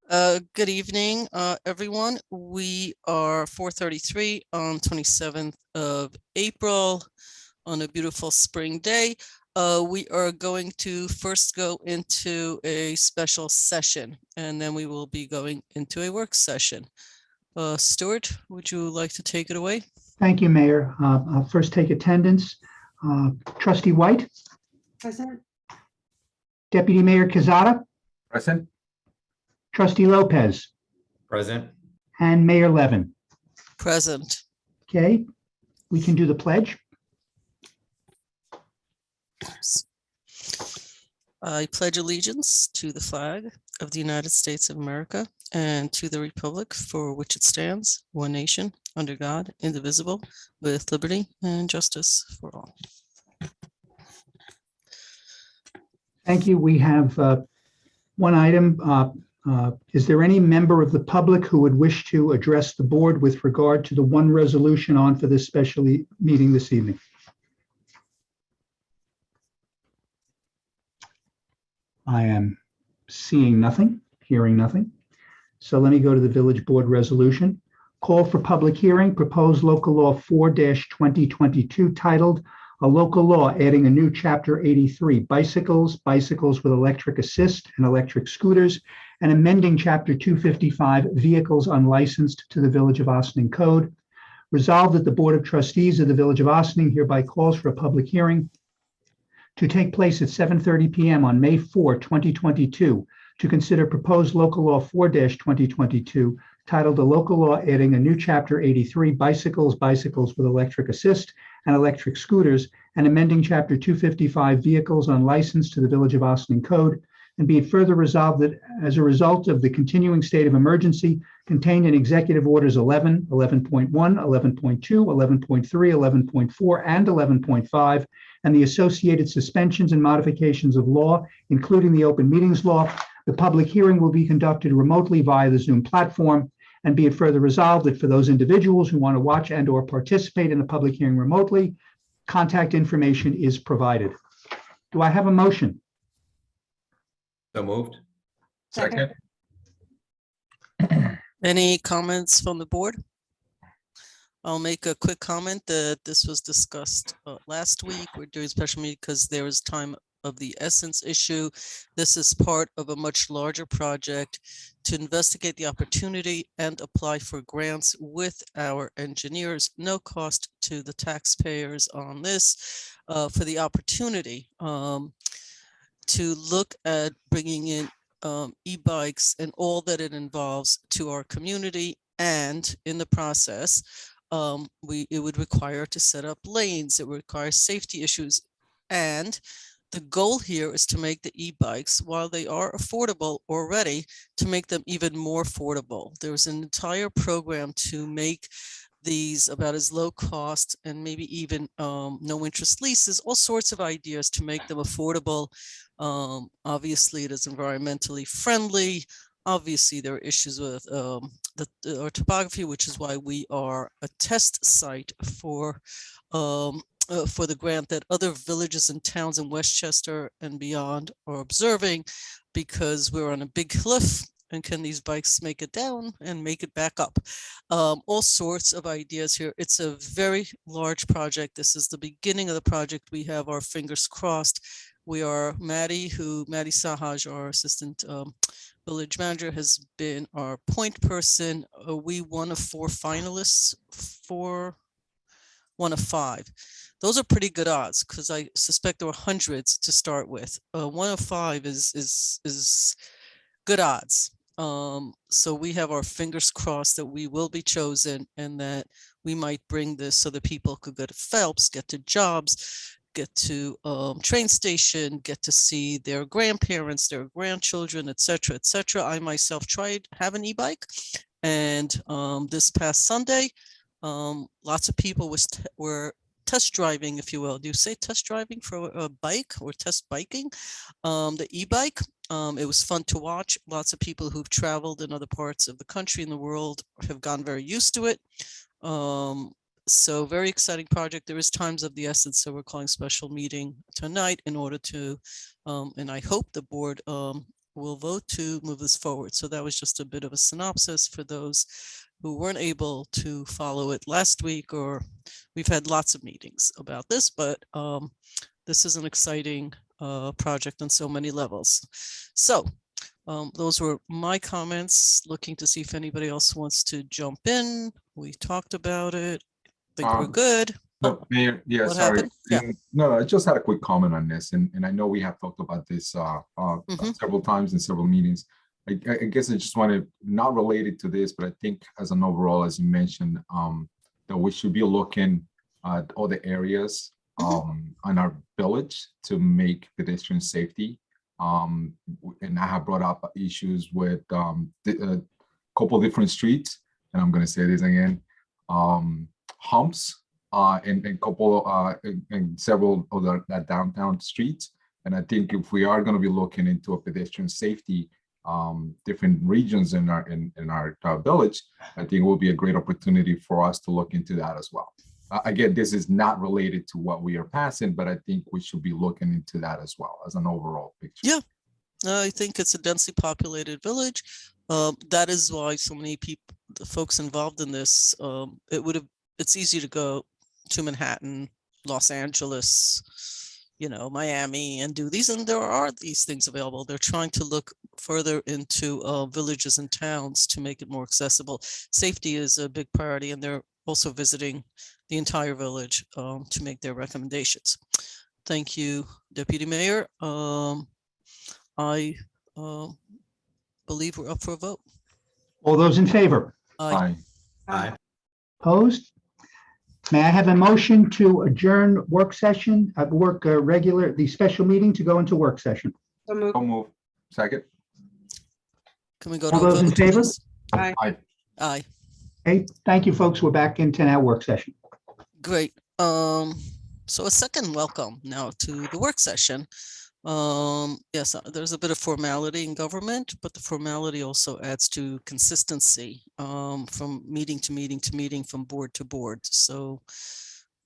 Good evening, everyone. We are 4:33 on 27th of April on a beautiful spring day. We are going to first go into a special session, and then we will be going into a work session. Stuart, would you like to take it away? Thank you, Mayor. I'll first take attendance. Trustee White, Present. Deputy Mayor Quezada, Present. Trustee Lopez, Present. and Mayor Levin. Present. Okay, we can do the pledge. I pledge allegiance to the flag of the United States of America and to the republic for which it stands, one nation, under God, indivisible, with liberty and justice for all. Thank you. We have one item. Is there any member of the public who would wish to address the board with regard to the one resolution on for this special meeting this evening? I am seeing nothing, hearing nothing. So let me go to the village board resolution. Call for public hearing, proposed local law 4-2022 titled A Local Law Adding a New Chapter 83, Bicycles with Electric Assist and Electric Scooters, and amending Chapter 255, Vehicles Unlicensed to the Village of Ossining Code. Resolved that the Board of Trustees of the Village of Ossining hereby calls for a public hearing to take place at 7:30 p.m. on May 4, 2022, to consider proposed local law 4-2022 titled A Local Law Adding a New Chapter 83, Bicycles with Electric Assist and Electric Scooters, and amending Chapter 255, Vehicles Unlicensed to the Village of Ossining Code. And be it further resolved that as a result of the continuing state of emergency contained in Executive Orders 11, 11.1, 11.2, 11.3, 11.4, and 11.5, and the associated suspensions and modifications of law, including the open meetings law, the public hearing will be conducted remotely via the Zoom platform. And be it further resolved that for those individuals who want to watch and or participate in the public hearing remotely, contact information is provided. Do I have a motion? So moved. Second. Any comments from the board? I'll make a quick comment that this was discussed last week. We're doing a special meeting because there is time of the essence issue. This is part of a much larger project to investigate the opportunity and apply for grants with our engineers. No cost to the taxpayers on this for the opportunity to look at bringing in e-bikes and all that it involves to our community. And in the process, it would require to set up lanes. It would require safety issues. And the goal here is to make the e-bikes, while they are affordable already, to make them even more affordable. There's an entire program to make these about as low cost and maybe even no interest leases, all sorts of ideas to make them affordable. Obviously, it is environmentally friendly. Obviously, there are issues with our topography, which is why we are a test site for the grant that other villages and towns in Westchester and beyond are observing, because we're on a big cliff. And can these bikes make it down and make it back up? All sorts of ideas here. It's a very large project. This is the beginning of the project. We have our fingers crossed. We are Maddie Sahaj, our assistant village manager, has been our point person. We one of 4 finalists for 1 of 5. Those are pretty good odds, because I suspect there were hundreds to start with. 1 of 5 is good odds. So we have our fingers crossed that we will be chosen and that we might bring this so that people could go to Phelps, get to jobs, get to train station, get to see their grandparents, their grandchildren, etc., etc. I myself have an e-bike, and this past Sunday, lots of people were test driving, if you will. Do you say test driving for a bike, or test biking? The e-bike. It was fun to watch. Lots of people who've traveled in other parts of the country and the world have gotten very used to it. So very exciting project. There is times of the essence, so we're calling a special meeting tonight in order to, and I hope the board will vote to move this forward. So that was just a bit of a synopsis for those who weren't able to follow it last week, or we've had lots of meetings about this, but this is an exciting project on so many levels. So those were my comments, looking to see if anybody else wants to jump in. We talked about it. Think we're good. No, Mayor, yeah, What sorry. happened? Yeah. No, I just had a quick comment on this, and I know we have talked about this several times in several meetings. I guess I just want to, not related to this, but I think as an overall, as you mentioned, that we should be looking at other areas on our village to make pedestrian safety. And I have brought up issues with a couple different streets, and I'm going to say this again, humps and several other downtown streets. And I think if we are going to be looking into a pedestrian safety, different regions in our village, I think it will be a great opportunity for us to look into that as well. Again, this is not related to what we are passing, but I think we should be looking into that as well as an overall picture. Yeah. I think it's a densely populated village. That is why so many people, the folks involved in this, it's easy to go to Manhattan, Los Angeles, Miami, and do these. And there are these things available. They're trying to look further into villages and towns to make it more accessible. Safety is a big priority, and they're also visiting the entire village to make their recommendations. Thank you, Deputy Mayor. I believe we're up for a vote. All those in favor? Aye. Aye. Opposed? May I have a motion to adjourn work session, the special meeting to go into work session? So moved. So move. Second. Can we go to All a those in vote, favor? please? Aye. Aye. Aye. Okay, thank you, folks. We're back into our work session. Great. So a second welcome now to the work session. Yes, there's a bit of formality in government, but the formality also adds to consistency from meeting to meeting to meeting, from board to board. So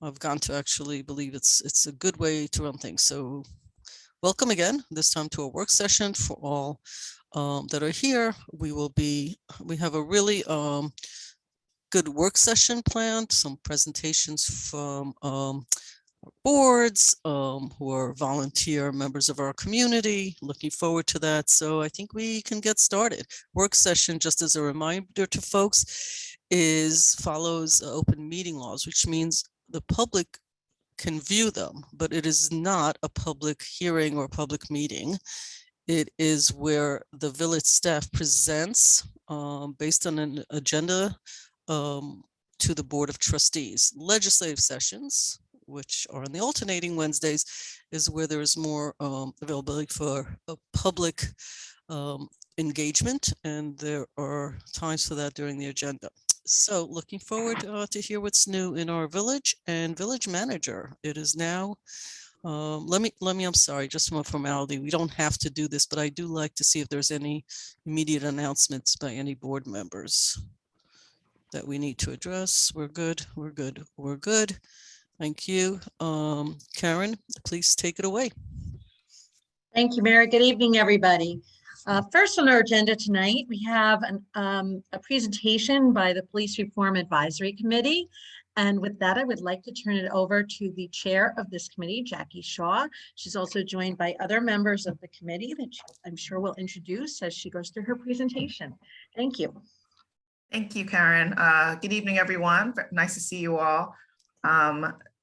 I've gone to actually believe it's a good way to run things. So welcome again, this time to a work session for all that are here. We have a really good work session planned, some presentations from boards who are volunteer members of our community. Looking forward to that. So I think we can get started. Work session, just as a reminder to folks, follows open meeting laws, which means the public can view them, but it is not a public hearing or public meeting. It is where the village staff presents based on an agenda to the Board of Trustees. Legislative sessions, which are on the alternating Wednesdays, is where there is more availability for a public engagement, and there are times for that during the agenda. So looking forward to hear what's new in our village. And village manager, it is now, I'm sorry, just from a formality, we don't have to do this, but I do like to see if there's any immediate announcements by any board members that we need to address. We're good. Thank you. Karen, please take it away. Thank you, Mary. Good evening, everybody. First on our agenda tonight, we have a presentation by the Police Reform Advisory Committee. And with that, I would like to turn it over to the chair of this committee, Jackie Shaw. She's also joined by other members of the committee that I'm sure will introduce as she goes through her presentation. Thank you. Thank you, Karen. Good evening, everyone. Nice to see you all.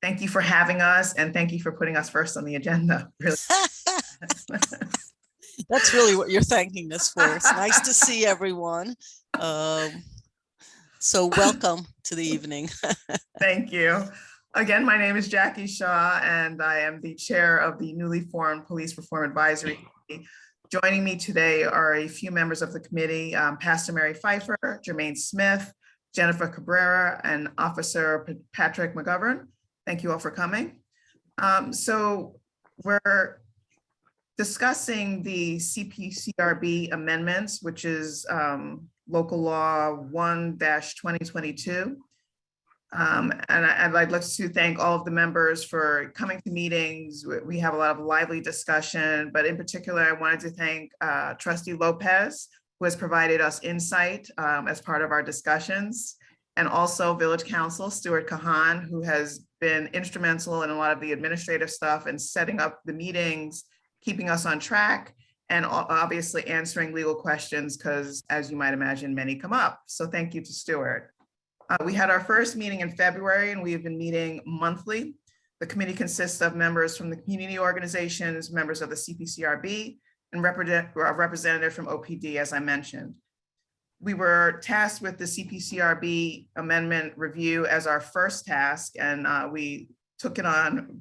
Thank you for having us, and thank you for putting us first on the agenda. Really. That's really what you're thanking us for. It's nice to see everyone. So welcome to the evening. Thank you. Again, my name is Jackie Shaw, and I am the chair of the newly formed Police Reform Advisory Committee. Joining me today are a few members of the committee, Pastor Mary Pfeiffer, Jermaine Smith, Jennifer Cabrera, and Officer Patrick McGovern. Thank you all for coming. So we're discussing the CPCRB amendments, which is local law 1-2022. And I'd like to thank all of the members for coming to meetings. We have a lot of lively discussion, but in particular, I wanted to thank Trustee Lopez, who has provided us insight as part of our discussions, and also Village Council Stuart Kahan, who has been instrumental in a lot of the administrative stuff and setting up the meetings, keeping us on track, and obviously answering legal questions, because as you might imagine, many come up. So thank you to Stuart. We had our first meeting in February, and we have been meeting monthly. The committee consists of members from the community organizations, members of the CPCRB, and a representative from OPD, as I mentioned. We were tasked with the CPCRB amendment review as our first task, and we took it on,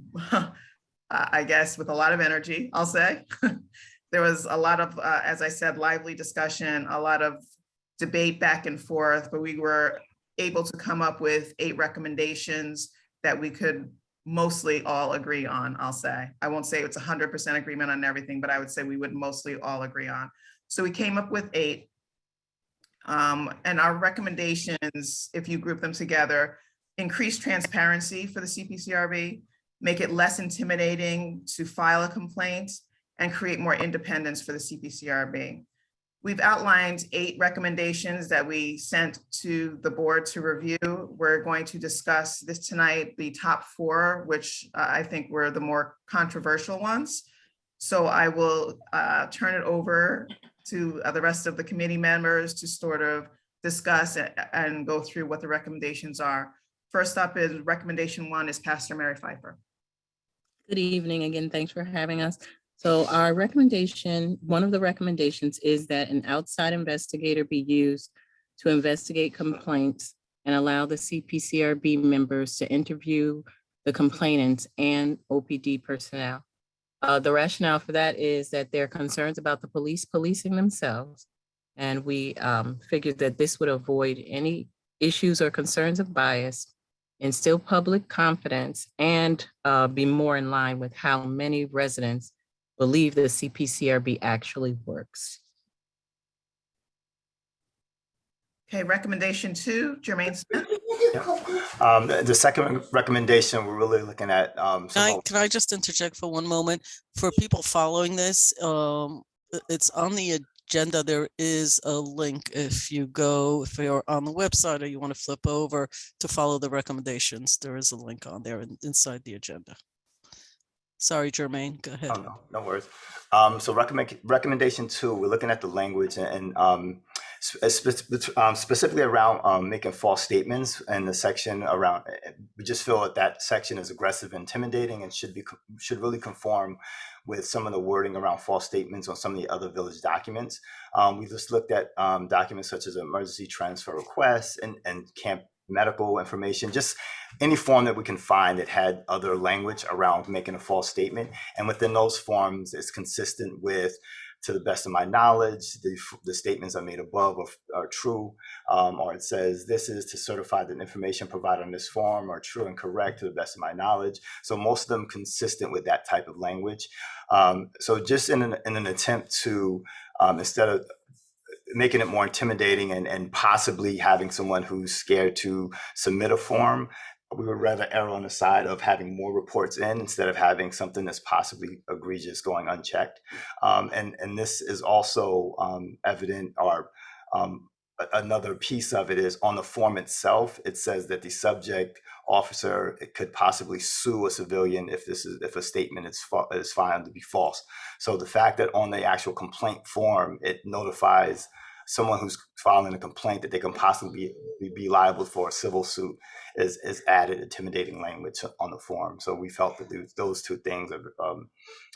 I guess, with a lot of energy, I'll say. There was a lot of, as I said, lively discussion, a lot of debate back and forth, but we were able to come up with 8 recommendations that we could mostly all agree on, I'll say. I won't say it's 100% agreement on everything, but I would say we would mostly all agree on. So we came up with 8. And our recommendations, if you group them together, increase transparency for the CPCRB, make it less intimidating to file a complaint, and create more independence for the CPCRB. We've outlined 8 recommendations that we sent to the board to review. We're going to discuss this tonight, the top 4, which I think were the more controversial ones. So I will turn it over to the rest of the committee members to sort of discuss and go through what the recommendations are. First up is recommendation 1 is Pastor Mary Pfeiffer. Good evening again. Thanks for having us. So our recommendation, one of the recommendations is that an outside investigator be used to investigate complaints and allow the CPCRB members to interview the complainants and OPD personnel. The rationale for that is that there are concerns about the police policing themselves. And we figured that this would avoid any issues or concerns of bias, instill public confidence, and be more in line with how many residents believe the CPCRB actually works. Okay, recommendation 2, Jermaine Smith. The second recommendation, we're really looking at. Can I just interject for one moment? For people following this, it's on the agenda. There is a link if you're on the website or you want to flip over to follow the recommendations. There is a link on there inside the agenda. Sorry, Jermaine, go ahead. Oh, no worries. So recommendation 2, we're looking at the language and specifically around making false statements in the section around. We just feel that section is aggressive, intimidating, and should really conform with some of the wording around false statements on some of the other village documents. We just looked at documents such as emergency transfer requests and camp medical information, just any form that we can find that had other language around making a false statement. And within those forms, it's consistent with, to the best of my knowledge, the statements I made above are true, or it says this is to certify that information provided on this form are true and correct to the best of my knowledge. So most of them consistent with that type of language. So just in an attempt to, instead of making it more intimidating and possibly having someone who's scared to submit a form, we would rather err on the side of having more reports in instead of having something that's possibly egregious going unchecked. And this is also evident, or another piece of it is on the form itself. It says that the subject officer could possibly sue a civilian if a statement is found to be false. So the fact that on the actual complaint form, it notifies someone who's filing a complaint that they can possibly be liable for a civil suit is added intimidating language on the form. So we felt that those 2 things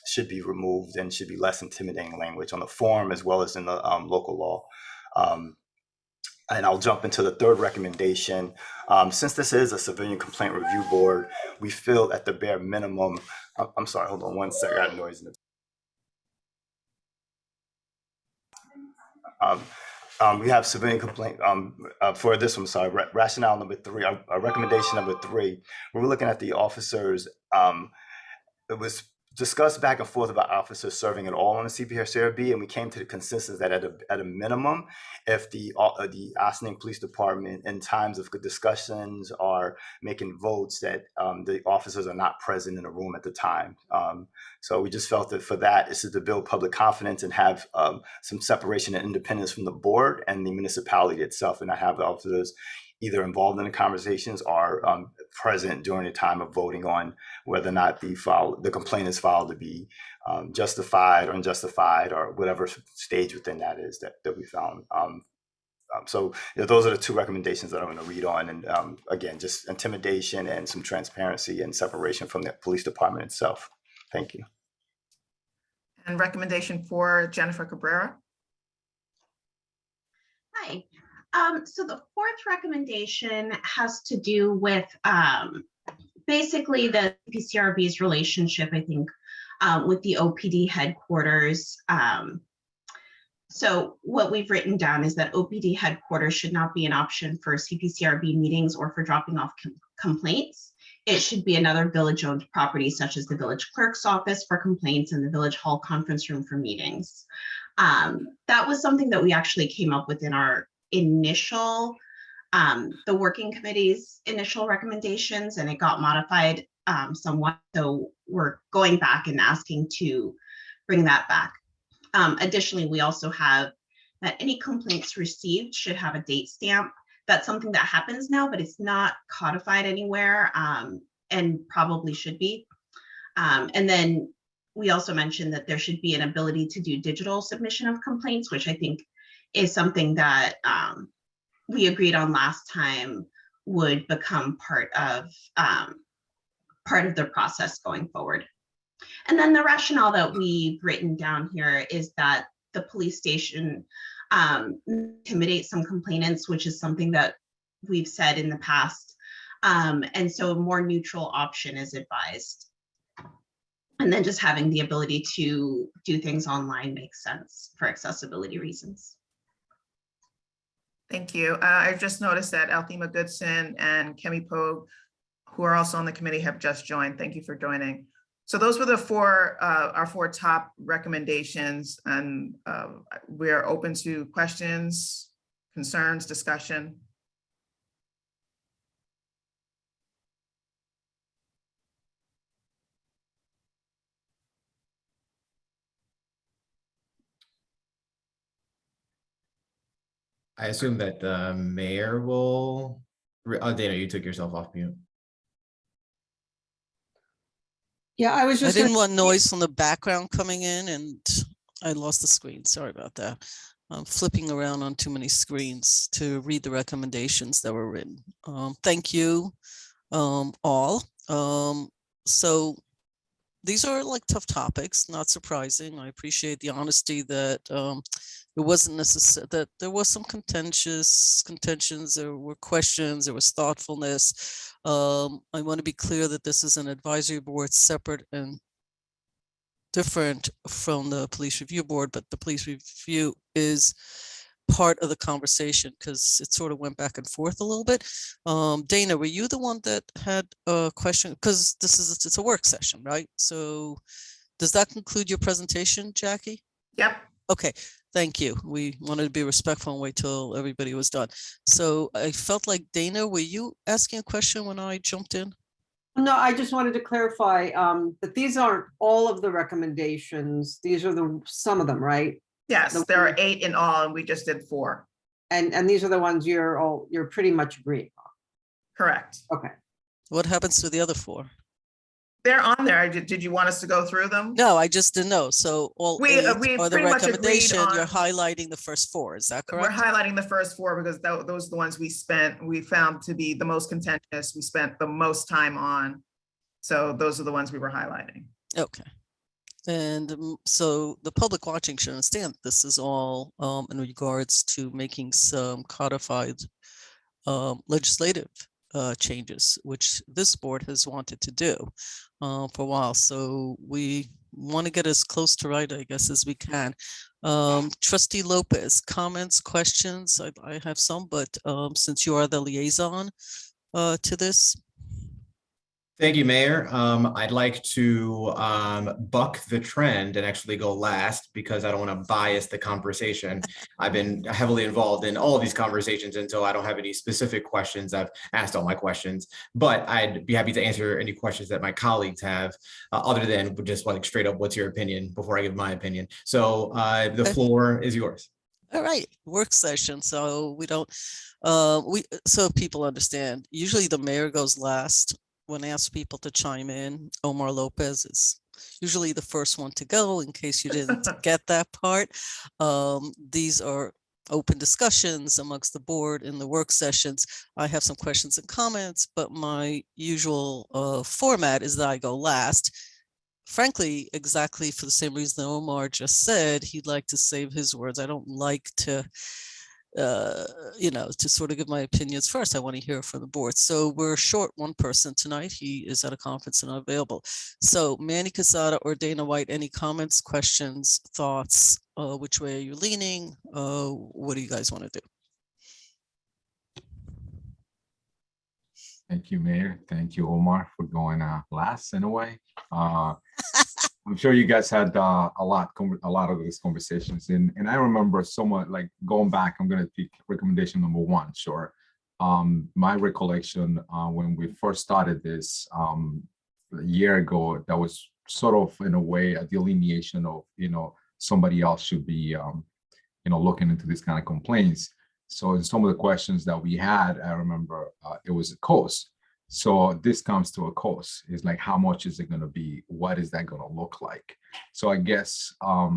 should be removed and should be less intimidating language on the form as well as in the local law. And I'll jump into the 3rd recommendation. Since this is a civilian complaint review board, we feel at the bare minimum, I'm sorry, hold on one second, I got noise in the we have civilian complaint for this one. Sorry, rationale number 3, our recommendation number 3. We were looking at the officers. It was discussed back and forth about officers serving at all on the CPSRB, and we came to the consensus that at a minimum, if the Ossining Police Department in times of discussions are making votes, that the officers are not present in the room at the time. So we just felt that for that, this is to build public confidence and have some separation and independence from the board and the municipality itself, and not have the officers either involved in the conversations or present during the time of voting on whether or not the complaint is filed to be justified or unjustified or whatever stage within that is that we found. So those are the two recommendations that I'm going to read on. And again, just intimidation and some transparency and separation from the police department itself. Thank you. And recommendation for Jennifer Cabrera. Hi. So the fourth recommendation has to do with basically the PCRB's relationship, I think, with the OPD headquarters. So what we've written down is that OPD headquarters should not be an option for CPCRB meetings or for dropping off complaints. It should be another village-owned property, such as the village clerk's office for complaints and the village hall conference room for meetings. That was something that we actually came up with in our initial, the working committee's initial recommendations, and it got modified somewhat. So we're going back and asking to bring that back. Additionally, we also have that any complaints received should have a date stamp. That's something that happens now, but it's not codified anywhere, and probably should be. And then we also mentioned that there should be an ability to do digital submission of complaints, which I think is something that we agreed on last time would become part of the process going forward. And then the rationale that we've written down here is that the police station intimidate some complainants, which is something that we've said in the past. And so a more neutral option is advised. And then just having the ability to do things online makes sense for accessibility reasons. Thank you. I've just noticed that Althema Goodson and Kemi Pogue, who are also on the committee, have just joined. Thank you for joining. So those were our four top recommendations, and we are open to questions, concerns, discussion. I assume that the mayor will, oh, Dana, you took yourself off mute. Yeah, I was I just. didn't gonna- want noise from the background coming in and I lost the screen. Sorry about that. I'm flipping around on too many screens to read the recommendations that were written. Thank you all. So these are like tough topics, not surprising. I appreciate the honesty that it wasn't necessary, that there was some contentions, there were questions, there was thoughtfulness. I want to be clear that this is an advisory board separate and different from the police review board, but the police review is part of the conversation because it sort of went back and forth a little bit. Dana, were you the one that had a question? Because it's a work session, right? So does that conclude your presentation, Jackie? Yep. Okay, thank you. We wanted to be respectful and wait till everybody was done. So I felt like, Dana, were you asking a question when I jumped in? No, I just wanted to clarify that these aren't all of the recommendations. These are some of them, right? Yes, there are 8 in all, and we just did 4. And these are the ones you're pretty much agreeing on. Correct. Okay. What happens to the other 4? They're on there. Did you want us to go through them? No, I just didn't know. So all We 8 are the pretty much agreed recommendation. You're on- highlighting the first 4. Is that We're correct? highlighting the first 4 because those are the ones we found to be the most contentious. We spent the most time on. So those are the ones we were highlighting. Okay. And so the public watching should understand this is all in regards to making some codified legislative changes, which this board has wanted to do for a while. So we want to get as close to right, I guess, as we can. Trustee Lopez, comments, questions? I have some, but since you are the liaison to this. Thank you, Mayor. I'd like to buck the trend and actually go last because I don't want to bias the conversation. I've been heavily involved in all of these conversations, and so I don't have any specific questions. I've asked all my questions, but I'd be happy to answer any questions that my colleagues have, other than just like straight up, what's your opinion before I give my opinion. So the floor is yours. All right, work session. So we don't, so people understand, usually the mayor goes last. When I ask people to chime in, Omar Lopez is usually the first one to go in case you didn't get that part. These are open discussions amongst the board in the work sessions. I have some questions and comments, but my usual format is that I go last. Frankly, exactly for the same reason that Omar just said, he'd like to save his words. I don't like to to sort of give my opinions first. I want to hear from the board. So we're short one person tonight. He is at a conference and unavailable. So Manny Casada or Dana White, any comments, questions, thoughts? Which way are you leaning? What do you guys want to do? Thank you, Mayor. Thank you, Omar, for going last in a way. I'm sure you guys had a lot of these conversations, and I remember somewhat like going back. I'm going to pick recommendation number one. Sure, my recollection when we first started this a year ago, that was sort of in a way a delineation of somebody else should be looking into these kind of complaints. So in some of the questions that we had, I remember it was a cost. So this comes to a cost. It's like, how much is it going to be? What is that going to look like? So I guess, I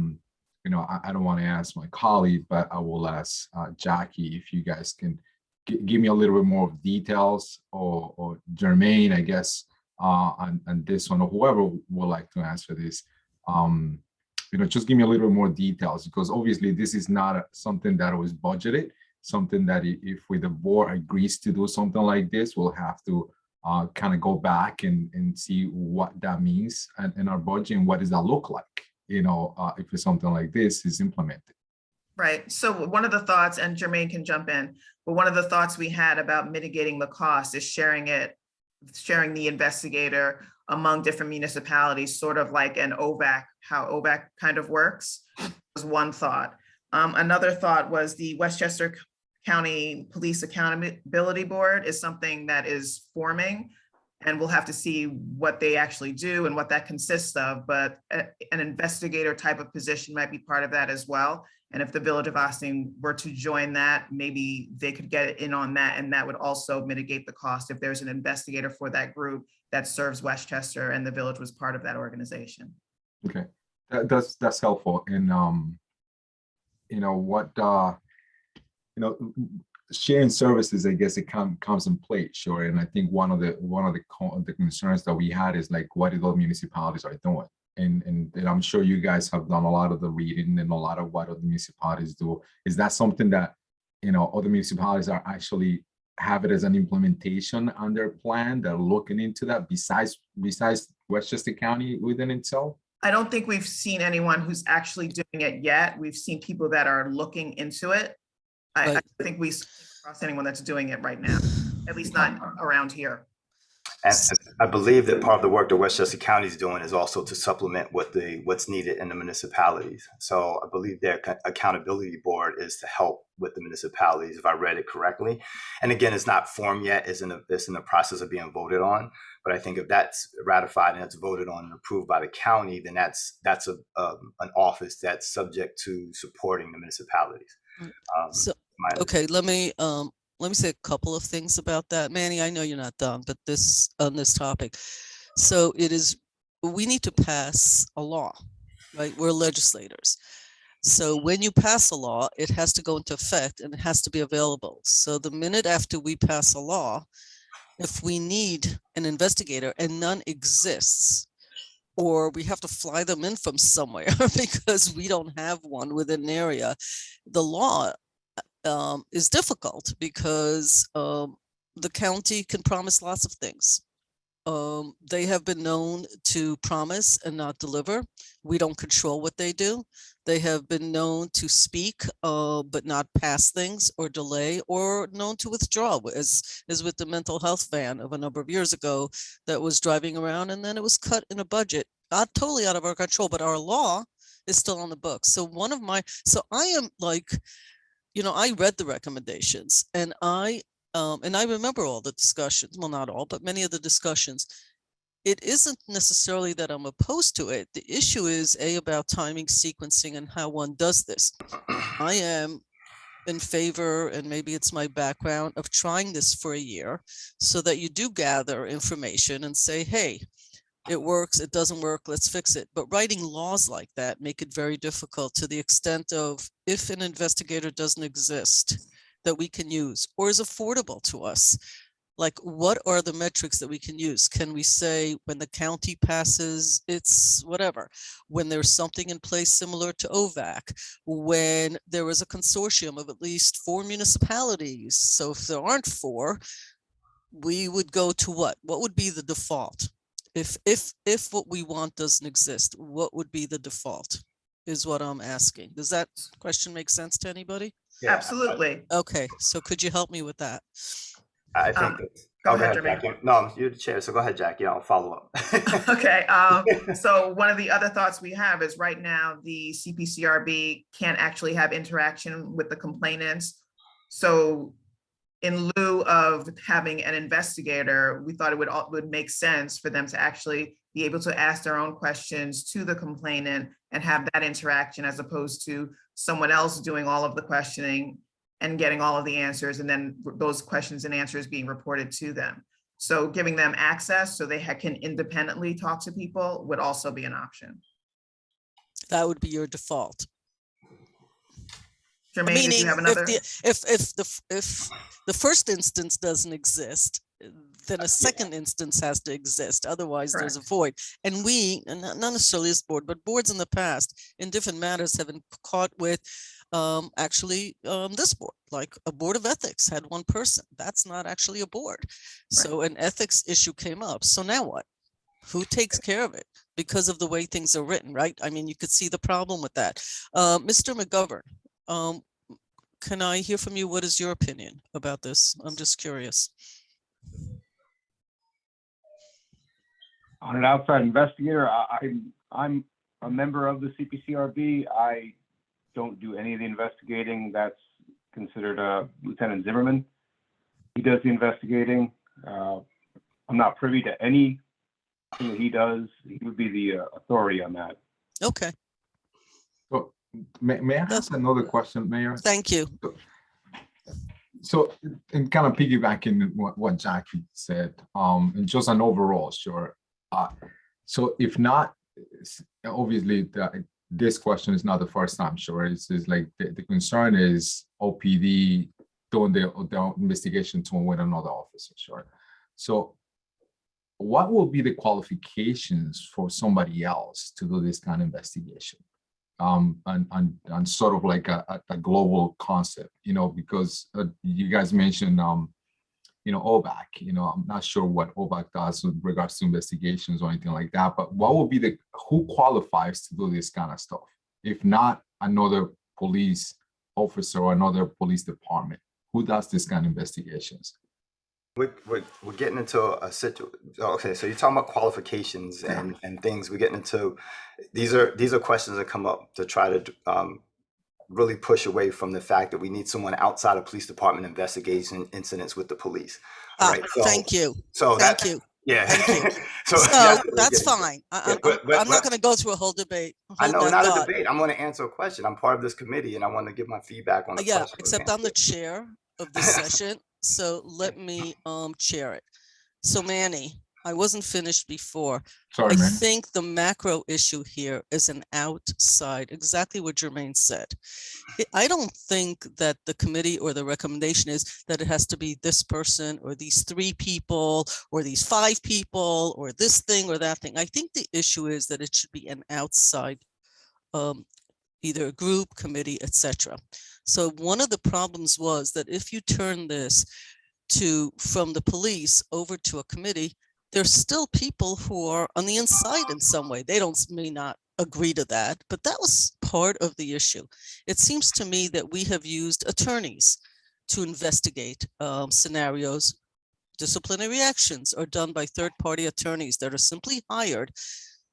don't want to ask my colleague, but I will ask Jackie if you guys can give me a little bit more of details, or Jermaine, I guess, on this one, or whoever would like to answer this. Just give me a little bit more details, because obviously this is not something that was budgeted, something that if the board agrees to do something like this, we'll have to kind of go back and see what that means in our budget, and what does that look like, if it's something like this is implemented. Right. So one of the thoughts, and Jermaine can jump in, but one of the thoughts we had about mitigating the cost is sharing the investigator among different municipalities, sort of like an OVAC, how OVAC kind of works, was one thought. Another thought was the Westchester County Police Accountability Board is something that is forming, and we'll have to see what they actually do and what that consists of, but an investigator type of position might be part of that as well. And if the Village of Austin were to join that, maybe they could get in on that, and that would also mitigate the cost if there's an investigator for that group that serves Westchester and the village was part of that organization. Okay, that's helpful. And sharing services, I guess it comes in play, sure. And I think one of the concerns that we had is like, what those municipalities are doing. And I'm sure you guys have done a lot of the reading and a lot of what other municipalities do. Is that something that other municipalities are actually have it as an implementation on their plan? They're looking into that besides Westchester County within itself? I don't think we've seen anyone who's actually doing it yet. We've seen people that are looking into it. I think we cross anyone that's doing it right now, at least not around here. And I believe that part of the work that Westchester County is doing is also to supplement what's needed in the municipalities. So I believe their accountability board is to help with the municipalities, if I read it correctly. And again, it's not formed yet; it's in the process of being voted on. But I think if that's ratified and it's voted on and approved by the county, then that's an office that's subject to supporting the municipalities. Okay, let me say a couple of things about that. Manny, I know you're not done, but on this topic. So we need to pass a law, right? We're legislators. So when you pass a law, it has to go into effect and it has to be available. So the minute after we pass a law, if we need an investigator and none exists, or we have to fly them in from somewhere because we don't have one within an area, the law is difficult because the county can promise lots of things. They have been known to promise and not deliver. We don't control what they do. They have been known to speak, but not pass things or delay, or known to withdraw, as with the mental health van of a number of years ago that was driving around, and then it was cut in a budget, totally out of our control, but our law is still on the books. So I am like, I read the recommendations, and I remember all the discussions, well, not all, but many of the discussions. It isn't necessarily that I'm opposed to it. The issue is about timing, sequencing, and how one does this. I am in favor, and maybe it's my background, of trying this for a year so that you do gather information and say, hey, it works, it doesn't work, let's fix it. But writing laws like that make it very difficult, to the extent of, if an investigator doesn't exist that we can use or is affordable to us, like, what are the metrics that we can use? Can we say when the county passes, it's whatever, when there's something in place similar to OVAC, when there is a consortium of at least 4 municipalities? So if there aren't 4, we would go to what? What would be the default? If what we want doesn't exist, what would be the default, is what I'm asking. Does that question make sense to anybody? Yeah, absolutely. Okay, so could you help me with that? I think. Go ahead, Jermaine. Jackie. No, you're the chair, so go ahead, Jackie. I'll follow up. Okay, so one of the other thoughts we have is, right now, the CPCRB can't actually have interaction with the complainants. So in lieu of having an investigator, we thought it would make sense for them to actually be able to ask their own questions to the complainant and have that interaction, as opposed to someone else doing all of the questioning and getting all of the answers, and then those questions and answers being reported to them. So giving them access so they can independently talk to people would also be an option. That would be your default. Jermaine, did Meaning, you have another? if the first instance doesn't exist, then a second instance has to exist. Otherwise, there's a void. And we, and not necessarily this board, but boards in the past in different matters have been caught with this board, like a board of ethics had 1 person. That's not actually a board. So an ethics issue came up. So now what? Who takes care of it? Because of the way things are written, right? I mean, you could see the problem with that. Mr. McGovern, can I hear from you? What is your opinion about this? I'm just curious. On an outside investigator, I'm a member of the CPCRB. I don't do any of the investigating. That's considered Lieutenant Zimmerman. He does the investigating. I'm not privy to anything that he does. He would be the authority on that. Okay. So may I ask another question, Mayor? Thank you. So, and kind of piggybacking what Jackie said, and just an overall, sure. So if not, obviously this question is not the first time, sure. It's like the concern is OPD doing the investigation to with another officer, sure. So what will be the qualifications for somebody else to do this kind of investigation? And sort of like a global concept, because you guys mentioned, OVAC, I'm not sure what OVAC does with regards to investigations or anything like that, but what will be who qualifies to do this kind of stuff? If not another police officer or another police department, who does this kind of investigations? We're getting into a situation. Okay, so you're talking about qualifications and things. We're getting into these are questions that come up to try to really push away from the fact that we need someone outside of police department investigation incidents with the police. Right. So, thank you. So thank you. Yeah. Thank you. So that's fine. I'm not going to go through a whole debate. I know, not a debate. I'm going to answer a question. I'm part of this committee, and I want to give my feedback on the question. Except I'm the chair of this session. So let me chair it. So Manny, I wasn't finished before. Sorry, man. I think the macro issue here is an outside, exactly what Jermaine said. I don't think that the committee or the recommendation is that it has to be this person or these 3 people or these 5 people or this thing or that thing. I think the issue is that it should be an outside, either a group, committee, etc. So one of the problems was that if you turn this from the police over to a committee, there's still people who are on the inside in some way. They may not agree to that, but that was part of the issue. It seems to me that we have used attorneys to investigate scenarios. Disciplinary actions are done by third-party attorneys that are simply hired.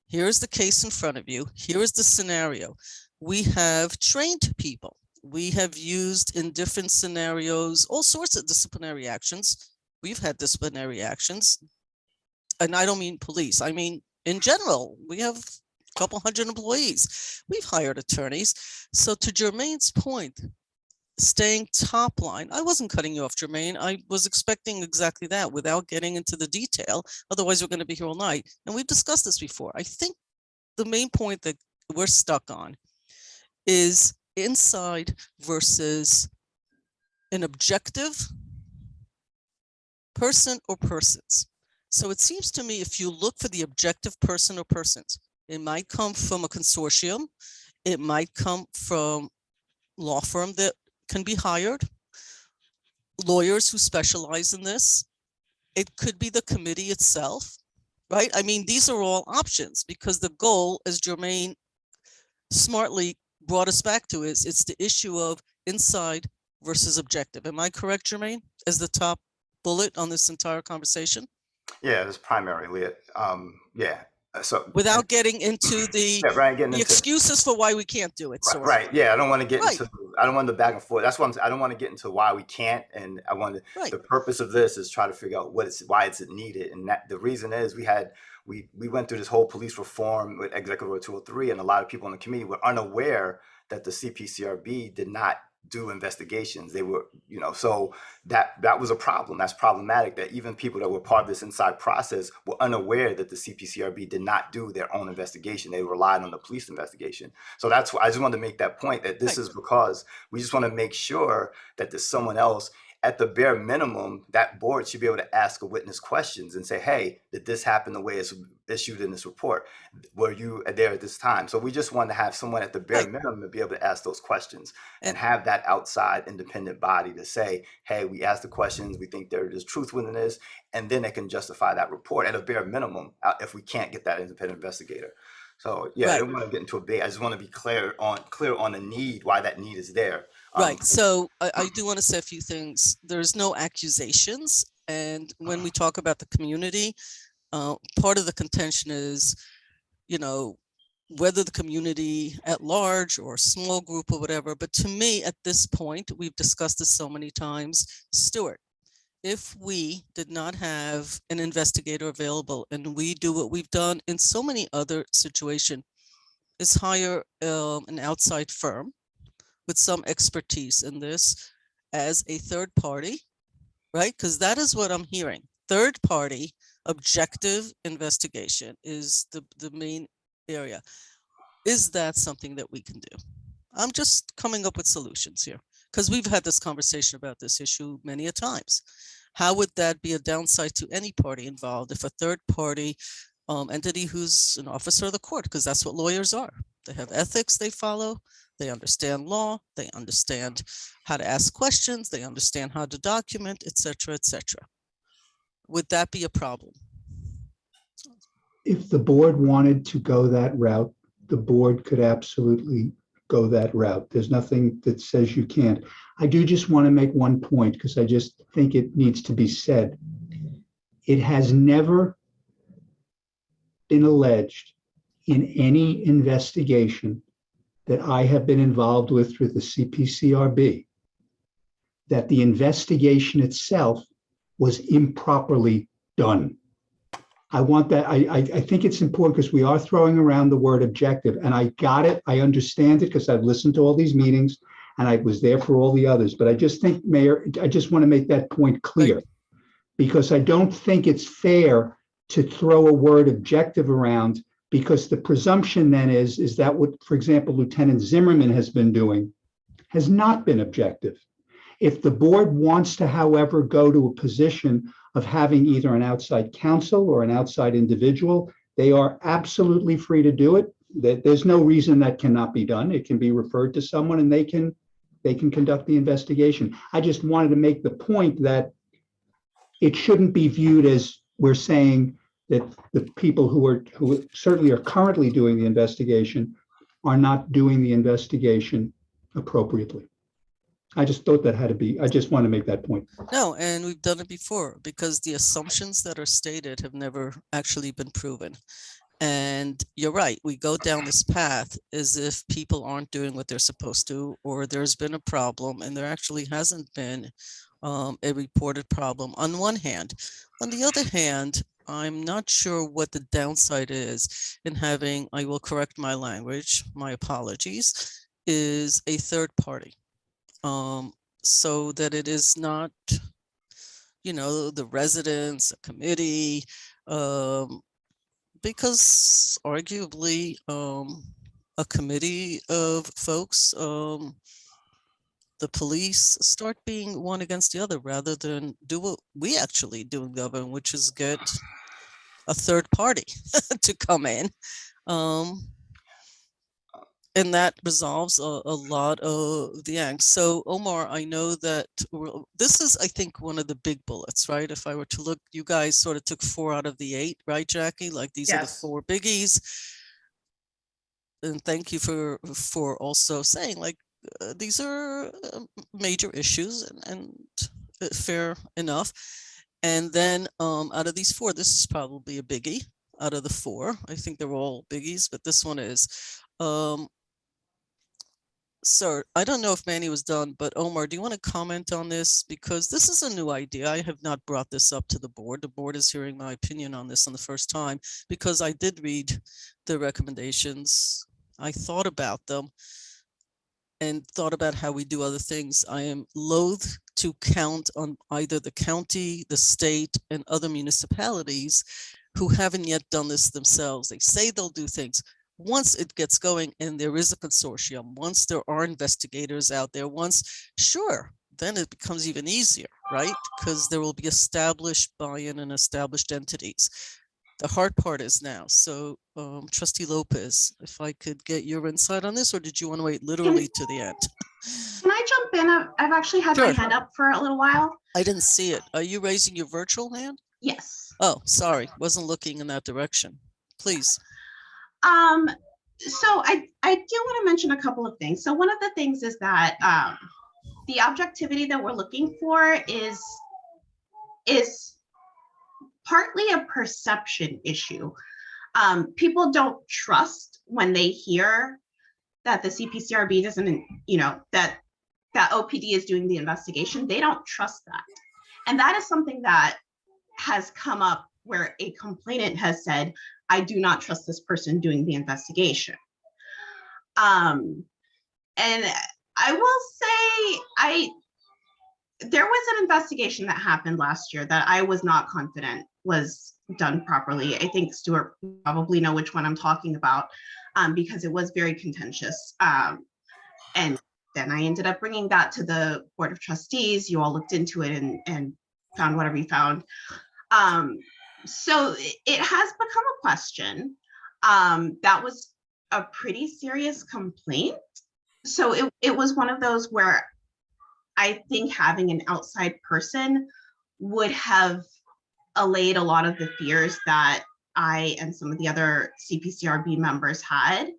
Here's the case in front of you. Here is the scenario. We have trained people. We have used in different scenarios all sorts of disciplinary actions. We've had disciplinary actions. And I don't mean police. I mean, in general, we have a couple hundred employees. We've hired attorneys. So to Jermaine's point, staying top line, I wasn't cutting you off, Jermaine. I was expecting exactly that without getting into the detail. Otherwise, we're going to be here all night. And we've discussed this before. I think the main point that we're stuck on is inside versus an objective person or persons. So it seems to me if you look for the objective person or persons, it might come from a consortium. It might come from law firm that can be hired, lawyers who specialize in this. It could be the committee itself, right? I mean, these are all options because the goal, as Jermaine smartly brought us back to, is it's the issue of inside versus objective. Am I correct, Jermaine, as the top bullet on this entire conversation? Yeah, that's primarily it. Yeah. So without getting into the, yeah, right, getting the into, excuses for why we can't do it. right, Sort right. Yeah, I don't want to get Right. into, I don't want the back and forth. That's why I don't want to get into why we can't. And I want to, Right. the purpose of this is try to figure out why it's needed. And that the reason is we went through this whole police reform with Executive Order 203, and a lot of people in the committee were unaware that the CPCRB did not do investigations. They were, so that was a problem. That's problematic that even people that were part of this inside process were unaware that the CPCRB did not do their own investigation. They relied on the police investigation. So that's why I just wanted to make that point, that this is because we just want to make sure that there's someone else. At the bare minimum, that board should be able to ask a witness questions and say, hey, did this happen the way it's issued in this report? Were you there at this time? So we just want to have someone at the bare minimum to be able to ask those questions and have that outside independent body to say, hey, we asked the questions, we think there is truth within this, and then they can justify that report at a bare minimum if we can't get that independent investigator. So yeah, I don't want to get into a debate. I just want to be clear on the need, why that need is there. Right. So I do want to say a few things. There's no accusations. And when we talk about the community, part of the contention is, whether the community at large or a small group or whatever. But to me, at this point, we've discussed this so many times, Stuart, if we did not have an investigator available and we do what we've done in so many other situations, is hire an outside firm with some expertise in this as a third party, right? Because that is what I'm hearing. Third party objective investigation is the main area. Is that something that we can do? I'm just coming up with solutions here because we've had this conversation about this issue many a times. How would that be a downside to any party involved if a third party entity who's an officer of the court, because that's what lawyers are. They have ethics they follow. They understand law, they understand how to ask questions, they understand how to document, et cetera, et cetera. Would that be a problem? If the board wanted to go that route, the board could absolutely go that route. There's nothing that says you can't. I do just want to make one point because I just think it needs to be said. It has never been alleged in any investigation that I have been involved with through the CPCRB that the investigation itself was improperly done. I want that. I think it's important because we are throwing around the word objective, and I got it. I understand it because I've listened to all these meetings and I was there for all the others. But I just think, Mayor, I just want to make that point clear because I don't think it's fair to throw a word objective around, because the presumption then is that what, for example, Lieutenant Zimmerman has been doing has not been objective. If the board wants to, however, go to a position of having either an outside counsel or an outside individual, they are absolutely free to do it. There's no reason that cannot be done. It can be referred to someone and they can conduct the investigation. I just wanted to make the point that it shouldn't be viewed as we're saying that the people who certainly are currently doing the investigation are not doing the investigation appropriately. I just thought that had to be, I just want to make that point. No, and we've done it before because the assumptions that are stated have never actually been proven. And you're right, we go down this path as if people aren't doing what they're supposed to, or there's been a problem, and there actually hasn't been a reported problem on one hand. On the other hand, I'm not sure what the downside is in having, I will correct my language, my apologies, is a third party. So that it is not, the residents, a committee, because arguably a committee of folks, the police start being one against the other rather than do what we actually do in government, which is get a third party to come in. And that resolves a lot of the angst. So Omar, I know that this is, I think, one of the big bullets, right? If I were to look, you guys sort of took 4 out of the 8, right, Jackie? Like these are the Yes. 4 biggies. And thank you for also saying like, these are major issues and fair enough. And then out of these 4, this is probably a biggie out of the 4. I think they're all biggies, but this one is. Sir, I don't know if Manny was done, but Omar, do you want to comment on this? Because this is a new idea. I have not brought this up to the board. The board is hearing my opinion on this on the first time because I did read the recommendations. I thought about them and thought about how we do other things. I am loath to count on either the county, the state, and other municipalities who haven't yet done this themselves. They say they'll do things. Once it gets going and there is a consortium, once there are investigators out there, sure, then it becomes even easier, right? Because there will be established buy-in and established entities. The hard part is now. So Trustee Lopez, if I could get your insight on this, or did you want to wait literally to the end? Can I jump in? I've actually had my Sure. hand up for a little while. I didn't see it. Are you raising your virtual hand? Yes. Oh, sorry, wasn't looking in that direction. Please. So I do want to mention a couple of things. So one of the things is that the objectivity that we're looking for is partly a perception issue. People don't trust when they hear that the CPCRB doesn't, that OPD is doing the investigation. They don't trust that. And that is something that has come up where a complainant has said, I do not trust this person doing the investigation. And I will say, there was an investigation that happened last year that I was not confident was done properly. I think Stuart probably know which one I'm talking about because it was very contentious. And then I ended up bringing that to the Board of Trustees. You all looked into it and found whatever you found. So it has become a question. That was a pretty serious complaint. So it was one of those where I think having an outside person would have allayed a lot of the fears that I and some of the other CPCRB members had.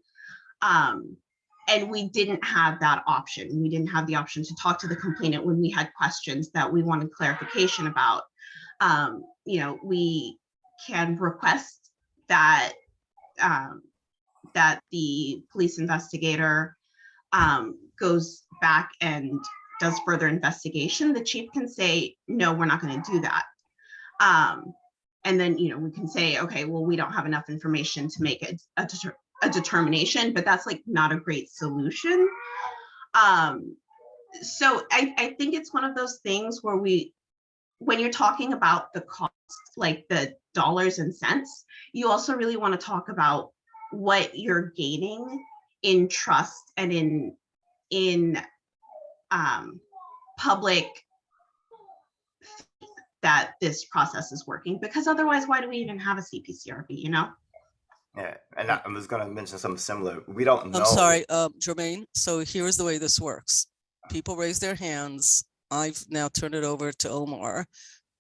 And we didn't have that option. We didn't have the option to talk to the complainant when we had questions that we wanted clarification about. We can request that that the police investigator goes back and does further investigation. The chief can say, no, we're not going to do that. And then, we can say, okay, well, we don't have enough information to make a determination, but that's like not a great solution. So I think it's one of those things where when you're talking about the cost, like the dollars and cents, you also really want to talk about what you're gaining in trust and in public that this process is working, because otherwise, why do we even have a CPCRB, Yeah, and I was going to mention something similar. We don't know. I'm sorry, Jermaine. So here's the way this works. People raise their hands. I've now turned it over to Omar.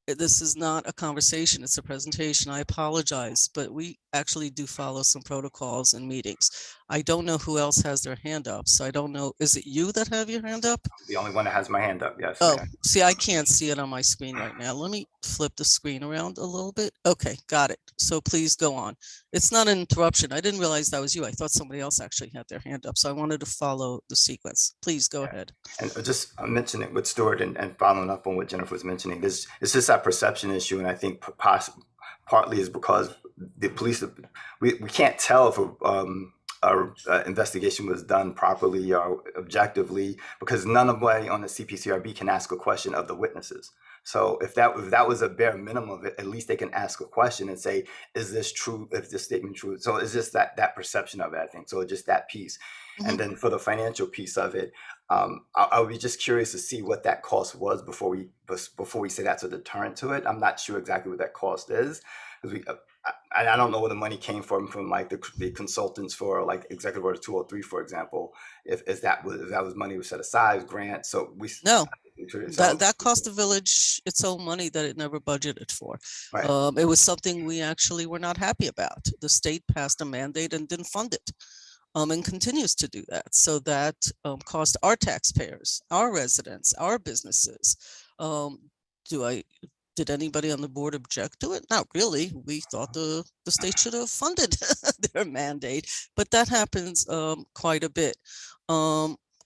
This is not a conversation, it's a presentation. I apologize, but we actually do follow some protocols and meetings. I don't know who else has their hand up, so I don't know. Is it you that have your hand up? The only one that has my hand up, yes. Oh, ma'am. see, I can't see it on my screen right now. Let me flip the screen around a little bit. Okay, got it. So please go on. It's not an interruption. I didn't realize that was you. I thought somebody else actually had their hand up, so I wanted to follow the sequence. Please go ahead. And just mentioning with Stuart and following up on what Jennifer was mentioning, it's just that perception issue. And I think partly is because the police, we can't tell if our investigation was done properly or objectively, because none of way on the CPCRB can ask a question of the witnesses. So if that was a bare minimum of it, at least they can ask a question and say, is this true? Is this statement true? So it's just that perception of it, I think. So just that piece. Mhm. And then for the financial piece of it, I would be just curious to see what that cost was before we say that's a deterrent to it. I'm not sure exactly what that cost is, because I don't know where the money came from like the consultants for like Executive Order 203, for example. If that was money was set aside, grant. So we No. That cost the village its own money that it never budgeted for. Right. It was something we actually were not happy about. The state passed a mandate and didn't fund it, and continues to do that. So that cost our taxpayers, our residents, our businesses. Did anybody on the board object to it? Not really. We thought the state should have funded their mandate, but that happens quite a bit.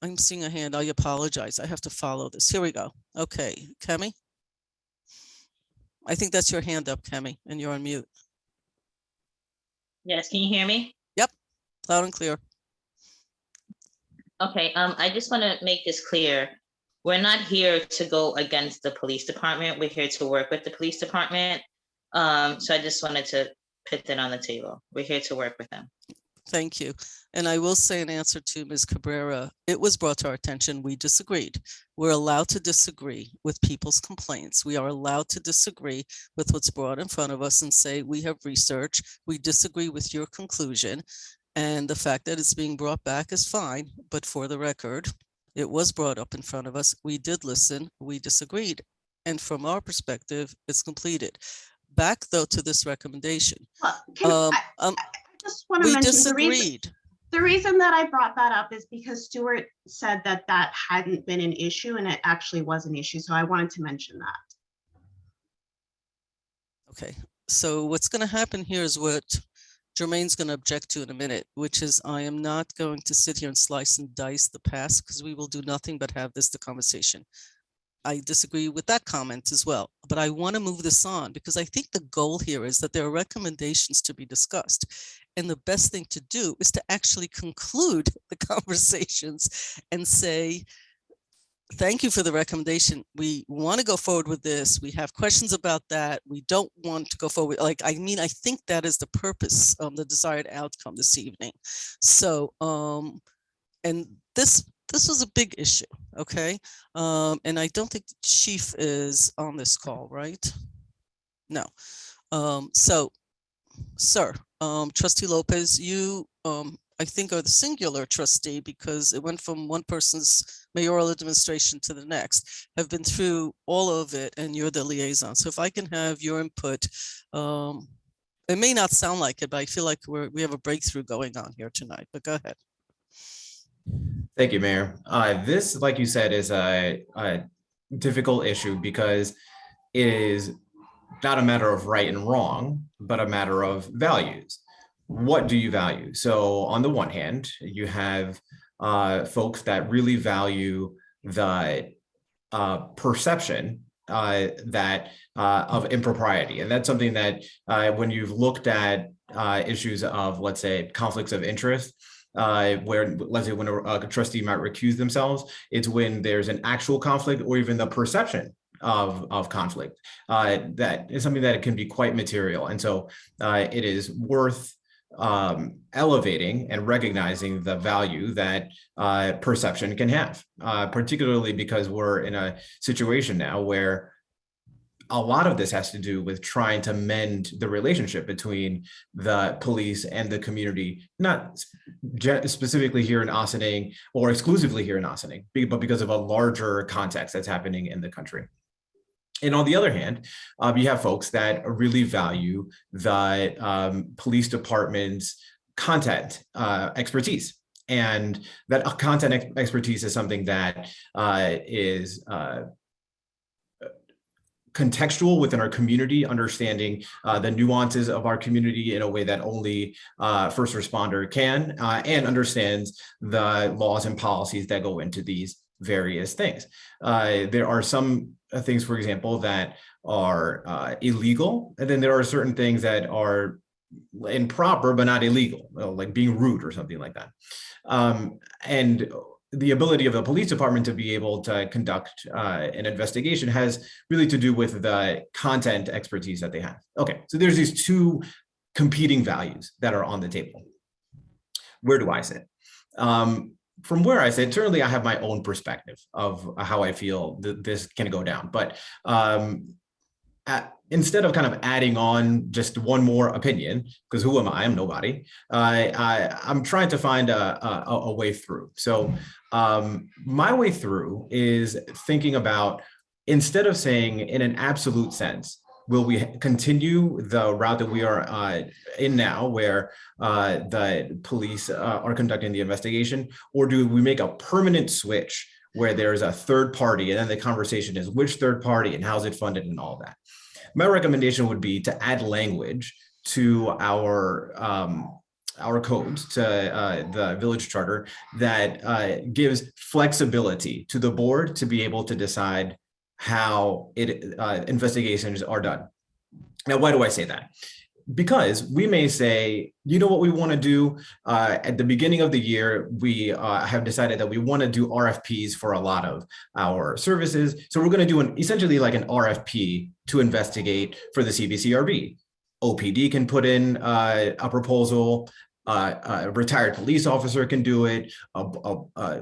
I'm seeing a hand. I apologize. I have to follow this. Here we go. Okay, Kemi? I think that's your hand up, Kemi, and you're on mute. Yes, can you hear me? Yep, loud and clear. Okay, I just want to make this clear. We're not here to go against the police department. We're here to work with the police department. So I just wanted to put that on the table. We're here to work with them. Thank you. And I will say in answer to Ms. Cabrera, it was brought to our attention, we disagreed. We're allowed to disagree with people's complaints. We are allowed to disagree with what's brought in front of us and say, we have research, we disagree with your conclusion. And the fact that it's being brought back is fine, but for the record, it was brought up in front of us. We did listen, we disagreed. And from our perspective, it's completed. Back though to this recommendation. Well, I just want to we mention disagreed. the reason that I brought that up is because Stuart said that hadn't been an issue, and it actually was an issue. So I wanted to mention that. Okay, so what's going to happen here is what Jermaine's going to object to in a minute, which is I am not going to sit here and slice and dice the past, because we will do nothing but have the conversation. I disagree with that comment as well, but I want to move this on because I think the goal here is that there are recommendations to be discussed. And the best thing to do is to actually conclude the conversations and say, thank you for the recommendation. We want to go forward with this. We have questions about that. We don't want to go forward. I think that is the purpose, the desired outcome this evening. So, and this was a big issue, okay? And I don't think the chief is on this call, right? No. So, sir, Trustee Lopez, you, I think, are the singular trustee because it went from one person's mayoral administration to the next, have been through all of it, and you're the liaison. So if I can have your input, it may not sound like it, but I feel like we have a breakthrough going on here tonight, but go ahead. Thank you, Mayor. This, like you said, is a difficult issue because it is not a matter of right and wrong, but a matter of values. What do you value? So on the one hand, you have folks that really value the perception of impropriety. And that's something that when you've looked at issues of, let's say, conflicts of interest, where, let's say, when a trustee might recuse themselves, it's when there's an actual conflict or even the perception of conflict. That is something that can be quite material. And so it is worth elevating and recognizing the value that perception can have, particularly because we're in a situation now where a lot of this has to do with trying to mend the relationship between the police and the community, not specifically here in Ossining or exclusively here in Ossining, but because of a larger context that's happening in the country. And on the other hand, you have folks that really value the police department's content expertise. And that content expertise is something that is contextual within our community, understanding the nuances of our community in a way that only first responder can, and understands the laws and policies that go into these various things. There are some things, for example, that are illegal, and then there are certain things that are improper but not illegal, like being rude or something like that. And the ability of the police department to be able to conduct an investigation has really to do with the content expertise that they have. Okay, so there's these two competing values that are on the table. Where do I sit? From where I sit, certainly I have my own perspective of how I feel this can go down. But instead of kind of adding on just one more opinion, because who am I? I'm nobody. I'm trying to find a way through. So my way through is thinking about, instead of saying in an absolute sense, will we continue the route that we are in now, where the police are conducting the investigation, or do we make a permanent switch where there's a third party, and then the conversation is which third party and how's it funded and all that? My recommendation would be to add language to our codes, to the village charter, that gives flexibility to the board to be able to decide how investigations are done. Now, why do I say that? Because we may say, you know what we want to do at the beginning of the year, we have decided that we want to do RFPs for a lot of our services. So we're going to do essentially like an RFP to investigate for the CPCRB. OPD can put in a proposal. A retired police officer can do it.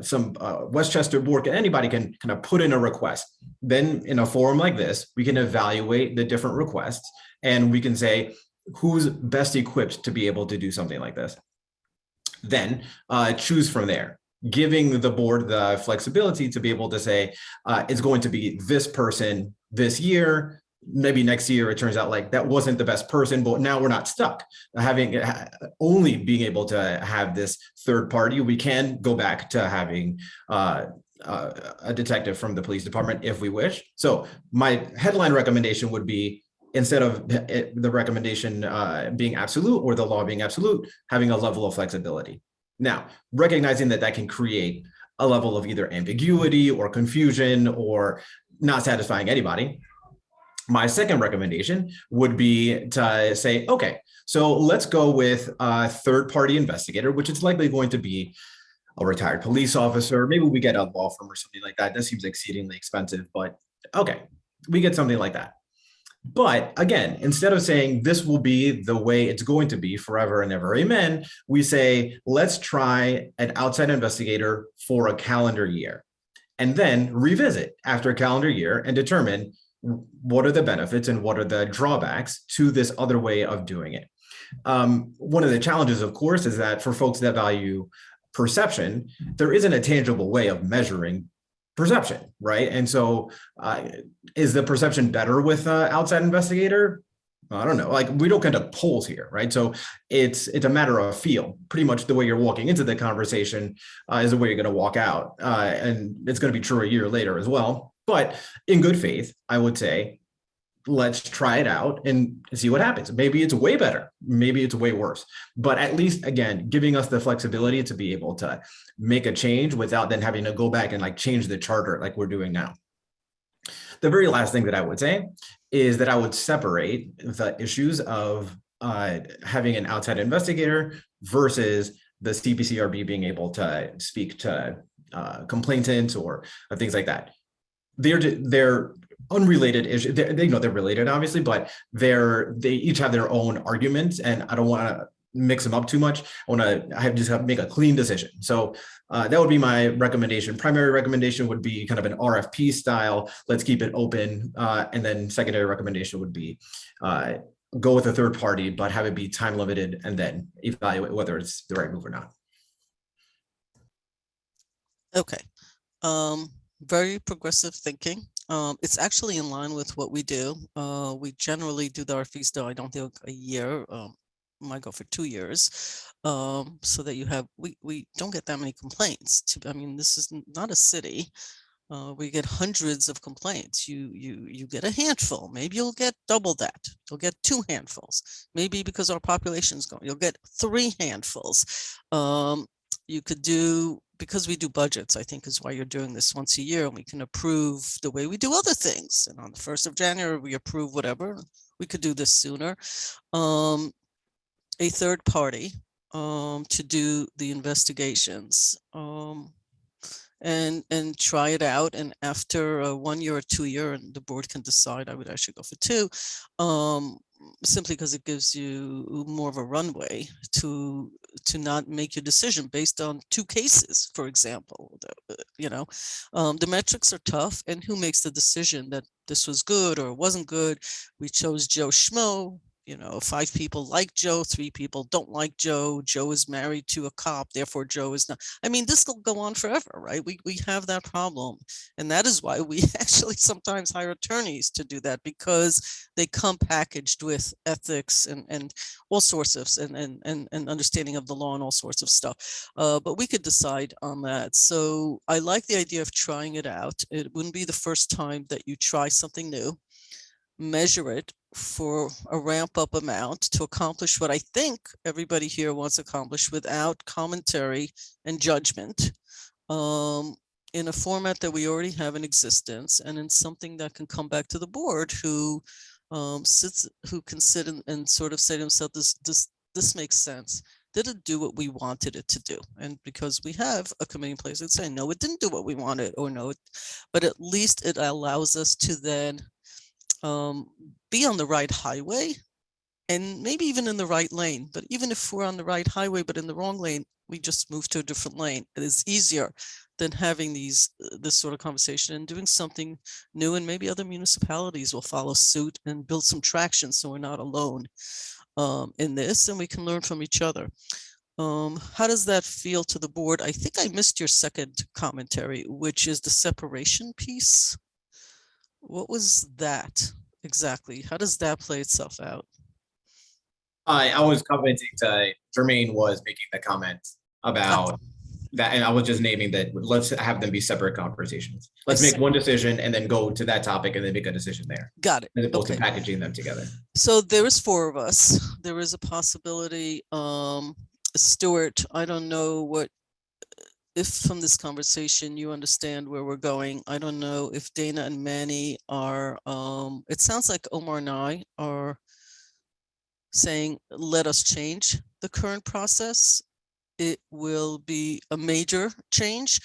Some Westchester board, anybody can kind of put in a request. Then in a forum like this, we can evaluate the different requests, and we can say, who's best equipped to be able to do something like this? Then choose from there, giving the board the flexibility to be able to say, it's going to be this person this year. Maybe next year it turns out like that wasn't the best person, but now we're not stuck. Having only being able to have this third party, we can go back to having a detective from the police department if we wish. So my headline recommendation would be, instead of the recommendation being absolute or the law being absolute, having a level of flexibility. Now, recognizing that that can create a level of either ambiguity or confusion or not satisfying anybody. My second recommendation would be to say, okay, so let's go with a third-party investigator, which is likely going to be a retired police officer. Maybe we get a law firm or something like that. That seems exceedingly expensive, but okay, we get something like that. But again, instead of saying this will be the way it's going to be forever and ever, amen, we say, let's try an outside investigator for a calendar year, and then revisit after a calendar year and determine what are the benefits and what are the drawbacks to this other way of doing it. One of the challenges, of course, is that for folks that value perception, there isn't a tangible way of measuring perception, right? And so is the perception better with an outside investigator? I don't know, like we don't conduct polls here, right? So it's a matter of feel. Pretty much the way you're walking into the conversation is the way you're going to walk out. And it's going to be true a year later as well. But in good faith, I would say, let's try it out and see what happens. Maybe it's way better. Maybe it's way worse. But at least, again, giving us the flexibility to be able to make a change without then having to go back and like change the charter like we're doing now. The very last thing that I would say is that I would separate the issues of having an outside investigator versus the CPCRB being able to speak to complainants or things like that. They're unrelated issues. They know they're related, obviously, but they each have their own arguments, and I don't want to mix them up too much. I want to just have to make a clean decision. So that would be my recommendation. Primary recommendation would be kind of an RFP style. Let's keep it open. And then secondary recommendation would be go with a third party, but have it be time limited, and then evaluate whether it's the right move or not. Okay. Very progressive thinking. It's actually in line with what we do. We generally do the RFPs, though I don't think a year, might go for 2 years, so that you have, we don't get that many complaints. I mean, this is not a city. We get hundreds of complaints. You get a handful. Maybe you'll get double that. You'll get 2 handfuls. Maybe because our population is going, you'll get 3 handfuls. You could do, because we do budgets, I think is why you're doing this once a year, and we can approve the way we do other things. And on the 1st of January, we approve whatever. We could do this sooner. A third party to do the investigations. And try it out. And after 1 year or 2 year, and the board can decide, I would actually go for 2, simply because it gives you more of a runway to not make your decision based on 2 cases, for example. The metrics are tough, and who makes the decision that this was good or wasn't good? We chose Joe Schmo. 5 people like Joe, 3 people don't like Joe. Joe is married to a cop, therefore Joe is not. I mean, this will go on forever, right? We have that problem. And that is why we actually sometimes hire attorneys to do that, because they come packaged with ethics and all sorts of, and understanding of the law and all sorts of stuff. But we could decide on that. So I like the idea of trying it out. It wouldn't be the first time that you try something new. Measure it for a ramp up amount to accomplish what I think everybody here wants accomplished without commentary and judgment, in a format that we already have in existence, and in something that can come back to the board who can sit and sort of say to himself, this makes sense. Did it do what we wanted it to do? And because we have a committee in place that say, no, it didn't do what we wanted, or no, but at least it allows us to then be on the right highway, and maybe even in the right lane. But even if we're on the right highway but in the wrong lane, we just move to a different lane. It is easier than having this sort of conversation and doing something new, and maybe other municipalities will follow suit and build some traction, so we're not alone in this, and we can learn from each other. How does that feel to the board? I think I missed your second commentary, which is the separation piece. What was that exactly? How does that play itself out? I was commenting to Jermaine was making the comment about that, and I was just naming that. Let's have them be separate conversations. Let's make one decision and then go to that topic and then make a decision there. Got it. As opposed to packaging them together. So there is 4 of us. There is a possibility. Stuart, I don't know if from this conversation you understand where we're going. I don't know if Dana and Manny are, it sounds like Omar and I are saying, let us change the current process. It will be a major change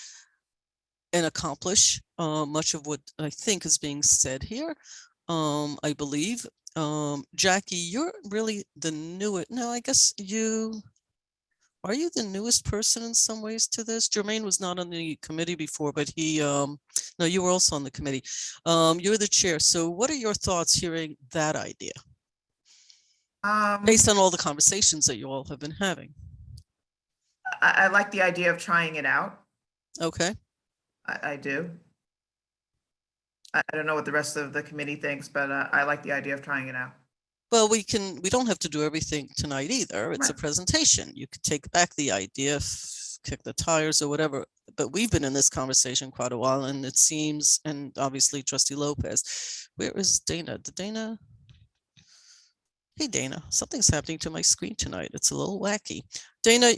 and accomplish much of what I think is being said here. I believe. Jackie, you're really the newest. No, I guess are you the newest person in some ways to this? Jermaine was not on the committee before, but no, you were also on the committee. You're the chair. So what are your thoughts hearing that idea? Based on all the conversations that you all have been having. I like the idea of trying it out. Okay. I do. I don't know what the rest of the committee thinks, but I like the idea of trying it out. Well, we don't have to do everything tonight either. It's a presentation. You could take back the idea, kick the tires or whatever, but we've been in this conversation quite a while, and it seems, and obviously Trustee Lopez, where is Dana? Hey, Dana, something's happening to my screen tonight. It's a little wacky. Dana,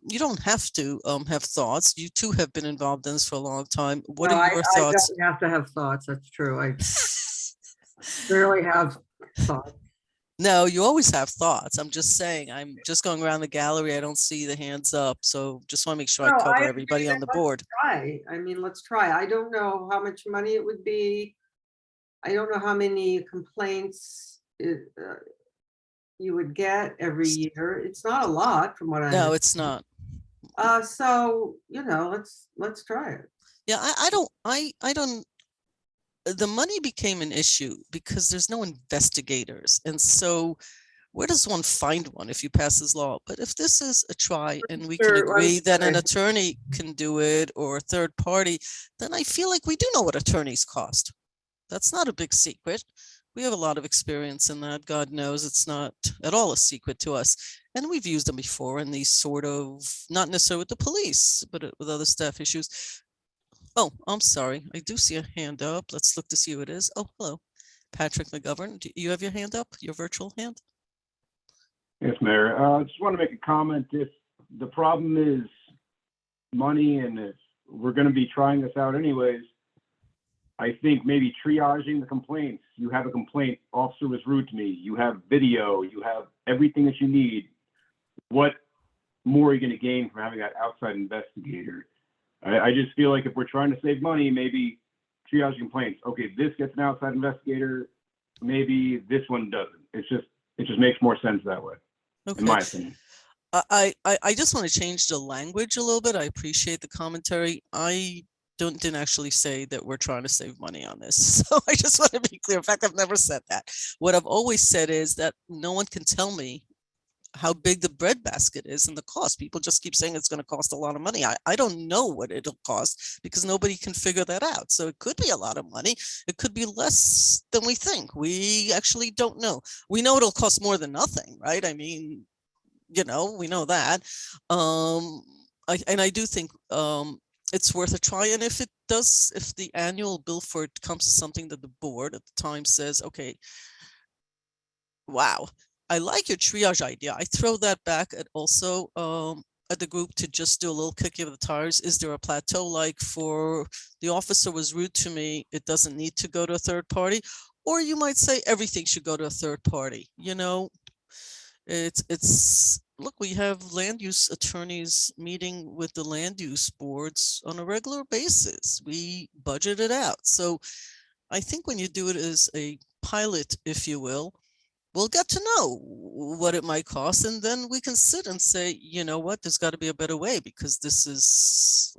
you don't have to have thoughts. You too have been involved in this for a long time. What are your thoughts? I don't have to have thoughts. That's true. I rarely have thoughts. No, you always have thoughts. I'm just saying, I'm just going around the gallery. I don't see the hands up. So just want to make sure I cover everybody on the board. Let's try. I don't know how much money it would be. I don't know how many complaints you would get every year. It's not a lot from what I know. No, it's not. So, let's try it. Yeah, I don't. The money became an issue because there's no investigators. And so where does one find one if you pass this law? But if this is a try and we can agree that an attorney can do it or a third party, then I feel like we do know what attorneys cost. That's not a big secret. We have a lot of experience in that. God knows it's not at all a secret to us. And we've used them before in these sort of, not necessarily with the police, but with other staff issues. Oh, I'm sorry. I do see a hand up. Let's look to see who it is. Oh, hello. Patrick McGovern. Do you have your hand up, your virtual hand? Yes, Mayor. I just want to make a comment. If the problem is money and if we're going to be trying this out anyways, I think maybe triaging the complaints. You have a complaint, officer was rude to me. You have video, you have everything that you need. What more are you going to gain from having that outside investigator? I just feel like if we're trying to save money, maybe triage complaints. Okay, this gets an outside investigator. Maybe this one doesn't. It just makes more sense that way, in my opinion. I just want to change the language a little bit. I appreciate the commentary. I didn't actually say that we're trying to save money on this. So I just want to be clear. In fact, I've never said that. What I've always said is that no one can tell me how big the breadbasket is and the cost. People just keep saying it's going to cost a lot of money. I don't know what it'll cost because nobody can figure that out. So it could be a lot of money. It could be less than we think. We actually don't know. We know it'll cost more than nothing, right? I mean, you know, we know that. I do think it's worth a try. And if the annual bill for it comes to something that the board at the time says, okay, wow, I like your triage idea. I throw that back at also at the group to just do a little kicking of the tires. Is there a plateau, like for the officer was rude to me, it doesn't need to go to a third party? Or you might say everything should go to a third party. You know, it's look, we have land use attorneys meeting with the land use boards on a regular basis. We budget it out. So I think when you do it as a pilot, if you will, we'll get to know what it might cost, and then we can sit and say, you know what, there's got to be a better way because this is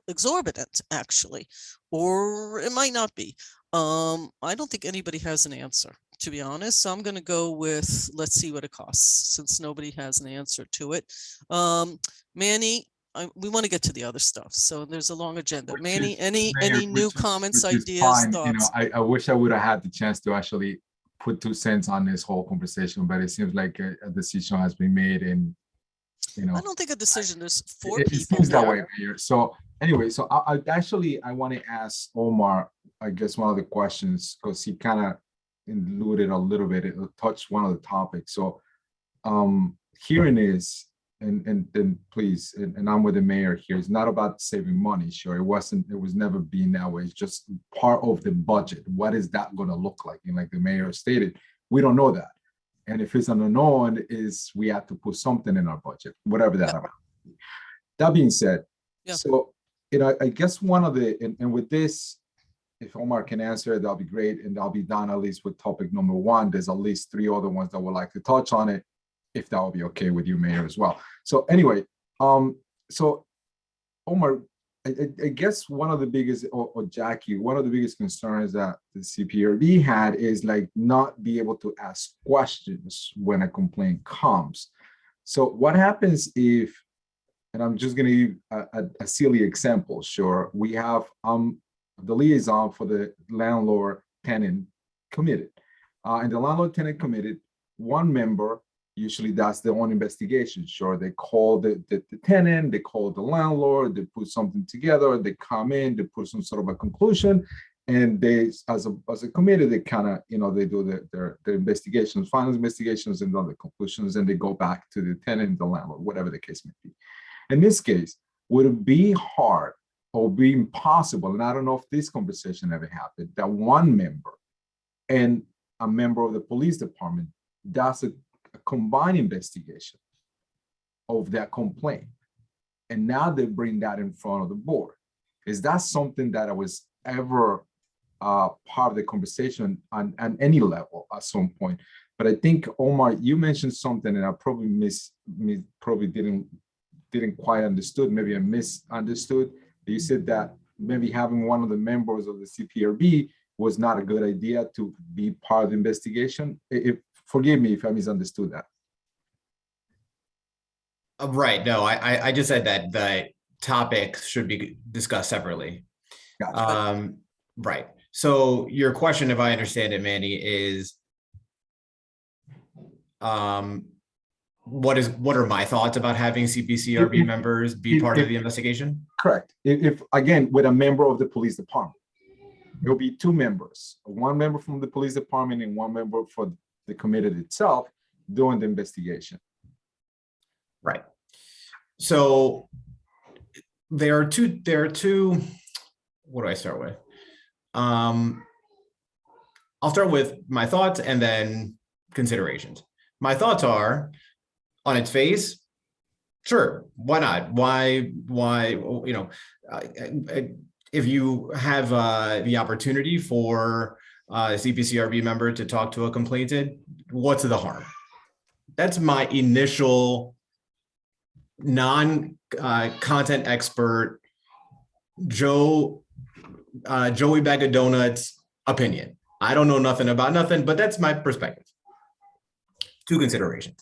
exorbitant, actually, or it might not be. I don't think anybody has an answer, to be honest. So I'm going to go with, let's see what it costs, since nobody has an answer to it. Manny, we want to get to the other stuff, so there's a long agenda. Manny, any new comments, ideas, thoughts? You know, I wish I would have had the chance to actually put 2 cents on this whole conversation, but it seems like a decision has been made, and you know, I don't think a decision. There's four it people seems that there. way, Mayor. So anyway, so I want to ask Omar, I guess, one of the questions, because he kind of alluded a little bit, it touched one of the topics. So hearing is, and please, and I'm with the mayor here, it's not about saving money. Sure, it was never been that way. It's just part of the budget. What is that going to look like? And like the mayor stated, we don't know that. And if it's an unknown, is we have to put something in our budget, whatever that amount. That being said, so, you know, I guess one of the, and with this, if Omar can answer it, that'll be great. And I'll be done at least with topic number 1. There's at least 3 other ones that would like to touch on it, if that will be okay with you, Mayor, as well. So anyway, so Omar, I guess one of the biggest, or Jackie, one of the biggest concerns that the CPRB had is like not be able to ask questions when a complaint comes. So what happens if, and I'm just going to give a silly example, sure, we have the liaison for the landlord-tenant committed. And the landlord-tenant committed, one member usually does their own investigation. Sure, they call the tenant, they call the landlord, they put something together, they come in, they put some sort of a conclusion, and they, as a committee, they kind of, you know, they do their investigations, final investigations, and then the conclusions, and they go back to the tenant, the landlord, whatever the case may be. In this case, would it be hard or be impossible, and I don't know if this conversation ever happened, that one member and a member of the police department does a combined investigation of that complaint, and now they bring that in front of the board? Is that something that was ever part of the conversation on any level at some point? But I think, Omar, you mentioned something, and I probably probably didn't quite understood. Maybe I misunderstood. You said that maybe having one of the members of the CPRB was not a good idea to be part of the investigation. Forgive me if I misunderstood that. Right. No, I just said that the topic should be discussed separately. Gotcha. Right. So your question, if I understand it, Manny, is what are my thoughts about having CPCRB members be part of the investigation? Correct. If again, with a member of the police department, it'll be two members, one member from the police department and one member for the committee itself doing the investigation. Right. So there are two, what do I start with? I'll start with my thoughts and then considerations. My thoughts are, on its face, sure, why not? Why, you know, if you have the opportunity for a CPCRB member to talk to a complainant, what's the harm? That's my initial non-content expert, Joey Bag of Donuts opinion. I don't know nothing about nothing, but that's my perspective. Two considerations.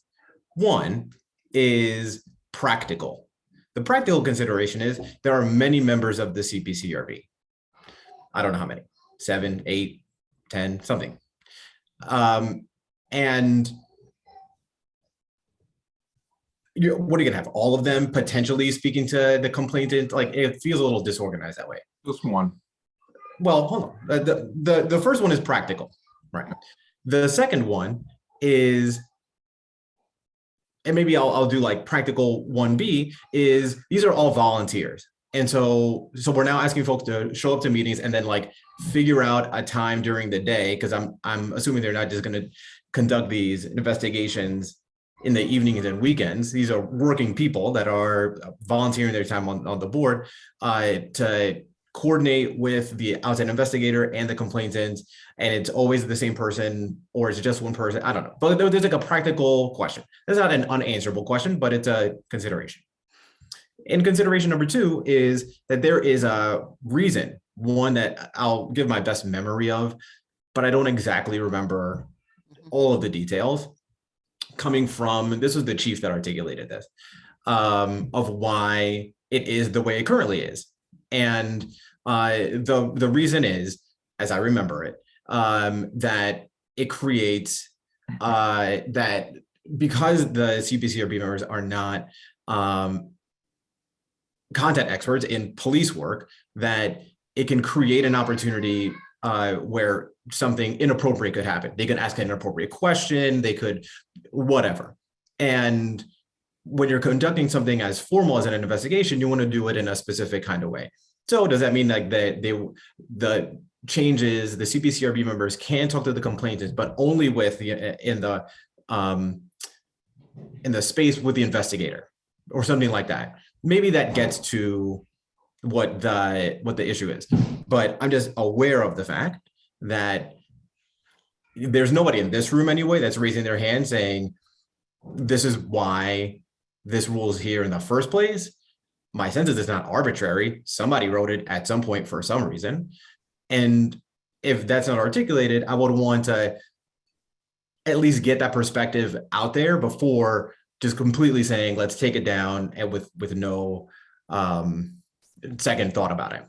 One is practical. The practical consideration is there are many members of the CPCRB. I don't know how many, 7, 8, 10, something. And what are you gonna have? All of them potentially speaking to the complainant? Like, it feels a little disorganized that way. Just one. Well, hold on. The first one is practical, right? The second one is, and maybe I'll do like practical 1B, is these are all volunteers. And so we're now asking folks to show up to meetings and then like figure out a time during the day, because I'm assuming they're not just going to conduct these investigations in the evenings and weekends. These are working people that are volunteering their time on the board to coordinate with the outside investigator and the complainant, and it's always the same person, or is it just one person? I don't know. But there's like a practical question. That's not an unanswerable question, but it's a consideration. And consideration number two is that there is a reason, one that I'll give my best memory of, but I don't exactly remember all of the details, coming from, this was the chief that articulated this, of why it is the way it currently is. And the reason is, as I remember it, that it creates that because the CPCRB members are not content experts in police work, that it can create an opportunity where something inappropriate could happen. They can ask an inappropriate question, they could whatever. And when you're conducting something as formal as an investigation, you want to do it in a specific kind of way. So does that mean like the changes, the CPCRB members can talk to the complainants, but only with in the space with the investigator or something like that? Maybe that gets to what the issue is, but I'm just aware of the fact that there's nobody in this room anyway that's raising their hand saying, this is why this rule is here in the first place. My sense is it's not arbitrary. Somebody wrote it at some point for some reason. And if that's not articulated, I would want to at least get that perspective out there before just completely saying, let's take it down, and with no second thought about it.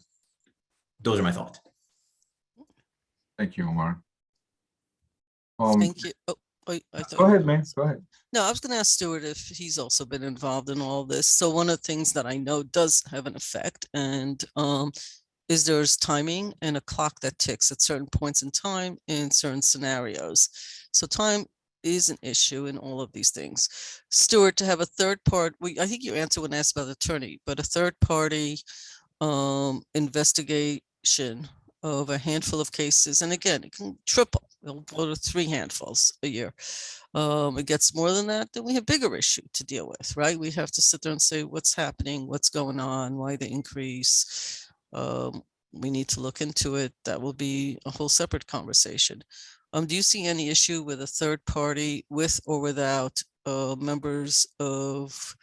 Those are my thoughts. Thank you, Omar. Thank you. Oh, wait, I thought. Go ahead, man. Go ahead. No, I was going to ask Stuart if he's also been involved in all this. So one of the things that I know does have an effect, and is there's timing and a clock that ticks at certain points in time in certain scenarios. So time is an issue in all of these things. Stuart, to have a third part, I think you answered when asked about the attorney, but a third party investigation of a handful of cases, and again, it can triple. It'll go to 3 handfuls a year. It gets more than that, then we have bigger issue to deal with, right? We have to sit there and say, what's happening, what's going on, why the increase? We need to look into it. That will be a whole separate conversation. Do you see any issue with a third party, with or without members of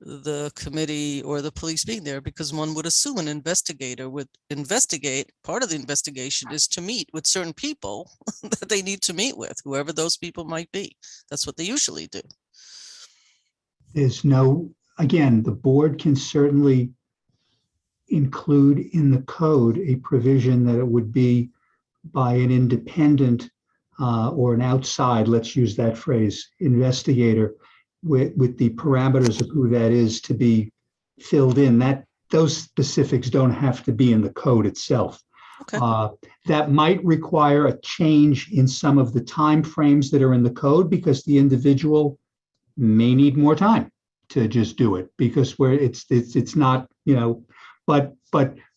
the committee or the police being there? Because one would assume an investigator would investigate. Part of the investigation is to meet with certain people that they need to meet with, whoever those people might be. That's what they usually do. There's no, again, the board can certainly include in the code a provision that it would be by an independent or an outside, let's use that phrase, investigator with the parameters of who that is to be filled in. That those specifics don't have to be in the code itself. Okay. That might require a change in some of the timeframes that are in the code because the individual may need more time to just do it because where it's not, but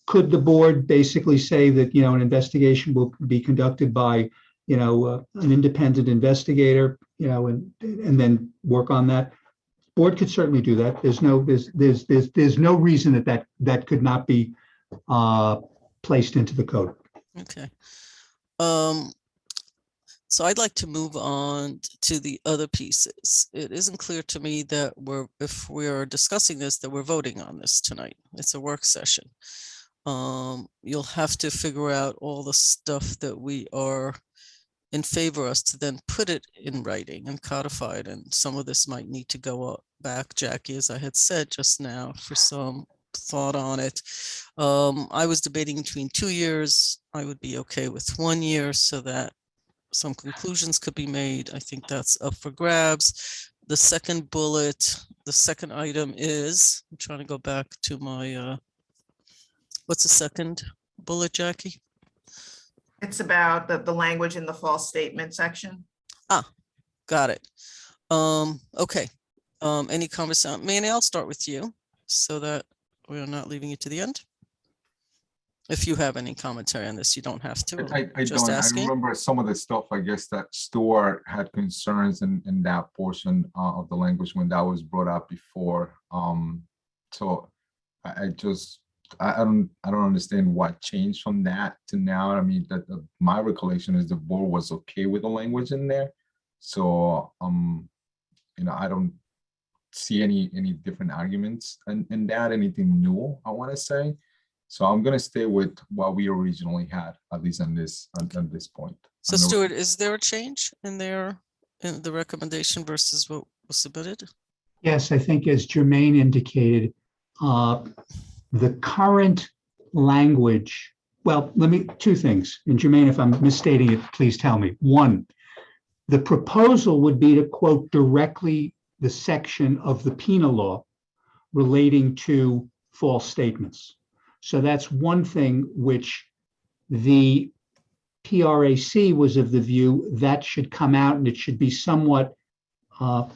could the board basically say that, an investigation will be conducted by, an independent investigator, and then work on that? Board could certainly do that. There's no reason that could not be placed into the code. Okay. So I'd like to move on to the other pieces. It isn't clear to me that if we're discussing this, that we're voting on this tonight. It's a work session. You'll have to figure out all the stuff that we are in favor of to then put it in writing and codify it. And some of this might need to go back, Jackie, as I had said just now, for some thought on it. I was debating between 2 years. I would be okay with 1 year so that some conclusions could be made. I think that's up for grabs. The second bullet, the second item is, I'm trying to go back to my, what's the second bullet, Jackie? It's about the language in the false statement section. Got it. Okay. Any conversation? Manny, I'll start with you so that we're not leaving you to the end. If you have any commentary on this, you don't have to. I just don't. asking. I remember some of the stuff, I guess, that Stuart had concerns in that portion of the language when that was brought up before. So I don't understand what changed from that to now. I mean, my recollection is the board was okay with the language in there. So, I don't see any different arguments in that, anything new, I want to say. So I'm going to stay with what we originally had, at least on this point. So Stuart, is there a change in the recommendation versus what was submitted? Yes, I think as Jermaine indicated, the current language, well, two things. And Jermaine, if I'm misstating it, please tell me. One, the proposal would be to quote directly the section of the penal law relating to false statements. So that's one thing which the PRAC was of the view that should come out and it should be somewhat, let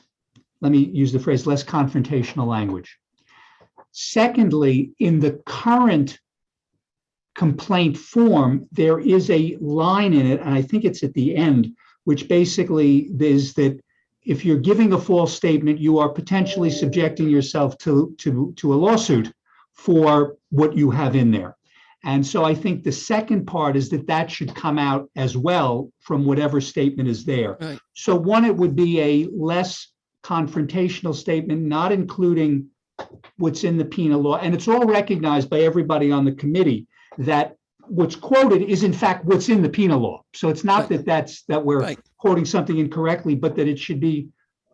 me use the phrase, less confrontational language. Secondly, in the current complaint form, there is a line in it, and I think it's at the end, which basically is that if you're giving a false statement, you are potentially subjecting yourself to a lawsuit for what you have in there. And so I think the second part is that should come out as well from whatever statement is there. Right. So one, it would be a less confrontational statement, not including what's in the penal law. And it's all recognized by everybody on the committee that what's quoted is in fact what's in the penal law. So it's not Right. that we're Right. quoting something incorrectly, but that it should be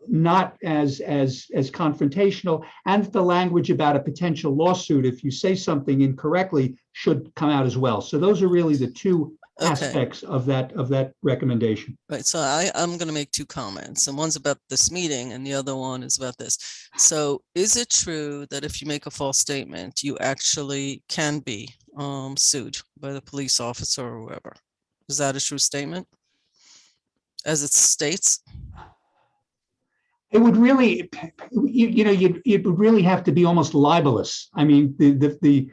not as confrontational, and the language about a potential lawsuit, if you say something incorrectly, should come out as well. So those are really the two Okay. aspects of that recommendation. Right, so I'm going to make two comments, and one's about this meeting and the other one is about this. So is it true that if you make a false statement, you actually can be sued by the police officer or whoever? Is that a true statement as it states? It would really, it would really have to be almost libelous. I mean, to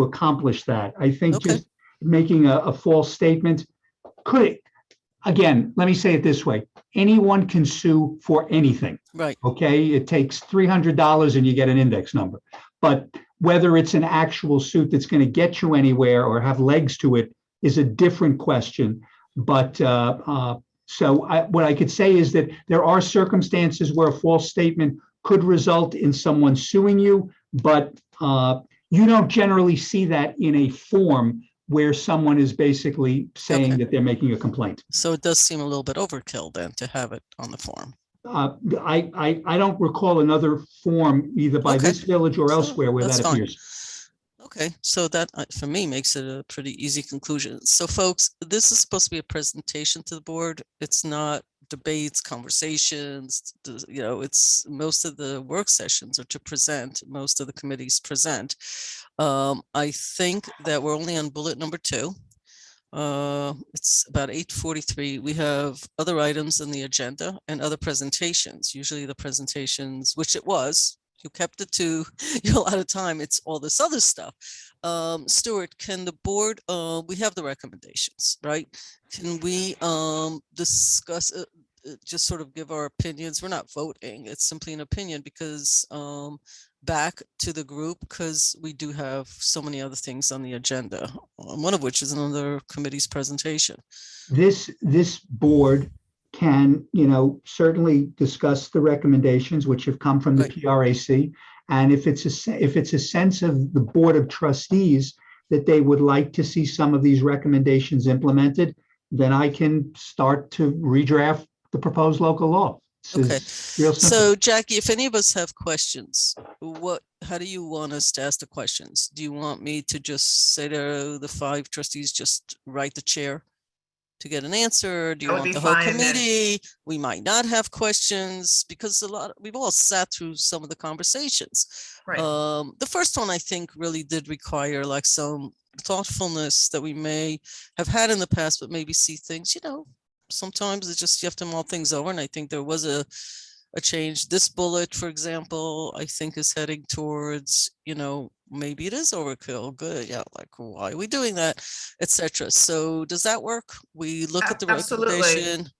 accomplish that. I think Okay. just making a false statement again, let me say it this way. Anyone can sue for anything. Right. Okay, it takes $300 and you get an index number. But whether it's an actual suit that's going to get you anywhere or have legs to it is a different question. But so what I could say is that there are circumstances where a false statement could result in someone suing you, but you don't generally see that in a form where someone is basically saying Okay. that they're making a complaint. So it does seem a little bit overkill then to have it on the form. I don't recall another form either by Okay. this village or So, elsewhere where that's that fine. appears. Okay, so that for me makes it a pretty easy conclusion. So folks, this is supposed to be a presentation to the board. It's not debates, conversations, you know, it's most of the work sessions are to present, most of the committees present. I think that we're only on bullet number 2. It's about 8:43. We have other items in the agenda and other presentations. Usually the presentations, which it was, you kept it to a lot of time. It's all this other stuff. Stuart, can the board, we have the recommendations, right? Can we discuss, just sort of give our opinions? We're not voting. It's simply an opinion because back to the group, because we do have so many other things on the agenda, one of which is another committee's presentation. This board can, certainly discuss the recommendations which have come from the Right. PRAC. And if it's a sense of the Board of Trustees that they would like to see some of these recommendations implemented, then I can start to redraft the proposed local law. Okay, Real simple. so Jackie, if any of us have questions, how do you want us to ask the questions? Do you want me to just say to the 5 trustees, just write the chair to get an answer? Do you That would want be the whole fine, and then- committee? We might not have questions because we've all sat through some of the conversations. Right. The first one I think really did require like some thoughtfulness that we may have had in the past, but maybe see things, sometimes it's just you have to mull things over. And I think there was a change. This bullet, for example, I think is heading towards, maybe it is overkill. Good. Yeah. Like, why are we doing that? Etc. So does that work? We look at the Absolutely. recommendation.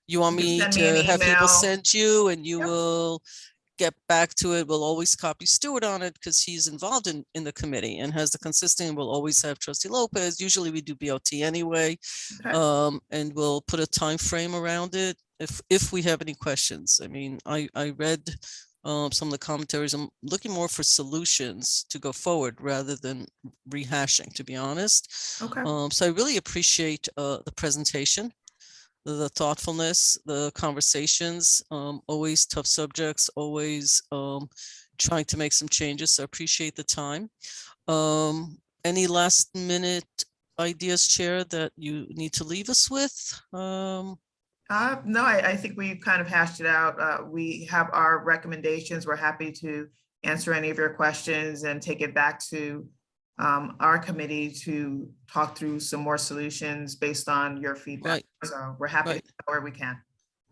You want You can me send me an to have people email. send you and you Yep. will get back to it. We'll always copy Stuart on it because he's involved in the committee and has the consistent. We'll always have Trustee Lopez. Usually we do BOT anyway. Okay. And we'll put a time frame around it if we have any questions. I mean, I read some of the commentaries. I'm looking more for solutions to go forward rather than rehashing, to be honest. Okay. So I really appreciate the presentation, the thoughtfulness, the conversations, always tough subjects, always trying to make some changes. So I appreciate the time. Any last minute ideas, Chair, that you need to leave us with? No, I think we kind of hashed it out. We have our recommendations. We're happy to answer any of your questions and take it back to our committee to talk through some more solutions based on your feedback. Right. So we're happy to Right. go where we can.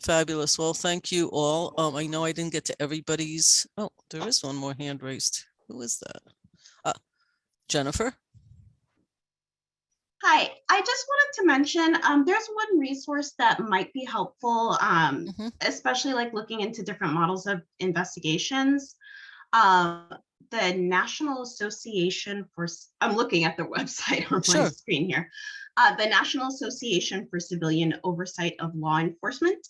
Fabulous. Well, thank you all. I know I didn't get to everybody's. Oh, there is one more hand raised. Who is that? Jennifer? Hi, I just wanted to mention, there's one resource that might be helpful, especially like looking into different models of investigations. The National Association for, I'm looking at their website on my Sure. screen here. The National Association for Civilian Oversight of Law Enforcement.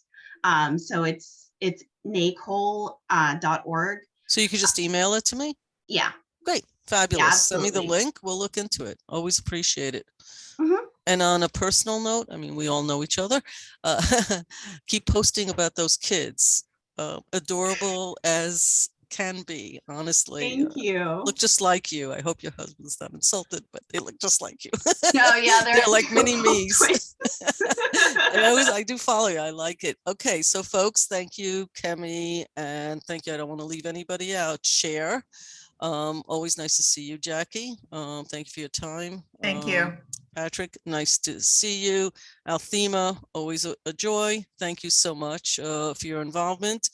So it's NACOL.org. So you could just email it to me? Yeah. Great. Fabulous. Send me the absolutely. link. We'll look into it. Always appreciate it. Mhm. And on a personal note, I mean, we all know each other. Keep posting about those kids. Adorable as can be, honestly. Thank you. Look just like you. I hope your husband's not insulted, but they look just like you. No, yeah, They're like mini adorable me's. twins. I do follow you. I like it. Okay, so folks, thank you, Kemi, and thank you. I don't want to leave anybody out. Chair. Always nice to see you, Jackie. Thank you for your time. Thank you. Patrick, nice to see you. Althema, always a joy. Thank you so much for your involvement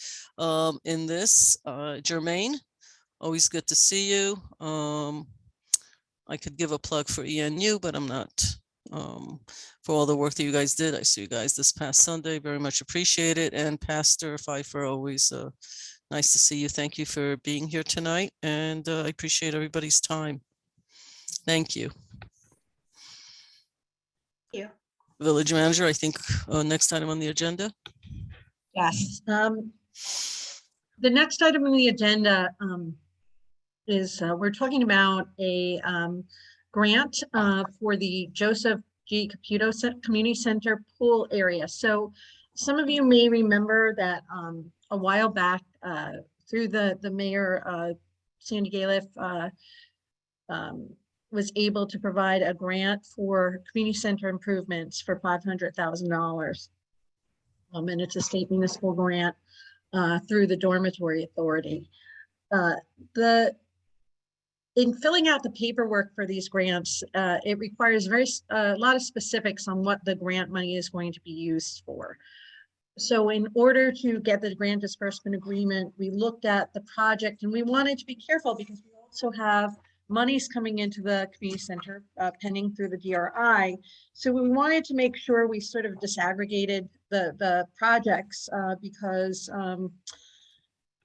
in this. Jermaine, always good to see you. I could give a plug for ENU, but I'm not. For all the work that you guys did. I see you guys this past Sunday. Very much appreciate it. And Pastor Pfeiffer, always nice to see you. Thank you for being here tonight. And I appreciate everybody's time. Thank you. Thank you. Village Manager, I think next item on the agenda. Yes. The next item on the agenda is we're talking about a grant for the Joseph G. Caputo Community Center pool area. So some of you may remember that a while back, through the mayor, Sandy Galiff, was able to provide a grant for community center improvements for $500,000. And it's a state municipal grant through the Dormitory Authority. In filling out the paperwork for these grants, it requires a lot of specifics on what the grant money is going to be used for. So in order to get the grant disbursement agreement, we looked at the project, and we wanted to be careful because we also have monies coming into the community center pending through the DRI. So we wanted to make sure we sort of disaggregated the projects because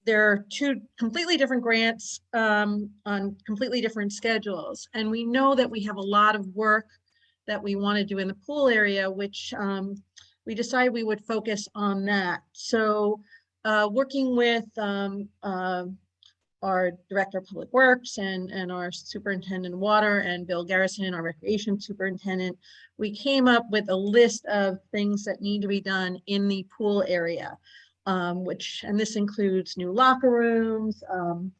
there are two completely different grants on completely different schedules. And we know that we have a lot of work that we want to do in the pool area, which we decided we would focus on that. So working with our Director of Public Works and our Superintendent of Water and Bill Garrison, our Recreation Superintendent, we came up with a list of things that need to be done in the pool area, and this includes new locker rooms, an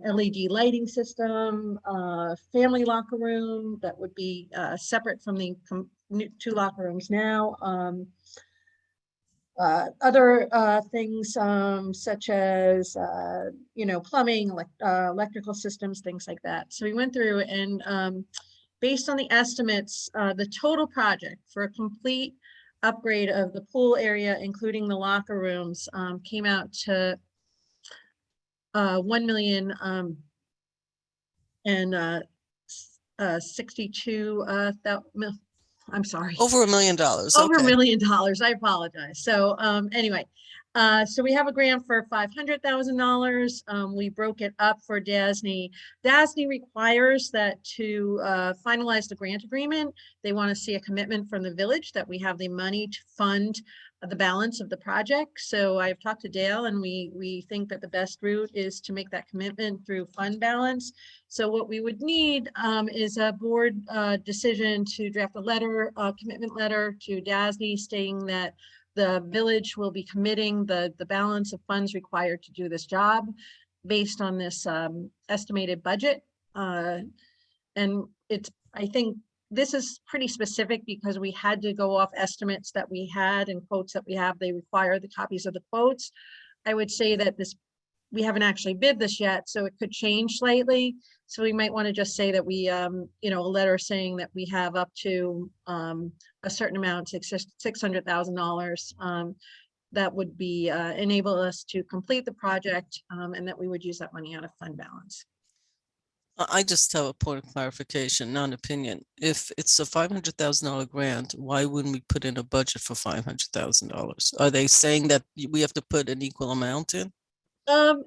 LED lighting system, family locker room that would be separate from the two locker rooms now. Other things such as, plumbing, electrical systems, things like that. So we went through and based on the estimates, the total project for a complete upgrade of the pool area, including the locker rooms, came out to 1 million and 62 I'm sorry. Over $1 million. Over Okay. $1 million. I apologize. So anyway, so we have a grant for $500,000. We broke it up for DASNY. DASNY requires that to finalize the grant agreement, they want to see a commitment from the village that we have the money to fund the balance of the project. So I've talked to Dale, and we think that the best route is to make that commitment through fund balance. So what we would need is a board decision to draft a letter, a commitment letter to DASNY stating that the village will be committing the balance of funds required to do this job based on this estimated budget. And I think this is pretty specific because we had to go off estimates that we had and quotes that we have. They require the copies of the quotes. I would say that we haven't actually bid this yet, so it could change slightly. So we might want to just say that we, a letter saying that we have up to a certain amount, $600,000, that would be enable us to complete the project, and that we would use that money out of fund balance. I just have a point of clarification, not an opinion. If it's a $500,000 grant, why wouldn't we put in a budget for $500,000? Are they saying that we have to put an equal amount in?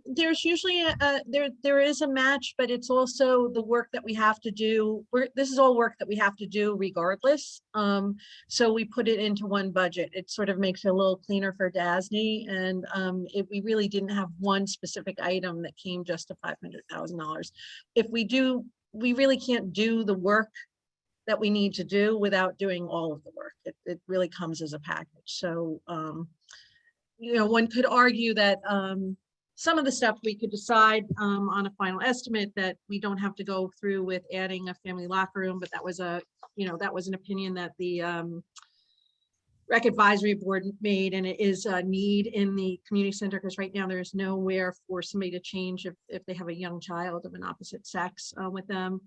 There's usually there is a match, but it's also the work that we have to do. This is all work that we have to do regardless. So we put it into one budget. It sort of makes it a little cleaner for DASNY, and we really didn't have one specific item that came just to $500,000. If we do, we really can't do the work that we need to do without doing all of the work. It really comes as a package. So one could argue that some of the stuff we could decide on a final estimate that we don't have to go through with adding a family locker room, but that was an opinion that the Rec Advisory Board made, and it is a need in the community center because right now there's nowhere for somebody to change if they have a young child of an opposite sex with them.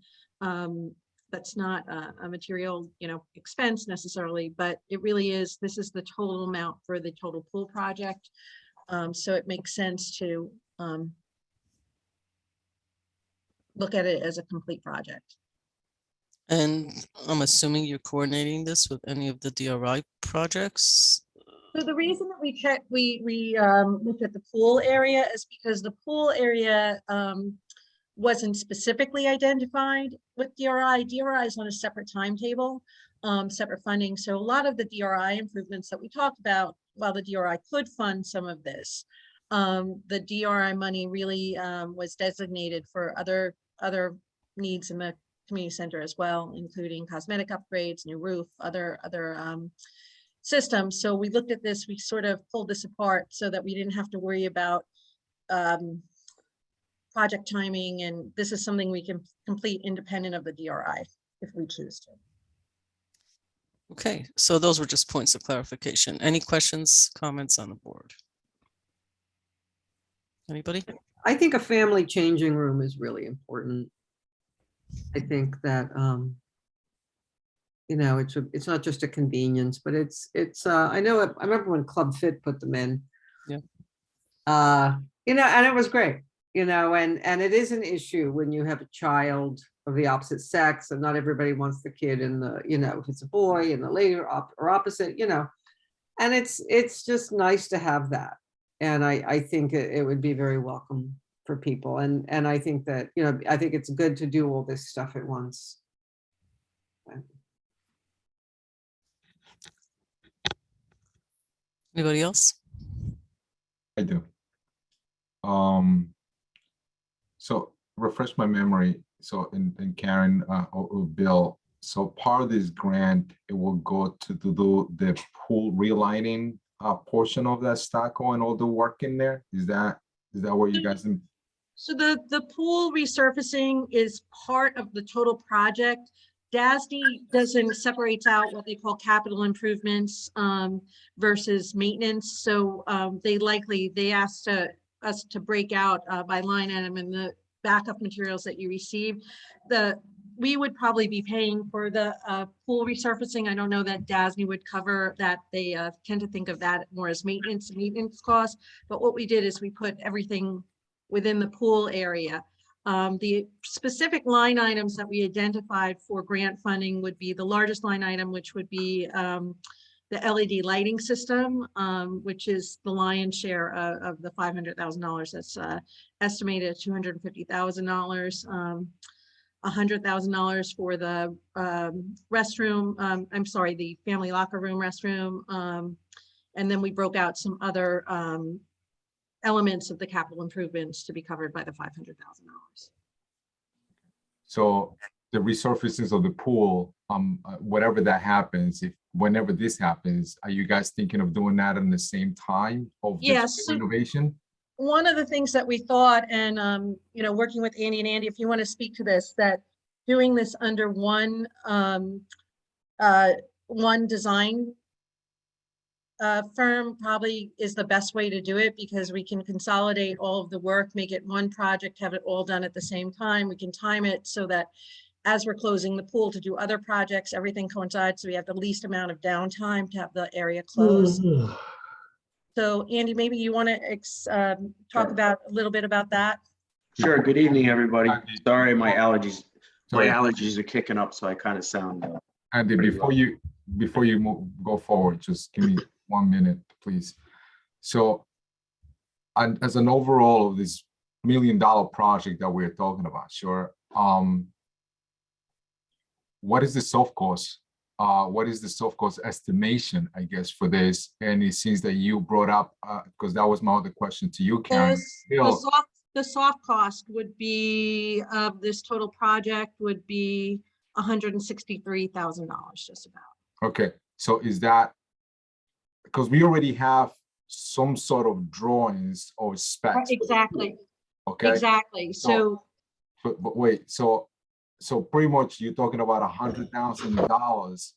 That's not a material, expense necessarily, but it really is. This is the total amount for the total pool project. So it makes sense to look at it as a complete project. And I'm assuming you're coordinating this with any of the DRI projects? So the reason that we looked at the pool area is because the pool area wasn't specifically identified with DRI. DRI is on a separate timetable, separate funding. So a lot of the DRI improvements that we talked about, while the DRI could fund some of this, the DRI money really was designated for other needs in the community center as well, including cosmetic upgrades, new roof, other system. So we looked at this, we sort of pulled this apart so that we didn't have to worry about project timing, and this is something we can complete independent of the DRI if we choose to. Okay, so those were just points of clarification. Any questions, comments on the board? Anybody? I think a family changing room is really important. I think that, you know, it's not just a convenience, but it's, I know, I remember when Club Fit put them in. Yeah. You know, and it was great, you know, and it is an issue when you have a child of the opposite sex and not everybody wants the kid in the, you know, if it's a boy and the lady or opposite, you know, and it's just nice to have that. And I think it would be very welcome for people. And I think that, you know, I think it's good to do all this stuff at once. Anybody else? I do. So refresh my memory. So in Karen or Bill, so part of this grant, it will go to do the pool relighting portion of that stucco and all the work in there. Is that what you guys? So the pool resurfacing is part of the total project. DASD separates out what they call capital improvements versus maintenance. So they asked us to break out by line item in the backup materials that you receive. We would probably be paying for the pool resurfacing. I don't know that DASNY would cover that. They tend to think of that more as maintenance costs. But what we did is we put everything within the pool area. The specific line items that we identified for grant funding would be the largest line item, which would be the LED lighting system, which is the lion's share of the $500,000. That's estimated at $250,000. $100,000 for the restroom. I'm sorry, the family locker room restroom. And then we broke out some other elements of the capital improvements to be covered by the $500,000. So the resurfacing of the pool, whatever that happens, whenever this happens, are you guys thinking of doing that in the same time of Yes. this renovation? One of the things that we thought, and you know, working with Andy, and Andy, if you want to speak to this, that doing this under one design firm probably is the best way to do it, because we can consolidate all of the work, make it one project, have it all done at the same time. We can time it so that as we're closing the pool to do other projects, everything coincides, so we have the least amount of downtime to have the area closed. So Andy, maybe you want to talk about a little bit about that? Sure. Good evening, everybody. Sorry, my allergies are kicking up, so I kind of sound. Andy, before you go forward, just give me 1 minute, please. So, as an overall of this $1 million project that we're talking about, sure. What is the soft cost? What is the soft cost estimation, I guess, for this? And it seems that you brought up, because that was my other question to you, Karen. The soft cost would be of this total project would be $163,000, just about. Okay, so is that, because we already have some sort of drawings or specs. Exactly. Okay. Exactly. So. But wait, so pretty much you're talking about $100,000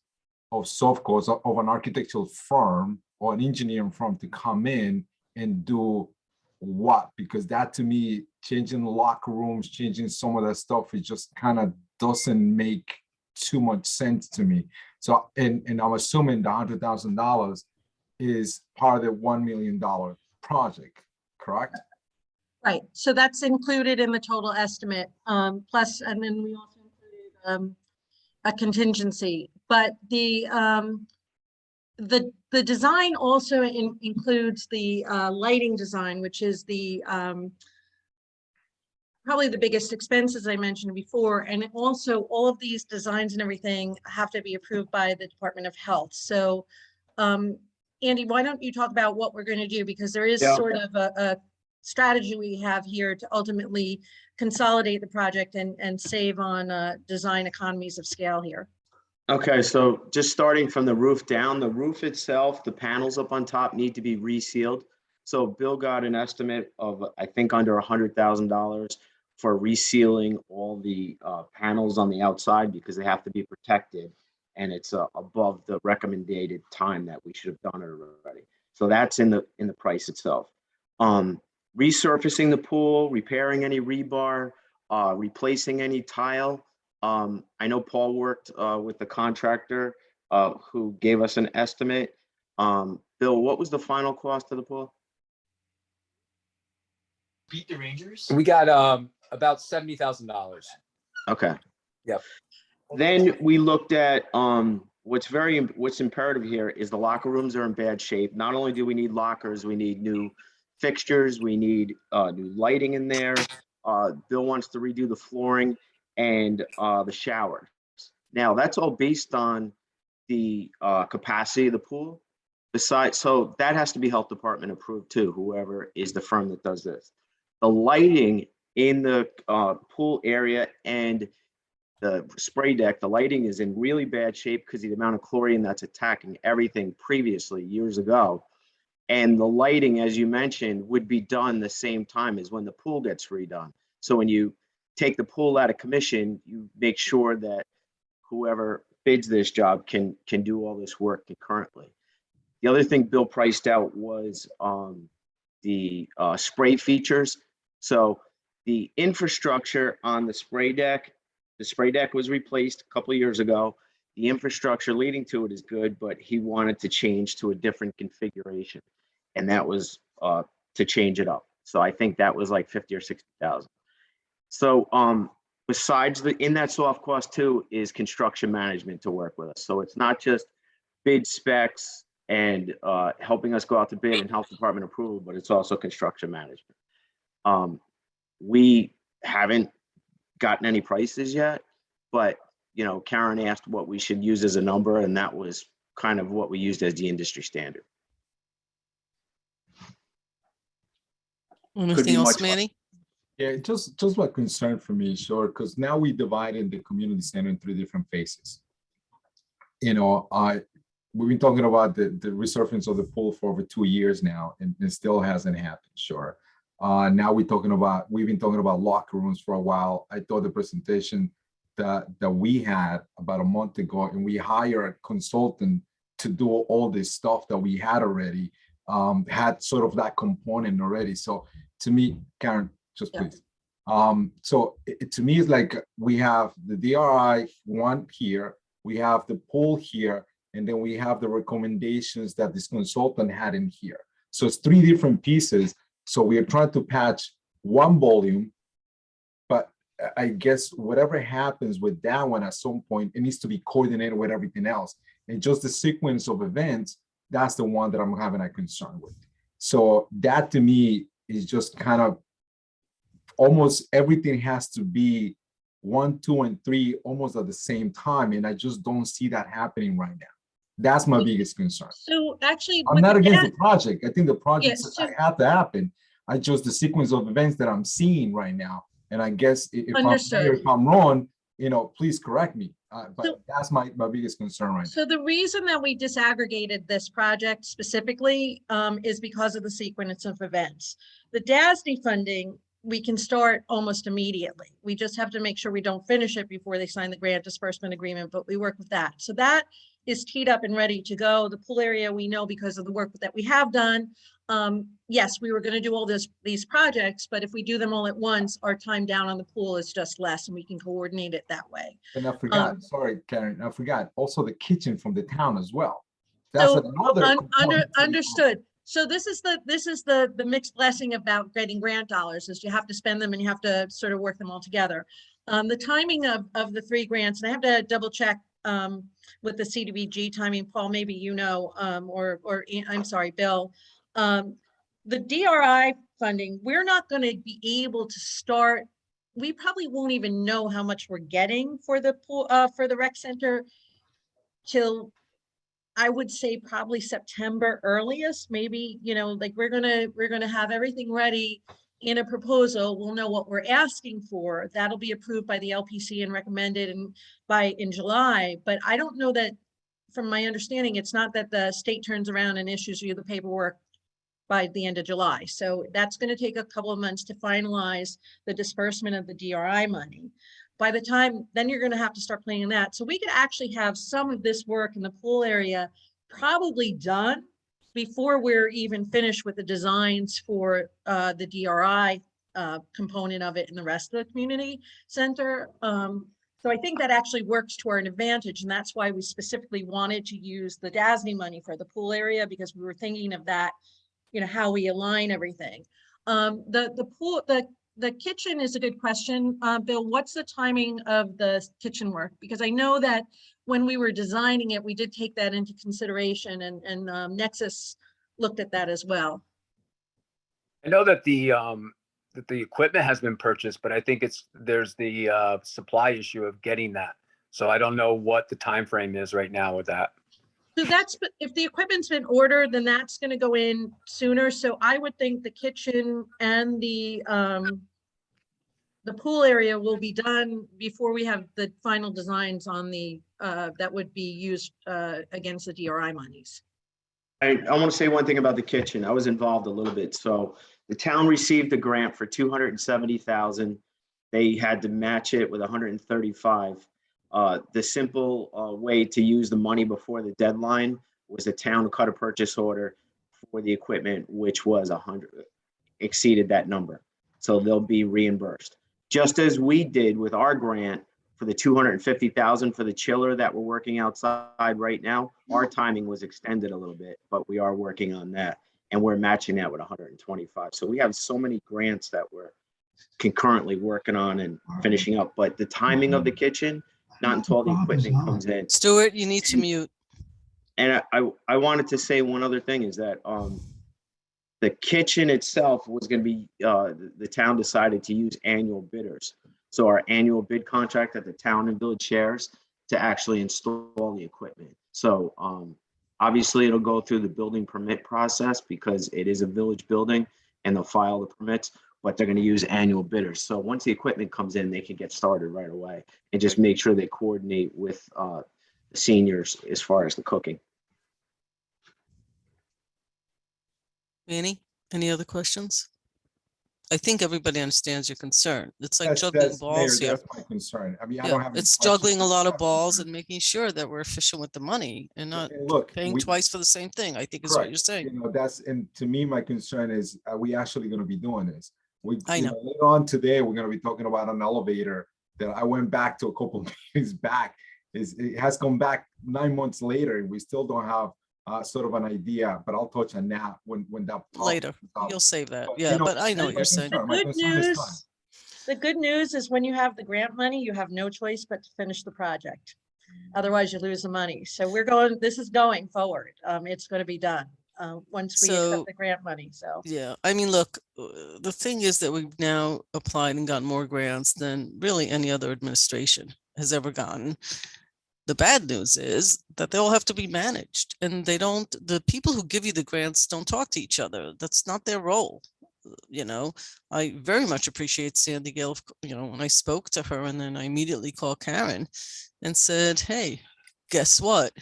of soft cost of an architectural firm or an engineering firm to come in and do what? Because that, to me, changing locker rooms, changing some of that stuff, it just kind of doesn't make too much sense to me. So, and I'm assuming the $100,000 is part of the $1 million project, correct? Right. So that's included in the total estimate. Plus, and then we also included a contingency. But the design also includes the lighting design, which is the probably the biggest expense, as I mentioned before. And also all of these designs and everything have to be approved by the Department of Health. So Andy, why don't you talk about what we're going to do? Because there is sort of a strategy we have here to ultimately consolidate the project and save on design economies of scale here. Okay, so just starting from the roof down, the roof itself, the panels up on top need to be resealed. So Bill got an estimate of, I think, under $100,000 for resealing all the panels on the outside because they have to be protected. And it's above the recommended time that we should have done it already. So that's in the price itself. Resurfacing the pool, repairing any rebar, replacing any tile. I know Paul worked with the contractor who gave us an estimate. Bill, what was the final cost of the pool? Beat the Rangers? We got about $70,000. Okay. Yep. Then we looked at what's imperative here is the locker rooms are in bad shape. Not only do we need lockers, we need new fixtures, we need new lighting in there. Bill wants to redo the flooring and the showers. Now that's all based on the capacity of the pool. Besides, so that has to be health department approved too, whoever is the firm that does this. The lighting in the pool area and the spray deck, the lighting is in really bad shape because of the amount of chlorine that's attacking everything previously years ago. And the lighting, as you mentioned, would be done the same time as when the pool gets redone. So when you take the pool out of commission, you make sure that whoever bids this job can do all this work concurrently. The other thing Bill priced out was the spray features. So the infrastructure on the spray deck was replaced a couple of years ago. The infrastructure leading to it is good, but he wanted to change to a different configuration. And that was to change it up. So I think that was like 50 or 60,000. So besides in that soft cost too is construction management to work with us. So it's not just bid specs and helping us go out to bid and health department approval, but it's also construction management. We haven't gotten any prices yet, but you know, Karen asked what we should use as a number, and that was kind of what we used as the industry standard. Anything else, Manny? Yeah, just what concern for me, sure, because now we divided the community center in 3 different phases. You know, we've been talking about the resurfacing of the pool for over 2 years now, and it still hasn't happened, sure. Now we've been talking about locker rooms for a while. I thought the presentation that we had about a month ago, and we hired a consultant to do all this stuff that we had already, had sort of that component already. So to me, Karen, just please. So to me, it's like we have the DRI one here, we have the pool here, and then we have the recommendations that this consultant had in here. So it's 3 different pieces. So we are trying to patch one volume, but I guess whatever happens with that one at some point, it needs to be coordinated with everything else. And just the sequence of events, that's the one that I'm having a concern with. So that to me is just kind of almost everything has to be 1, 2, and 3 almost at the same time. And I just don't see that happening right now. That's my biggest concern. So actually, I'm not against the project. I think the project Yes, so- have to happen. I just the sequence of events that I'm seeing right now. And I guess if I'm wrong, you know, please correct me. But that's my biggest concern right now. So the reason that we disaggregated this project specifically is because of the sequence of events. The DASNY funding, we can start almost immediately. We just have to make sure we don't finish it before they sign the grant disbursement agreement, but we work with that. So that is teed up and ready to go. The pool area, we know because of the work that we have done. Yes, we were going to do all these projects, but if we do them all at once, our time down on the pool is just less and we can coordinate it that way. And I forgot, sorry, Karen, I forgot also the kitchen from the town as well. That's So another understood. So this is the mixed blessing about getting grant dollars is you have to spend them and you have to sort of work them all together. The timing of the 3 grants, and I have to double check with the CDBG timing, Paul, maybe you know, or I'm sorry, Bill. The DRI funding, we're not going to be able to start. We probably won't even know how much we're getting for the pool, for the rec center till I would say probably September earliest, maybe, you know, like we're gonna have everything ready in a proposal, we'll know what we're asking for. That'll be approved by the LPC and recommended in July. But I don't know that, from my understanding, it's not that the state turns around and issues you the paperwork by the end of July. So that's going to take a couple of months to finalize the disbursement of the DRI money. By the time, then you're going to have to start planning that. So we could actually have some of this work in the pool area probably done before we're even finished with the designs for the DRI component of it in the rest of the community center. So I think that actually works to our advantage, and that's why we specifically wanted to use the DASNY money for the pool area, because we were thinking of that, how we align everything. The kitchen is a good question. Bill, what's the timing of the kitchen work? Because I know that when we were designing it, we did take that into consideration, and Nexus looked at that as well. I know that the equipment has been purchased, but I think there's the supply issue of getting that. So I don't know what the time frame is right now with that. So if the equipment's been ordered, then that's going to go in sooner. So I would think the kitchen and the pool area will be done before we have the final designs on the that would be used against the DRI monies. I want to say one thing about the kitchen. I was involved a little bit. So the town received a grant for $270,000. They had to match it with 135. The simple way to use the money before the deadline was the town cut a purchase order for the equipment, which was exceeded that number. So they'll be reimbursed. Just as we did with our grant for the $250,000 for the chiller that we're working outside right now, our timing was extended a little bit, but we are working on that. And we're matching that with 125. So we have so many grants that we're concurrently working on and finishing up. But the timing of the kitchen, not until all the equipment comes in. Stuart, you need to mute. And I wanted to say one other thing is that the kitchen itself was going to be, the town decided to use annual bidders. So our annual bid contract that the town and village shares to actually install the equipment. So obviously it'll go through the building permit process because it is a village building and they'll file the permits, but they're going to use annual bidders. So once the equipment comes in, they can get started right away and just make sure they coordinate with the seniors as far as the cooking. Annie, any other questions? I think everybody understands your concern. It's like That's- juggling that's- balls Mayor, here. That's my concern. I mean, I Yeah, don't have. any it's questions. juggling a lot of balls and making sure that we're efficient with the money and not And look, paying we- twice for the same thing, I think is what Correct. you're saying. And to me, my concern is, are we actually gonna be doing this? I know. Later on today, we're gonna be talking about an elevator that I went back to a couple meetings back. It has come back 9 months later, and we still don't have sort of an idea, but I'll touch on that when that. Later, comes up. you'll save that. But, Yeah, you know, but I know what my you're saying. concern- my Good concern is time. news. The good news is when you have the grant money, you have no choice but to finish the project. Otherwise you lose the money. So this is going forward. It's going to be done once we So- accept the grant money. So Yeah, I mean, look, the thing is that we've now applied and gotten more grants than really any other administration has ever gotten. The bad news is that they all have to be managed, and the people who give you the grants don't talk to each other. That's not their role. I very much appreciate Sandy Gale, when I spoke to her, and then I immediately called Karen and said, hey, guess what?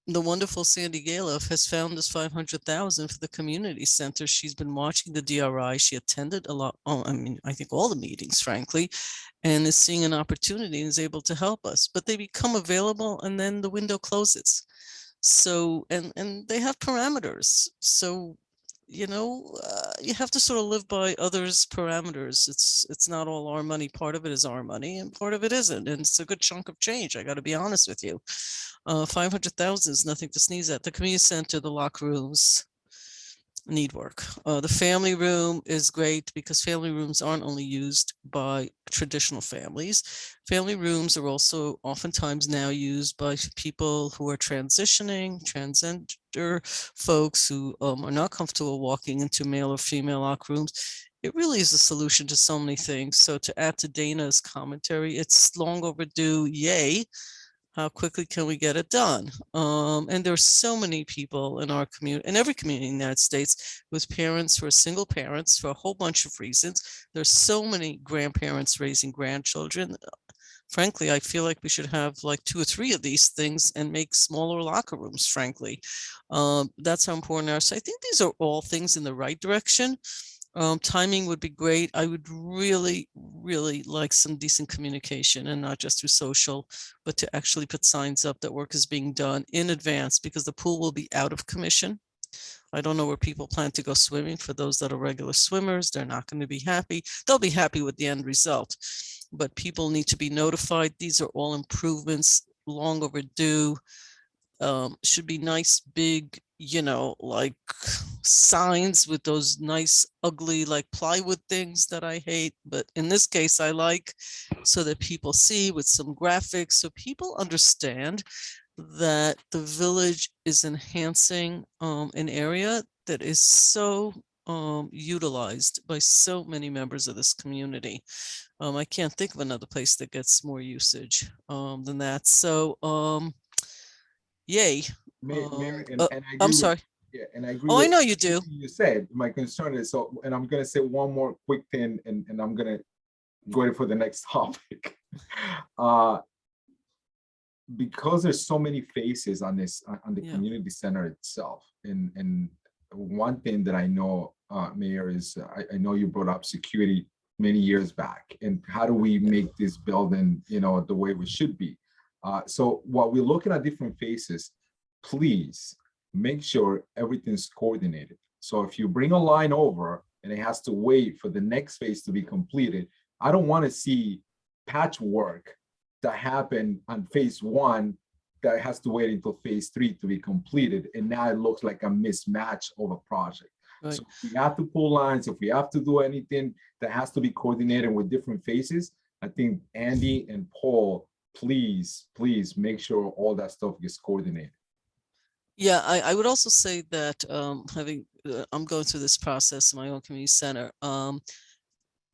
The wonderful Sandy Galoff has found us $500,000 for the community center. She's been watching the DRI. She attended a lot. I think all the meetings, frankly, and is seeing an opportunity and is able to help us. But they become available and then the window closes. So, and they have parameters. So, you have to sort of live by others' parameters. It's not all our money. Part of it is our money and part of it isn't. And it's a good chunk of change. I got to be honest with you. 500,000 is nothing to sneeze at. The community center, the locker rooms need work. The family room is great because family rooms aren't only used by traditional families. Family rooms are also oftentimes now used by people who are transitioning, transgender folks who are not comfortable walking into male or female locker rooms. It really is a solution to so many things. So to add to Dana's commentary, it's long overdue, yay. How quickly can we get it done? And there's so many people in our community, in every community in the United States, with parents who are single parents for a whole bunch of reasons. There's so many grandparents raising grandchildren. Frankly, I feel like we should have like 2 or 3 of these things and make smaller locker rooms, frankly. That's how important they are. So I think these are all things in the right direction. Timing would be great. I would really, really like some decent communication, and not just through social, but to actually put signs up that work is being done in advance, because the pool will be out of commission. I don't know where people plan to go swimming. For those that are regular swimmers, they're not going to be happy. They'll be happy with the end result, but people need to be notified. These are all improvements, long overdue. Should be nice, big, like signs with those nice, ugly, like plywood things that I hate. But in this case, I like, so that people see with some graphics, so people understand that the village is enhancing an area that is so utilized by so many members of this community. I can't think of another place that gets more usage than that. So yay. Mary, and I agree I'm with- sorry. Yeah, and I agree. Oh, I with know you do. everything You said, my concern is, so, and I'm gonna say one more quick thing, and I'm gonna go for the next topic. Because there's so many faces on this, on the Yeah. community center itself, and one thing that I know, Mayor, is I know you brought up security many years back, and how do we make this building, the way we should be? So while we're looking at different faces, please make sure everything's coordinated. So if you bring a line over and it has to wait for the next phase to be completed, I don't want to see patchwork that happened on phase 1 that has to wait until phase 3 to be completed. And now it looks like a mismatch of a project. Right. So if we have to pull lines, if we have to do anything that has to be coordinated with different phases, I think Andy and Paul, please make sure all that stuff gets coordinated. Yeah, I would also say that I'm going through this process in my own community center.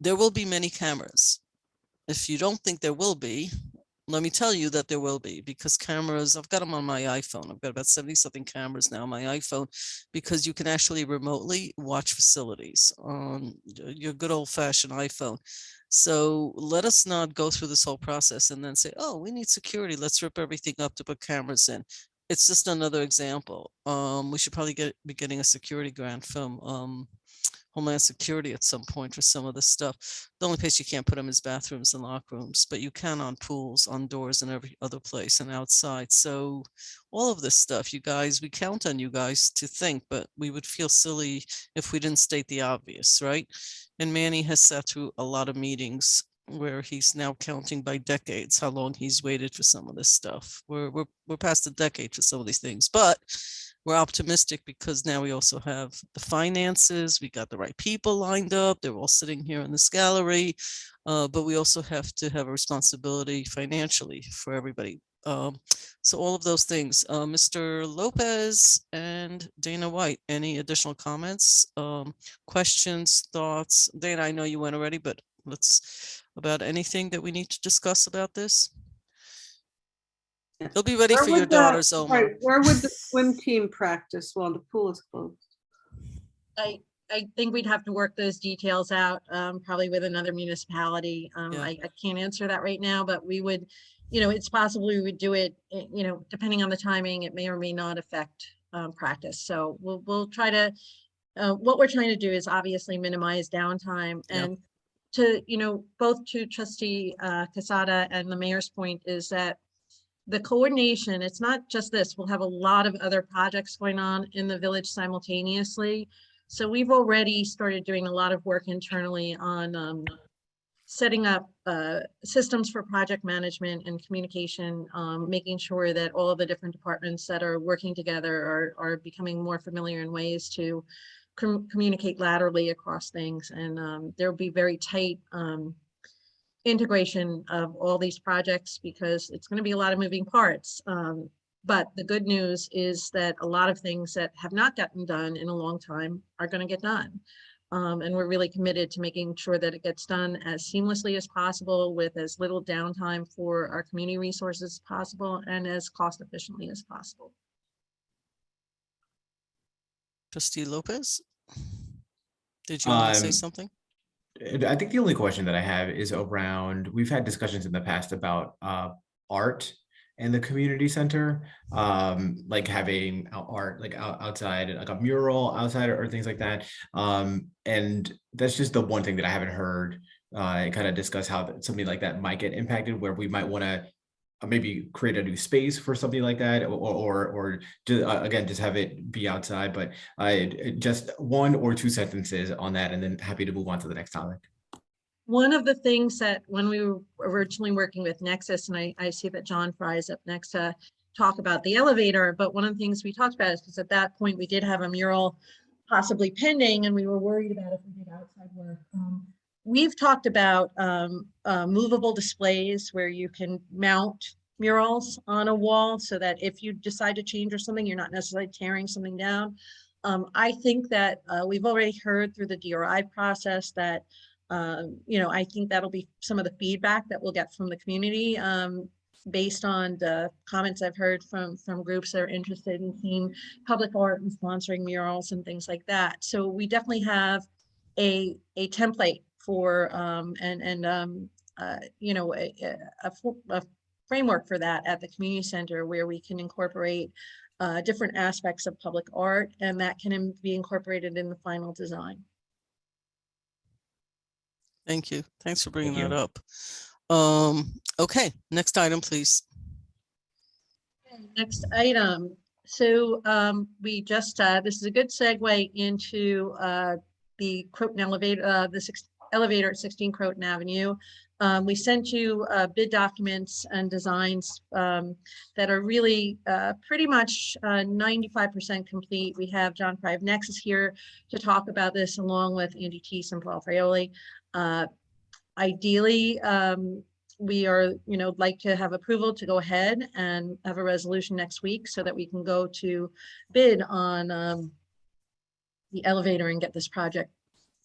There will be many cameras. If you don't think there will be, let me tell you that there will be, because cameras, I've got them on my iPhone. I've got about 70-something cameras now on my iPhone, because you can actually remotely watch facilities on your good old-fashioned iPhone. So let us not go through this whole process and then say, oh, we need security, let's rip everything up to put cameras in. It's just another example. We should probably be getting a security grant from Homeland Security at some point for some of this stuff. The only place you can't put them is bathrooms and locker rooms, but you can on pools, on doors, and every other place, and outside. So all of this stuff, you guys, we count on you guys to think, but we would feel silly if we didn't state the obvious, right? And Manny has sat through a lot of meetings where he's now counting by decades how long he's waited for some of this stuff. We're past a decade for some of these things, but we're optimistic because now we also have the finances, we got the right people lined up, they're all sitting here in this gallery, but we also have to have a responsibility financially for everybody. So all of those things. Mr. Lopez and Dana White, any additional comments, questions, thoughts? Dana, I know you went already, but about anything that we need to discuss about this? They'll be ready Where for your would the- daughters, Omar. right, where would the swim team practice while the pool is closed? I think we'd have to work those details out, probably with another municipality. Yeah. I can't answer that right now, but we would, it's possible we would do it, depending on the timing, it may or may not affect practice. So we'll try to, what we're trying to do is obviously minimize downtime, and to, both to Trustee Casada and the mayor's point is that the coordination, it's not just this, we'll have a lot of other projects going on in the village simultaneously. So we've already started doing a lot of work internally on setting up systems for project management and communication, making sure that all of the different departments that are working together are becoming more familiar in ways to communicate laterally across things. And there'll be very tight integration of all these projects because it's going to be a lot of moving parts. But the good news is that a lot of things that have not gotten done in a long time are going to get done. And we're really committed to making sure that it gets done as seamlessly as possible with as little downtime for our community resources as possible and as cost efficiently as possible. Trustee Lopez? Did you want to say something? I think the only question that I have is around, we've had discussions in the past about art and the community center, like having art like outside, like a mural outside or things like that. And that's just the one thing that I haven't heard kind of discuss how something like that might get impacted, where we might want to maybe create a new space for something like that, or again, just have it be outside. But just 1 or 2 sentences on that, and then happy to move on to the next topic. One of the things that when we were originally working with Nexus, and I see that John Fry is up next to talk about the elevator, but one of the things we talked about is because at that point we did have a mural possibly pending, and we were worried about if we did outside work. We've talked about movable displays where you can mount murals on a wall so that if you decide to change or something, you're not necessarily tearing something down. I think that we've already heard through the DRI process that I think that'll be some of the feedback that we'll get from the community based on the comments I've heard from groups that are interested in seeing public art and sponsoring murals and things like that. So we definitely have a template for a framework for that at the community center, where we can incorporate different aspects of public art, and that can be incorporated in the final design. Thank you. Thanks for bringing Thank that you. up. Okay, next item, please. Next item. So we just, this is a good segue into the Croton elevator, elevator at 16 Croton Avenue. We sent you bid documents and designs that are really pretty much 95% complete. We have John Fry of Nexus here to talk about this, along with Andy Teese and Paul Fraioli. Ideally, we are, like to have approval to go ahead and have a resolution next week so that we can go to bid on the elevator and get this project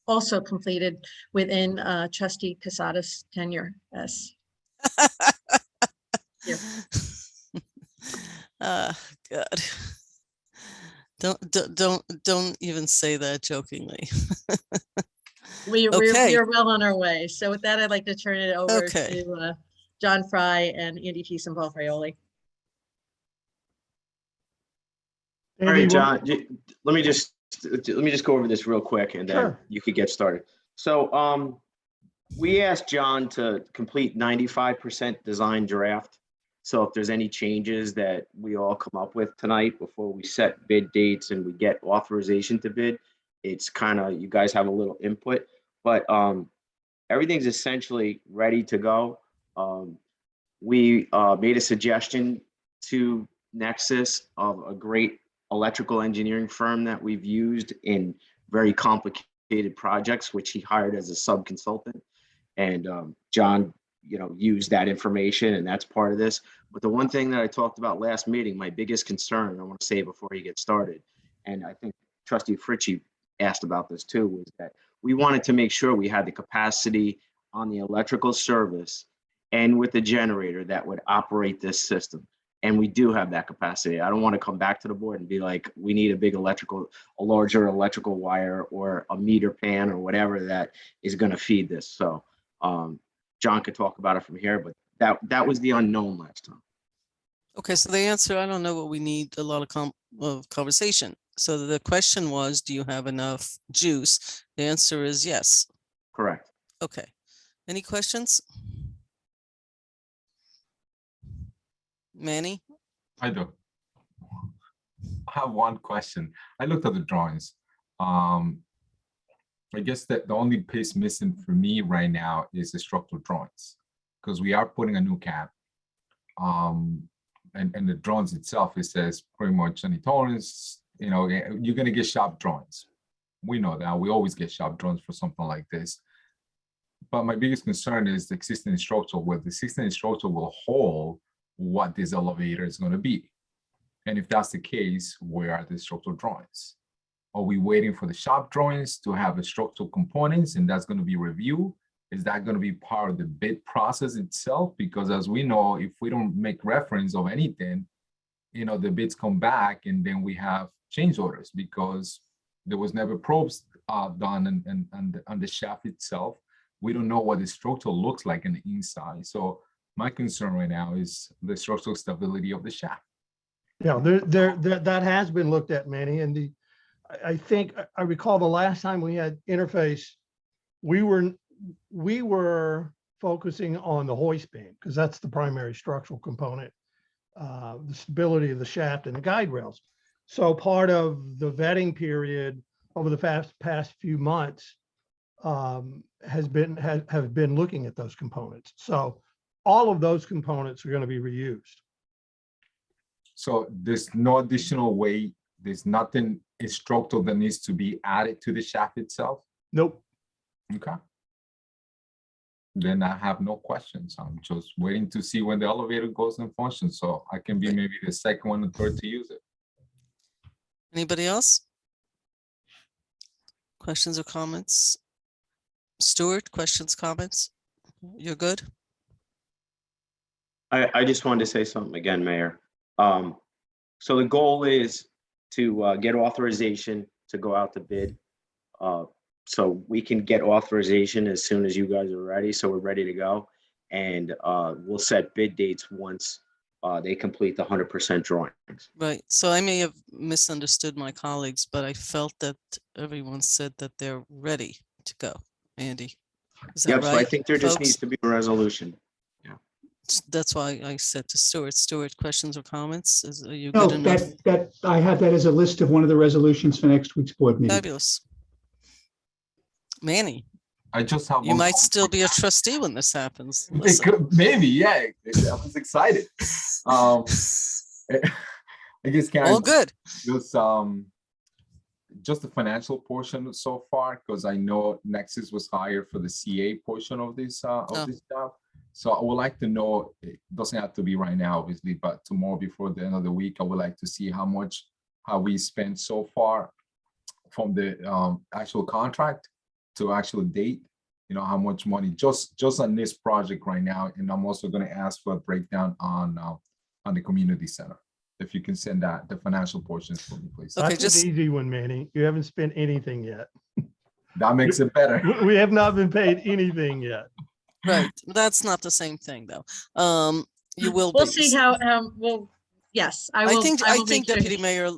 also completed within Trustee Casada's tenure. Yes. God. Don't even say that jokingly. We Okay. are well on our way. So with that, I'd like to turn it over Okay. to John Fry and Andy Teese and Paul Fraioli. All right, John, let me just go over this real quick, and then Sure. you could get started. So we asked John to complete 95% design draft. So if there's any changes that we all come up with tonight before we set bid dates and we get authorization to bid, it's kind of, you guys have a little input, but everything's essentially ready to go. We made a suggestion to Nexus of a great electrical engineering firm that we've used in very complicated projects, which he hired as a sub-consultant. And John, used that information, and that's part of this. But the one thing that I talked about last meeting, my biggest concern, I want to say before you get started, and I think Trustee Fritchie asked about this too, was that we wanted to make sure we had the capacity on the electrical service and with the generator that would operate this system. And we do have that capacity. I don't want to come back to the board and be like, we need a larger electrical wire or a meter pan or whatever that is going to feed this. So John could talk about it from here, but that was the unknown last time. Okay, so the answer, I don't know what we need a lot of conversation. So the question was, do you have enough juice? The answer is yes. Correct. Okay. Any questions? Manny? I do. I have one question. I looked at the drawings. I guess that the only piece missing for me right now is the structural drawings, because we are putting a new cap. And the drawings itself, it says pretty much any tolerance, you're gonna get shop drawings. We know that, we always get shop drawings for something like this. But my biggest concern is the existing structure, where the existing structure will hold what this elevator is gonna be. And if that's the case, where are the structural drawings? Are we waiting for the shop drawings to have the structural components and that's going to be reviewed? Is that going to be part of the bid process itself? Because as we know, if we don't make reference of anything, the bids come back and then we have change orders because there was never probes done on the shaft itself. We don't know what the structure looks like on the inside. So my concern right now is the structural stability of the shaft. Yeah, that has been looked at, Manny, and I think I recall the last time we had interface, we were focusing on the hoist beam because that's the primary structural component, the stability of the shaft and the guide rails. So part of the vetting period over the past few months have been looking at those components. So all of those components are going to be reused. So there's no additional weight. There's nothing structural that needs to be added to the shaft itself. Nope. Okay. Then I have no questions. I'm just waiting to see when the elevator goes in function, so I can be maybe the second one or third to use it. Anybody else? Questions or comments? Stuart, questions, comments? You're good? I just wanted to say something again, Mayor. So the goal is to get authorization to go out to bid. So we can get authorization as soon as you guys are ready. So we're ready to go. And we'll set bid dates once they complete the 100% drawings. Right. So I may have misunderstood my colleagues, but I felt that everyone said that they're ready to go. Andy, is that Yep, right? so I think there just folks? needs to be a resolution. That's why I said to Stuart. Stuart, questions or comments? Are you No, good enough? that I have that as a list of one of the resolutions for next week's board meeting. Fabulous. I Manny, just have you one might comment. still be a trustee when this happens. It Listen. could, maybe, yeah. I was excited. I guess Karen, All good. just the financial portion so far, because I know Nexus was hired for the CA portion of this job. So I would like to know, it doesn't have to be right now, obviously, but tomorrow before the end of the week, I would like to see how we spent so far from the actual contract to actual date, how much money just on this project right now. And I'm also going to ask for a breakdown on the community center. If you can send that, the financial portions for me, please. Okay, That's an easy one, Manny. You haven't spent anything yet. That makes it better. We have not been paid anything yet. Right. That's not the same thing, though. You will We'll be. see how, yes, I will. I will think make sure Deputy he- Mayor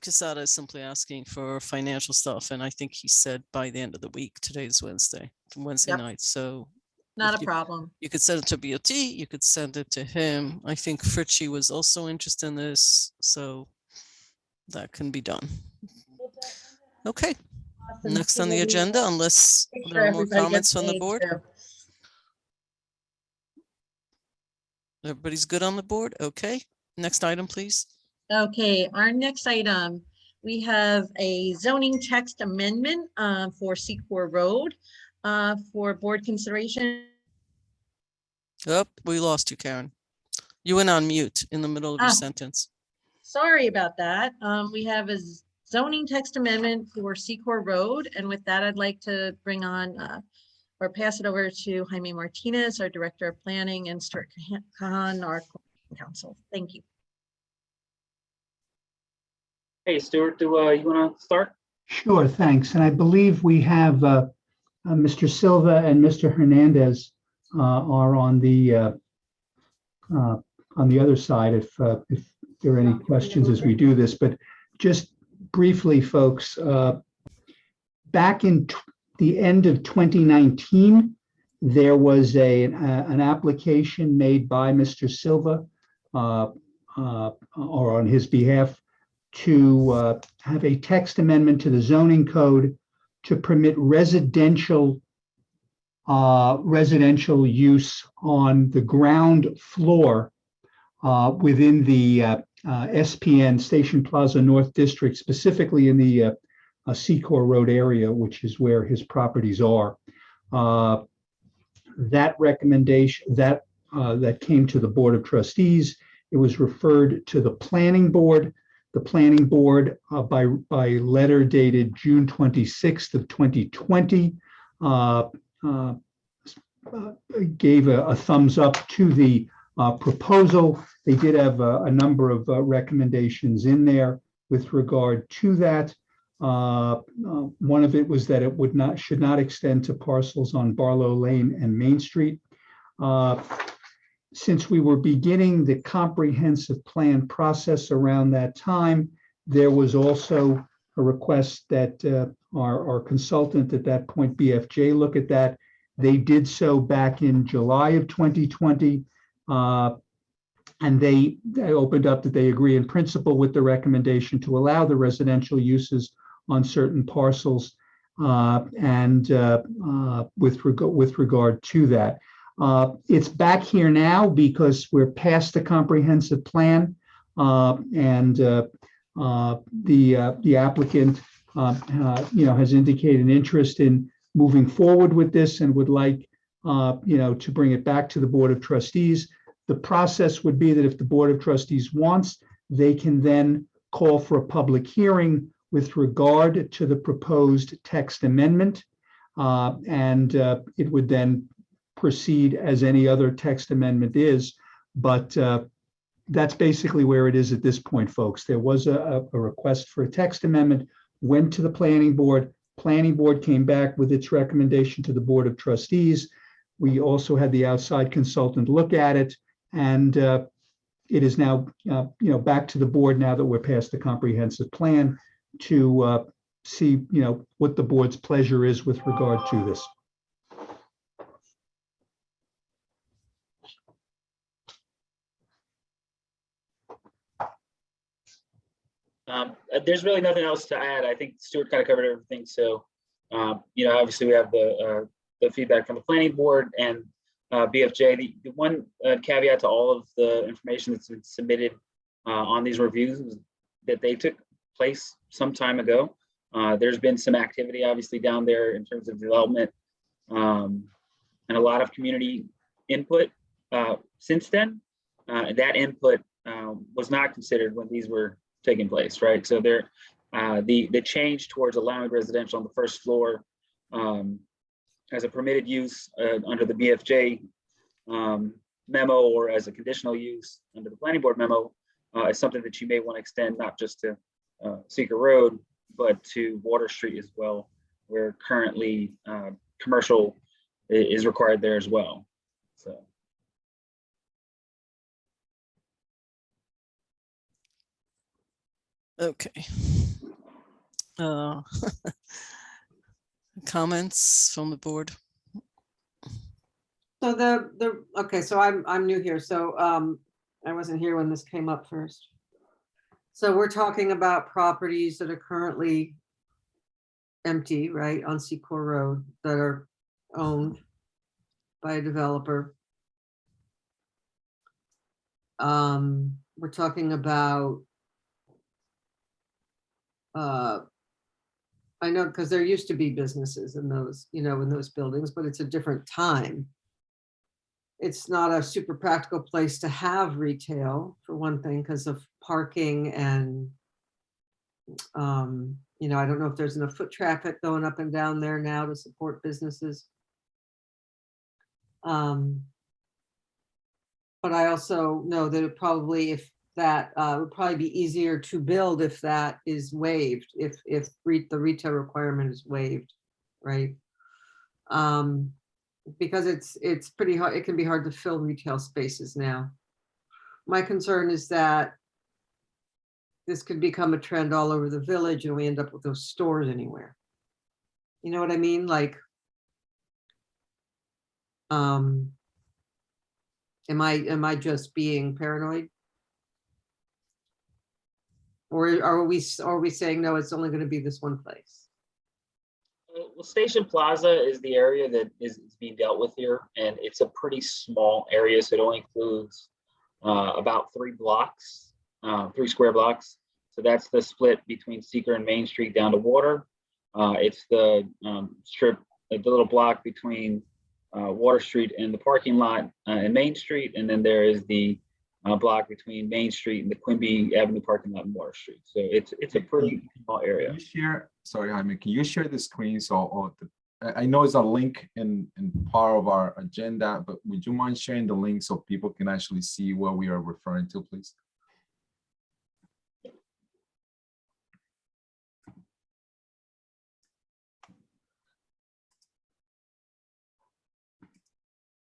Quesada is simply asking for financial stuff, and I think he said by the end of the week. Today's Wednesday Yep. night. So Not if a problem. you could send it to BOT, you could send it to him. I think Fritchie was also interested in this, so that can be done. Okay, Awesome. next So on the we'll agenda, unless make sure there are more everybody comments gets from the paid, board. too. Everybody's good on the board? Okay, next item, please. Okay, our next item, we have a zoning text amendment for Secor Road for board consideration. Oh, we lost you, Karen. You went on mute in the middle of your Ah. sentence. Sorry about that. We have a zoning text amendment for Secor Road. And with that, I'd like to bring on or pass it over to Jaime Martinez, our Director of Planning, and Stuart Kahan, our counsel. Thank you. Hey, Stuart, do you want to start? Sure, thanks. And I believe we have Mr. Silva and Mr. Hernandez are on the other side if there are any questions as we do this. But just briefly, folks, back in the end of 2019, there was an application made by Mr. Silva or on his behalf to have a text amendment to the zoning code to permit residential use on the ground floor within the SPN Station Plaza North District, specifically in the Secor Road area, which is where his properties are. That recommendation that came to the Board of Trustees, it was referred to the Planning Board. The planning board, by letter dated June 26th of 2020, gave a thumbs up to the proposal. They did have a number of recommendations in there with regard to that. One of it was that it should not extend to parcels on Barlow Lane and Main Street. Since we were beginning the comprehensive plan process around that time, there was also a request that our consultant at that point, BFJ, look at that. They did so back in July of 2020. And they opened up that they agree in principle with the recommendation to allow the residential uses on certain parcels and with regard to that. It's back here now because we're past the comprehensive plan and the applicant has indicated an interest in moving forward with this and would like to bring it back to the Board of Trustees. The process would be that if the Board of Trustees wants, they can then call for a public hearing with regard to the proposed text amendment. And it would then proceed as any other text amendment is. But that's basically where it is at this point, folks. There was a request for a text amendment, went to the planning board. Planning board came back with its recommendation to the Board of Trustees. We also had the outside consultant look at it. And it is now, back to the board now that we're past the comprehensive plan to see, what the board's pleasure is with regard to this. There's really nothing else to add. I think Stuart kind of covered everything. So, obviously we have the feedback from the planning board and BFJ. The one caveat to all of the information that's been submitted on these reviews is that they took place some time ago. There's been some activity obviously down there in terms of development and a lot of community input since then. That input was not considered when these were taking place, right? So there, the change towards allowing residential on the first floor as a permitted use under the BFJ memo or as a conditional use under the planning board memo is something that you may want to extend not just to Seeker Road, but to Water Street as well, where currently commercial is required there as well. So. Okay. Comments from the board? So okay, so I'm new here, so I wasn't here when this came up first. So we're talking about properties that are currently empty, right, on Secor Road that are owned by a developer. We're talking about I know because there used to be businesses in those, in those buildings, but it's a different time. It's not a super practical place to have retail, for one thing, because of parking and, I don't know if there's enough foot traffic going up and down there now to support businesses. But I also know that it probably, if that would probably be easier to build if that is waived, if the retail requirement is waived, right? Because it's pretty hard, it can be hard to fill retail spaces now. My concern is that this could become a trend all over the village and we end up with those stores anywhere. You know what I mean? Like, am I just being paranoid? Or are we saying, no, it's only going to be this one place? Well, Station Plaza is the area that is being dealt with here, and it's a pretty small area, so it only includes about 3 blocks, 3 square blocks. So that's the split between Seeker and Main Street down to Water. It's the strip, the little block between Water Street and the parking lot and Main Street, and then there is the block between Main Street and the Quimby Avenue parking lot and Water Street. So it's a pretty small area. Can you share, sorry, Jaime, can you share the screen? I know it's a link in part of our agenda, but would you mind sharing the link so people can actually see what we are referring to, please?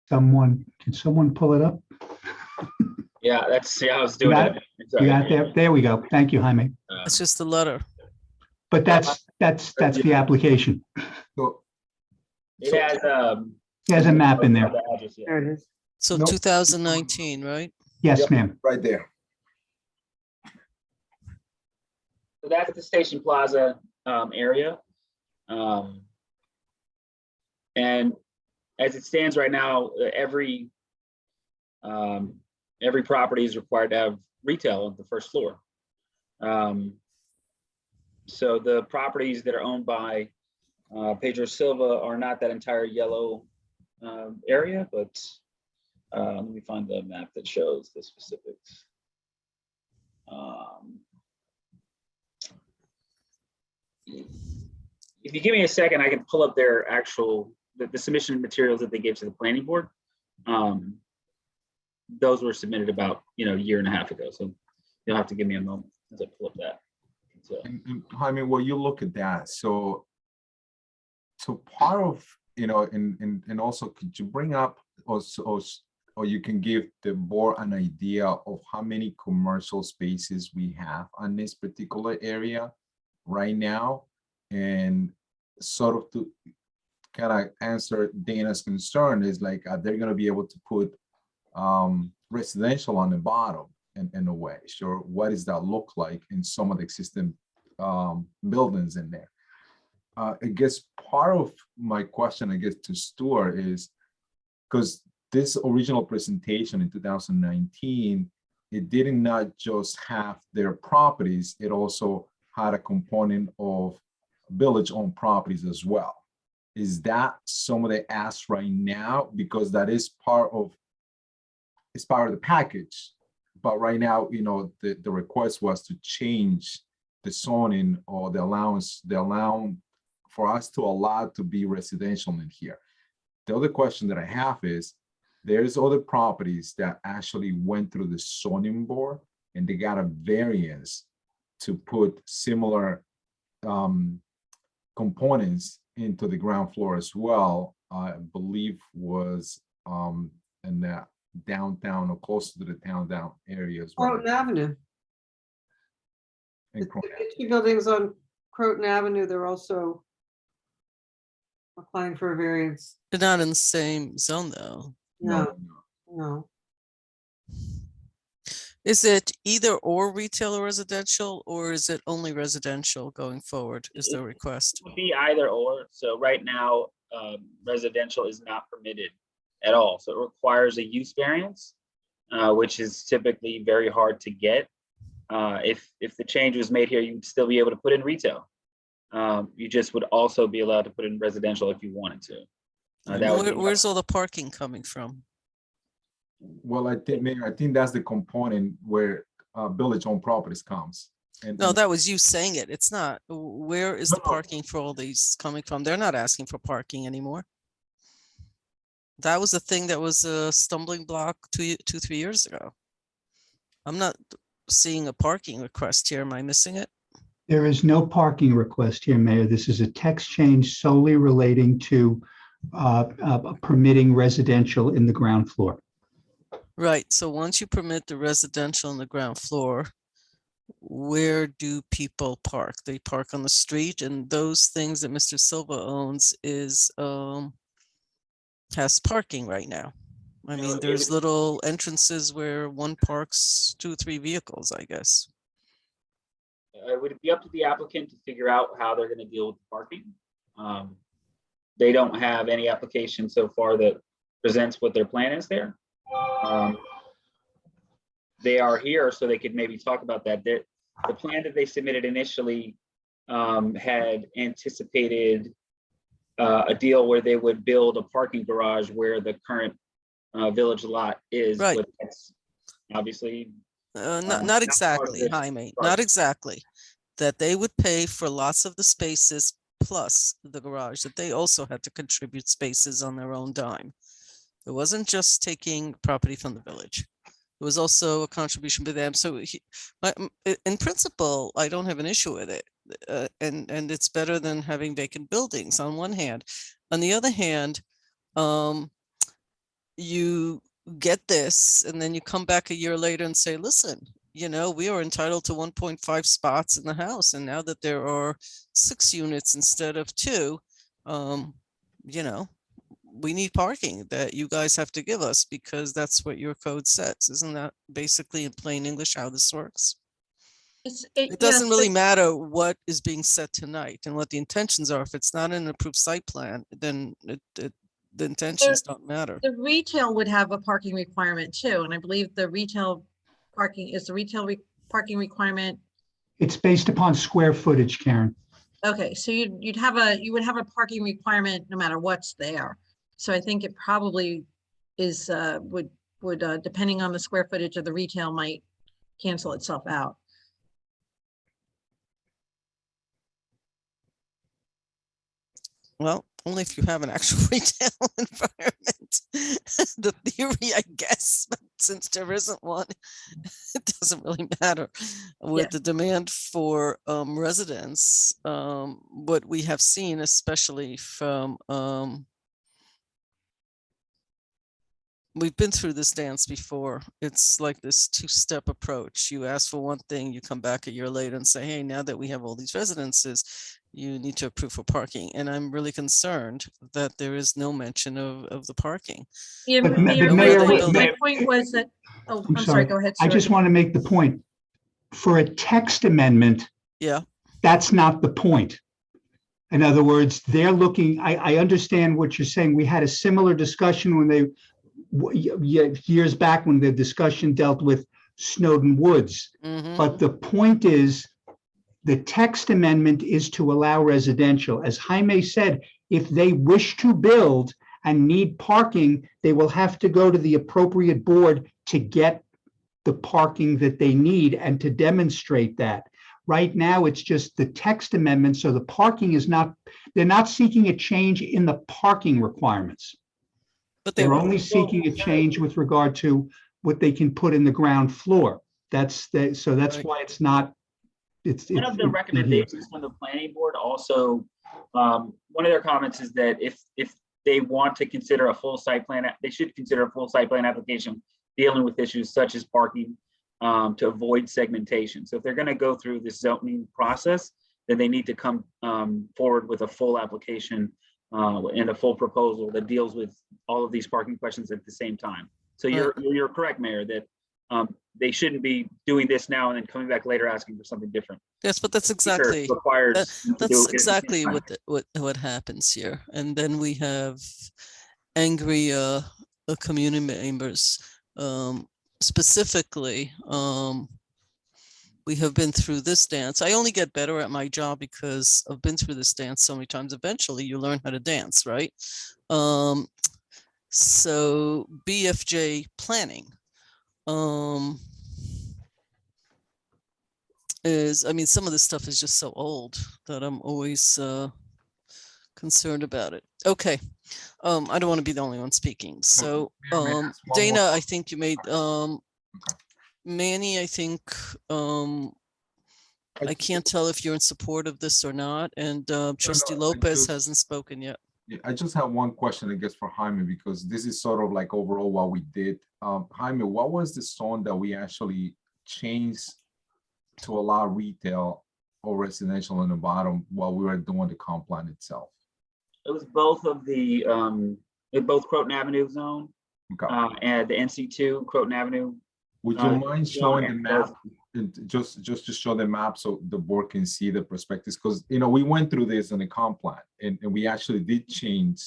Can someone pull it up? Yeah, I was You doing got it. it? You got it there? There we go. Thank you, Jaime. It's just a letter. But that's the application. So It has He has a map in there. the address, yeah. There it is. So Nope. 2019, right? Yes, Yep. ma'am. Right there. So that's the Station Plaza area. And as it stands right now, every property is required to have retail on the first floor. So the properties that are owned by Pedro Silva are not that entire yellow area, but let me find the map that shows the specifics. If you give me a second, I can pull up their actual, the submission materials that they gave to the planning board. Those were submitted about, a year and a half ago. So you'll have to give me a moment as I pull up that. So, And Jaime, well, you look at that. So part of, and also could you bring up or you can give the board an idea of how many commercial spaces we have on this particular area right now, and sort of to kind of answer Dana's concern is like, they're going to be able to put residential on the bottom in a way. Sure, what does that look like in some of the existing buildings in there? I guess part of my question, to Stuart is, because this original presentation in 2019, it did not just have their properties, it also had a component of village-owned properties as well. Is that some of the asks right now? Because that is part of the package. But right now, the request was to change the zoning or the allowance for us to allow to be residential in here. The other question that I have is, there's other properties that actually went through the zoning board and they got a variance to put similar components into the ground floor as well. I believe was in the downtown or close to the downtown area as well. Croton Avenue. And The two buildings on Croton Avenue, they're also applying for a variance. They're not in the same zone though. No. Is it either or retail or residential, or is it only residential going forward? Is the request? it would be either or. So right now, residential is not permitted at all. So it requires a use variance, which is typically very hard to get. If the change was made here, you'd still be able to put in retail. You just would also be allowed to put in residential if you wanted to. Where's all the parking coming from? Well, I think, Mayor, that's the component where village-owned properties comes. No, that was you saying it. It's not. Where is the parking for all these coming from? They're not asking for parking anymore. That was the thing that was a stumbling block 2-3 years ago. I'm not seeing a parking request here. Am I missing it? There is no parking request here, Mayor. This is a text change solely relating to permitting residential in the ground floor. Right. So once you permit the residential on the ground floor, where do people park? They park on the street, and those things that Mr. Silva owns is has parking right now. I mean, there's little entrances where one parks 2-3 vehicles, I guess. It would be up to the applicant to figure out how they're going to deal with the parking. They don't have any application so far that presents what their plan is there. They are here so they could maybe talk about that. The plan that they submitted initially had anticipated a deal where they would build a parking garage where the current village lot is. Right. obviously. Not not part of exactly, this Jaime, not project. exactly. That they would pay for lots of the spaces plus the garage, that they also had to contribute spaces on their own dime. It wasn't just taking property from the village. It was also a contribution by them. So in principle, I don't have an issue with it. And it's better than having vacant buildings on one hand. On the other hand, you get this and then you come back a year later and say, listen, you know, we are entitled to 1.5 spots in the house. And now that there are 6 units instead of 2, you know, we need parking that you guys have to give us because that's what your code says. Isn't that basically in plain English how this works? It doesn't yes, really but matter what is being said tonight and what the intentions are. If it's not an approved site plan, then the intentions don't matter. the retail would have a parking requirement too, and I believe the retail parking is the parking requirement. It's based upon square footage, Karen. Okay, so you would have a parking requirement no matter what's there. So I think it probably is would depending on the square footage of the retail might cancel itself out. Well, only if you have an actual retail environment. The theory, I guess, but since there isn't one, it doesn't really matter. With the demand for residents, what we have seen, especially from we've been through this dance before. It's like this 2-step approach. You ask for one thing, you come back a year later and say, hey, now that we have all these residences, you need to approve for parking. And I'm really concerned that there is no mention of the parking. Yeah, But Mayor, my point was that, oh, I'm sorry, go ahead. I Stuart. just want to make the point. For a text amendment, yeah, that's not the point. In other words, they're looking, I understand what you're saying. We had a similar discussion when they, years back when the discussion dealt with Snowden Woods. But the point is, the text amendment is to allow residential. As Jaime said, if they wish to build and need parking, they will have to go to the appropriate board to get the parking that they need and to demonstrate that. Right now, it's just the text amendment, so the parking is not, they're not seeking a change in the parking requirements. But they're only seeking a change with regard to what they can put in the ground floor. So that's why it's not, One of the recommendations from the planning board also, one of their comments is that if they want to consider a full site plan, they should consider a full site plan application dealing with issues such as parking to avoid segmentation. So if they're going to go through this zoning process, then they need to come forward with a full application and a full proposal that deals with all of these parking questions at the same time. So you're correct, Mayor, that they shouldn't be doing this now and then coming back later asking for something different. Yes, but that's exactly that's exactly what happens here. And then we have angry community members. Specifically, we have been through this dance. I only get better at my job because I've been through this dance so many times. Eventually, you learn how to dance, right? So BFJ planning is, I mean, some of this stuff is just so old that I'm always concerned about it. Okay. I don't want to be the only one speaking. So Dana, I think you made Manny, I think I can't tell if you're in support of this or not. And Trustee Lopez hasn't spoken yet. Yeah, I just have one question, I guess, for Jaime, because this is sort of like overall what we did. Jaime, what was the zone that we actually changed to allow retail or residential on the bottom while we were doing the comp plan itself? It was both of the both Croton Avenue zone and the NC2 Croton Avenue. Would you mind showing the map, just to show the map so the board can see the perspectives? Because we went through this on the comp plan, and we actually did change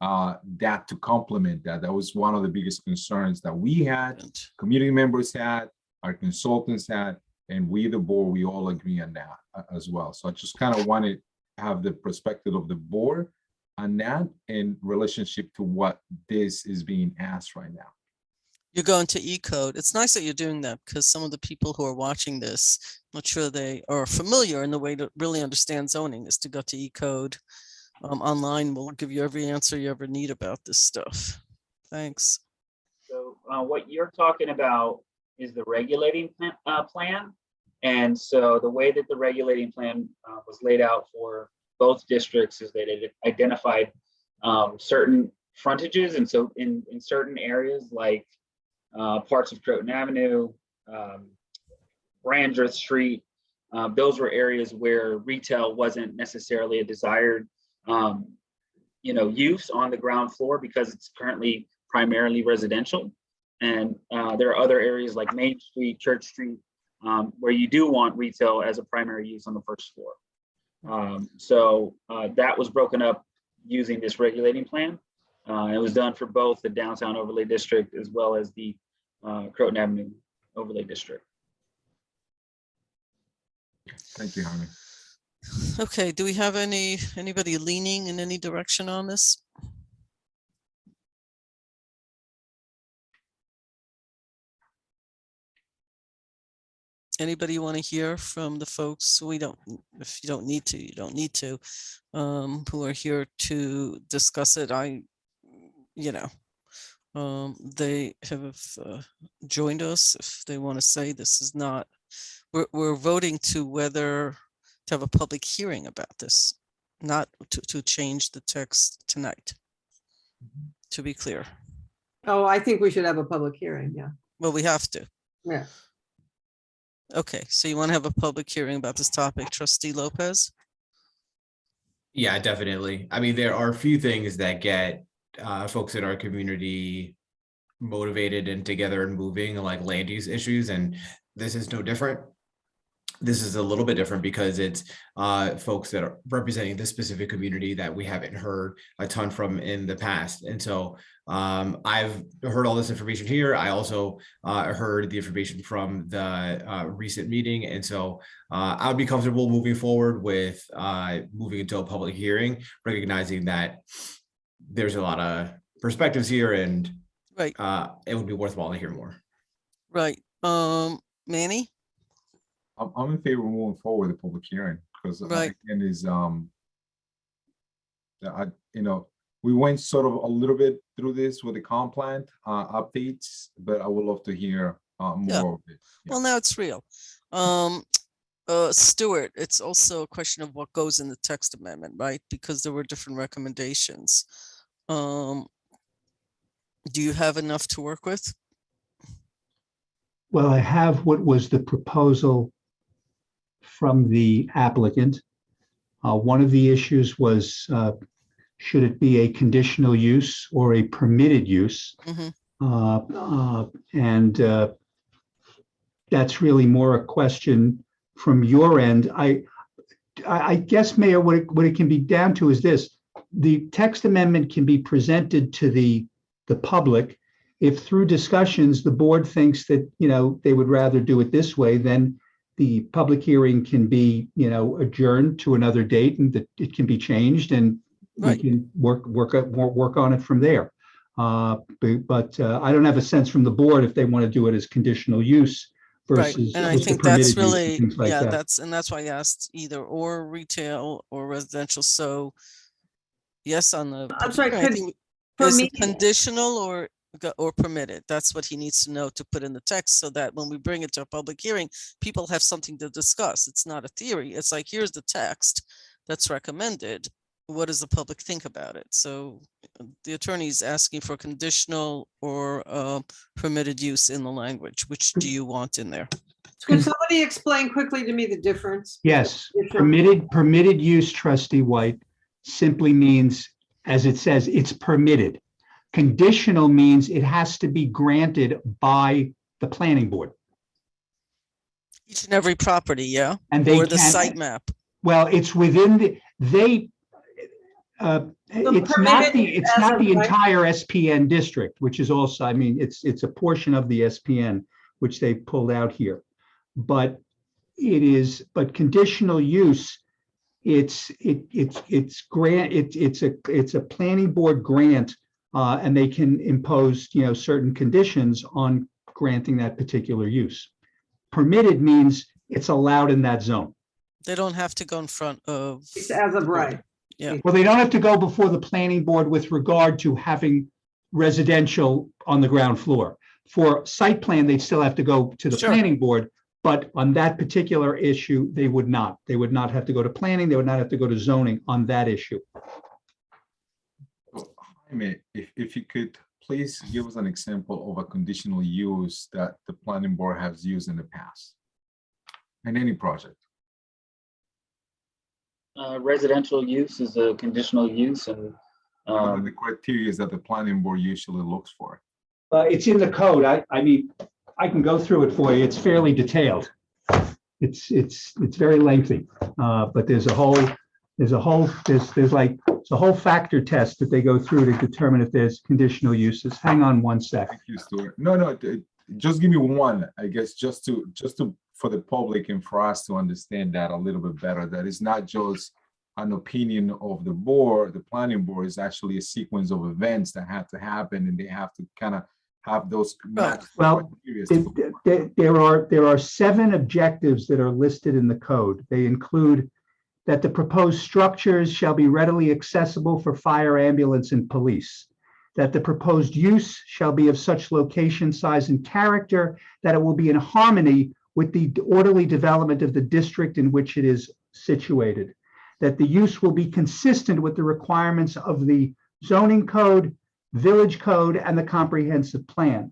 that to complement that. That was one of the biggest concerns that we had, community members had, our consultants had, and we, the board, we all agree on that as well. So I just kind of wanted to have the perspective of the board on that in relationship to what this is being asked right now. You're going to E-code. It's nice that you're doing that because some of the people who are watching this, not sure they are familiar in the way to really understand zoning is to go to E-code. Online will give you every answer you ever need about this stuff. Thanks. So what you're talking about is the regulating plan. And so the way that the regulating plan was laid out for both districts is that it identified certain frontages. And so in certain areas like parts of Croton Avenue, Brandreth Street, those were areas where retail wasn't necessarily a desired use on the ground floor because it's currently primarily residential. And there are other areas like Main Street, Church Street, where you do want retail as a primary use on the first floor. So that was broken up using this regulating plan. It was done for both the downtown overlay district as well as the Croton Avenue overlay district. Thank you, Jaime. Okay, do we have anybody leaning in any direction on this? Anybody want to hear from the folks? We don't, if you don't need to, you don't need to, who are here to discuss it. They have joined us. If they want to say this is not, we're voting to whether to have a public hearing about this, not to change the text tonight, to be clear. Oh, I think we should have a public hearing, yeah. Well, we have to. Yeah. Okay, so you want to have a public hearing about this topic, Trustee Lopez? Yeah, definitely. I mean, there are a few things that get folks in our community motivated and together and moving, like land use issues, and this is no different. This is a little bit different because it's folks that are representing this specific community that we haven't heard a ton from in the past. And so I've heard all this information here. I also heard the information from the recent meeting. And so I would be comfortable moving forward with moving into a public hearing, recognizing that there's a lot of perspectives here and right. It would be worthwhile to hear more. Right. Manny? I'm in favor of moving forward with the public hearing because right. Again is we went sort of a little bit through this with the comp plan updates, but I would love to hear more of it. Yeah. Well, now it's real. Stuart, it's also a question of what goes in the text amendment, right? Because there were different recommendations. Do you have enough to work with? Well, I have what was the proposal from the applicant. One of the issues was, should it be a conditional use or a permitted use? Mm-hmm. That's really more a question from your end. I guess, Mayor, what it can be down to is this. The text amendment can be presented to the public. If through discussions, the board thinks that, they would rather do it this way, then the public hearing can be, adjourned to another date and that it can be changed and right. we can work on it from there. But I don't have a sense from the board if they want to do it as conditional use versus. Right. And I think that's really, that's why I asked either or retail or residential. So yes, on the. I'm sorry, is it conditional or permitted? That's what he needs to know to put in the text so that when we bring it to a public hearing, people have something to discuss. It's not a theory. It's like, here's the text that's recommended. What does the public think about it? So the attorney's asking for conditional or permitted use in the language. Which do you want in there? Can somebody explain quickly to me the difference? Yes, permitted use, Trustee White, simply means, as it says, it's permitted. Conditional means it has to be granted by the planning board. Each and every property, yeah? And they or the site map. Well, it's within it's not the entire SPN district, which is also, I mean, it's a portion of the SPN, which they pulled out here. But conditional use, it's a planning board grant and they can impose, certain conditions on granting that particular use. Permitted means it's allowed in that zone. They don't have to go in front of. It's as of right. Yeah. Well, they don't have to go before the planning board with regard to having residential on the ground floor. For site plan, they'd still have to go to the Sure. planning board, but on that particular issue, they would not. They would not have to go to planning, they would not have to go to zoning on that issue. Jaime, if you could please give us an example of a conditional use that the planning board has used in the past in any project. Residential use is a conditional use, and What are the criteria that the planning board usually looks for? It's in the code. I mean, I can go through it for you. It's fairly detailed. It's very lengthy, but there's a whole factor test that they go through to determine if there's conditional uses. Hang on one sec. Thank you, Stuart. No, just give me one, I guess, just to for the public and for us to understand that a little bit better, that it's not just an opinion of the board, the planning board is actually a sequence of events that have to happen, and they have to kind of have those. Well, there are 7 objectives that are listed in the code. They include that the proposed structures shall be readily accessible for fire, ambulance, and police, that the proposed use shall be of such location, size, and character that it will be in harmony with the orderly development of the district in which it is situated, that the use will be consistent with the requirements of the zoning code, village code, and the comprehensive plan,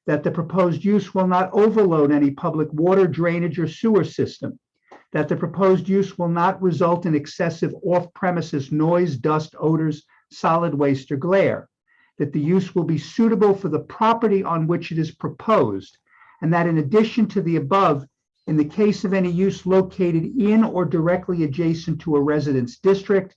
that the proposed use will not overload any public water, drainage, or sewer system, that the proposed use will not result in excessive off-premises noise, dust, odors, solid waste, or glare, that the use will be suitable for the property on which it is proposed, and that in addition to the above, in the case of any use located in or directly adjacent to a residence district,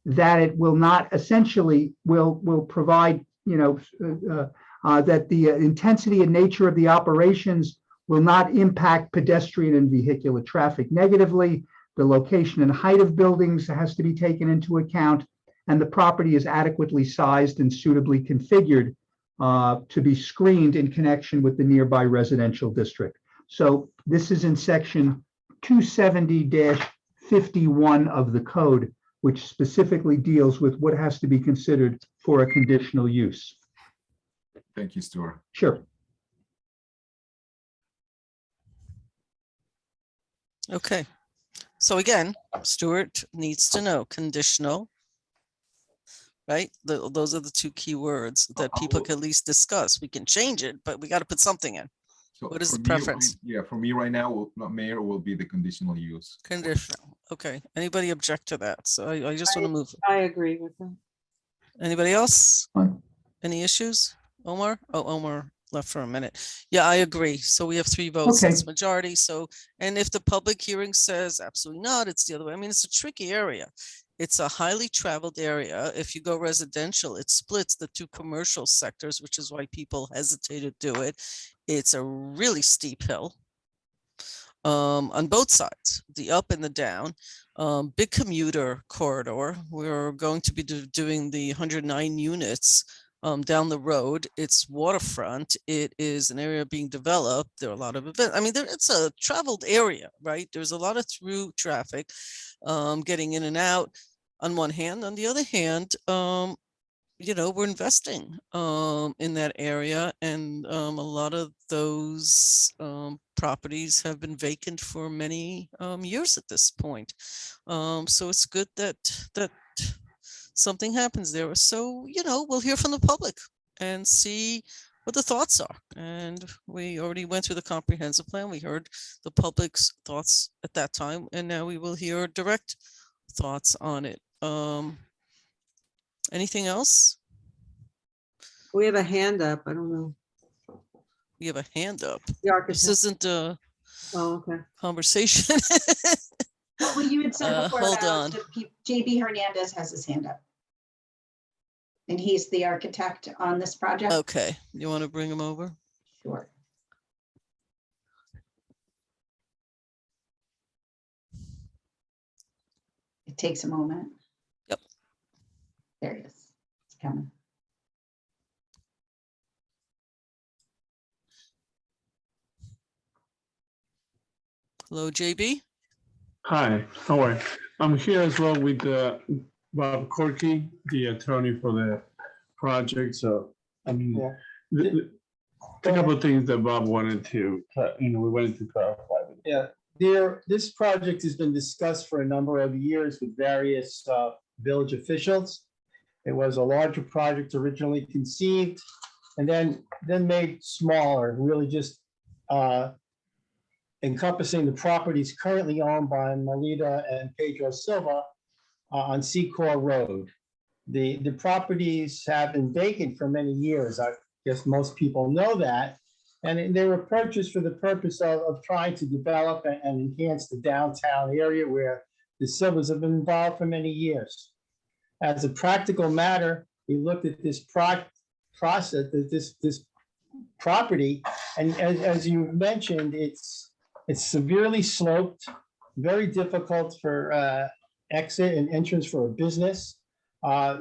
that it will not essentially will provide, that the intensity and nature of the operations will not impact pedestrian and vehicular traffic negatively. The location and height of buildings has to be taken into account, and the property is adequately sized and suitably configured to be screened in connection with the nearby residential district. So this is in section 270-51 of the code, which specifically deals with what has to be considered for a conditional use. Thank you, Stuart. Sure. Okay, so again, Stuart needs to know conditional, right? Those are the 2 key words that people can at least discuss. We can change it, but we got to put something in. So What is for the me, preference? For me right now, Mayor, will be the conditional use. Conditional. Okay, anybody object to that? So I just want to move. I agree with them. Anybody else? Fine. Any issues? Omar? Oh, Omar left for a minute. Yeah, I agree. So we have 3 votes. Okay. That's majority. So, and if the public hearing says absolutely not, it's the other way. I mean, it's a tricky area. It's a highly traveled area. If you go residential, it splits the 2 commercial sectors, which is why people hesitate to do it. It's a really steep hill on both sides, the up and the down. Big commuter corridor. We're going to be doing the 109 units down the road. It's waterfront. It is an area being developed. There are a lot of events. I mean, it's a traveled area, right? There's a lot of through traffic getting in and out on one hand. On the other hand, we're investing in that area, and a lot of those properties have been vacant for many years at this point. So it's good that something happens there. So, we'll hear from the public and see what the thoughts are. And we already went through the comprehensive plan. We heard the public's thoughts at that time, and now we will hear direct thoughts on it. Anything else? We have a hand up. I don't know. We have a hand up. The architect. This isn't a okay. conversation. Well, you had said before Hold about on. JB Hernandez has his hand up. And he's the architect on this project. Okay, you want to bring him over? Sure. It takes a moment. Yep. There he is. It's coming. Hello, JB. Hi, how are you? I'm here as well with Bob Corky, the attorney for the project. So, the couple of things that Bob wanted to, we wanted to clarify. Yeah, this project has been discussed for a number of years with various village officials. It was a larger project originally conceived and then made smaller, really just encompassing the properties currently owned by Melita and Pedro Silva on Secor Road. The properties have been vacant for many years. I guess most people know that. And they were purchased for the purpose of trying to develop and enhance the downtown area where the Silvas have been involved for many years. As a practical matter, we looked at this process, this property, and as you mentioned, it's severely sloped, very difficult for exit and entrance for a business.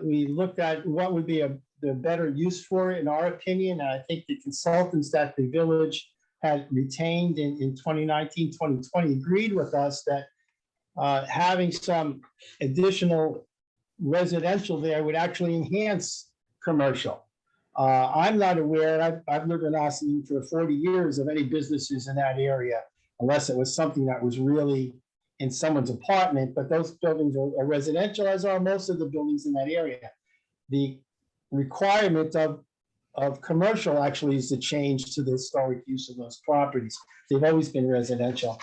We looked at what would be the better use for it, in our opinion. And I think the consultants that the village had retained in 2019, 2020 agreed with us that having some additional residential there would actually enhance commercial. I'm not aware, I've lived in Austin for 40 years, of any businesses in that area, unless it was something that was really in someone's apartment, but those buildings are residential, as are most of the buildings in that area. The requirement of commercial actually is to change to the historic use of those properties. They've always been residential.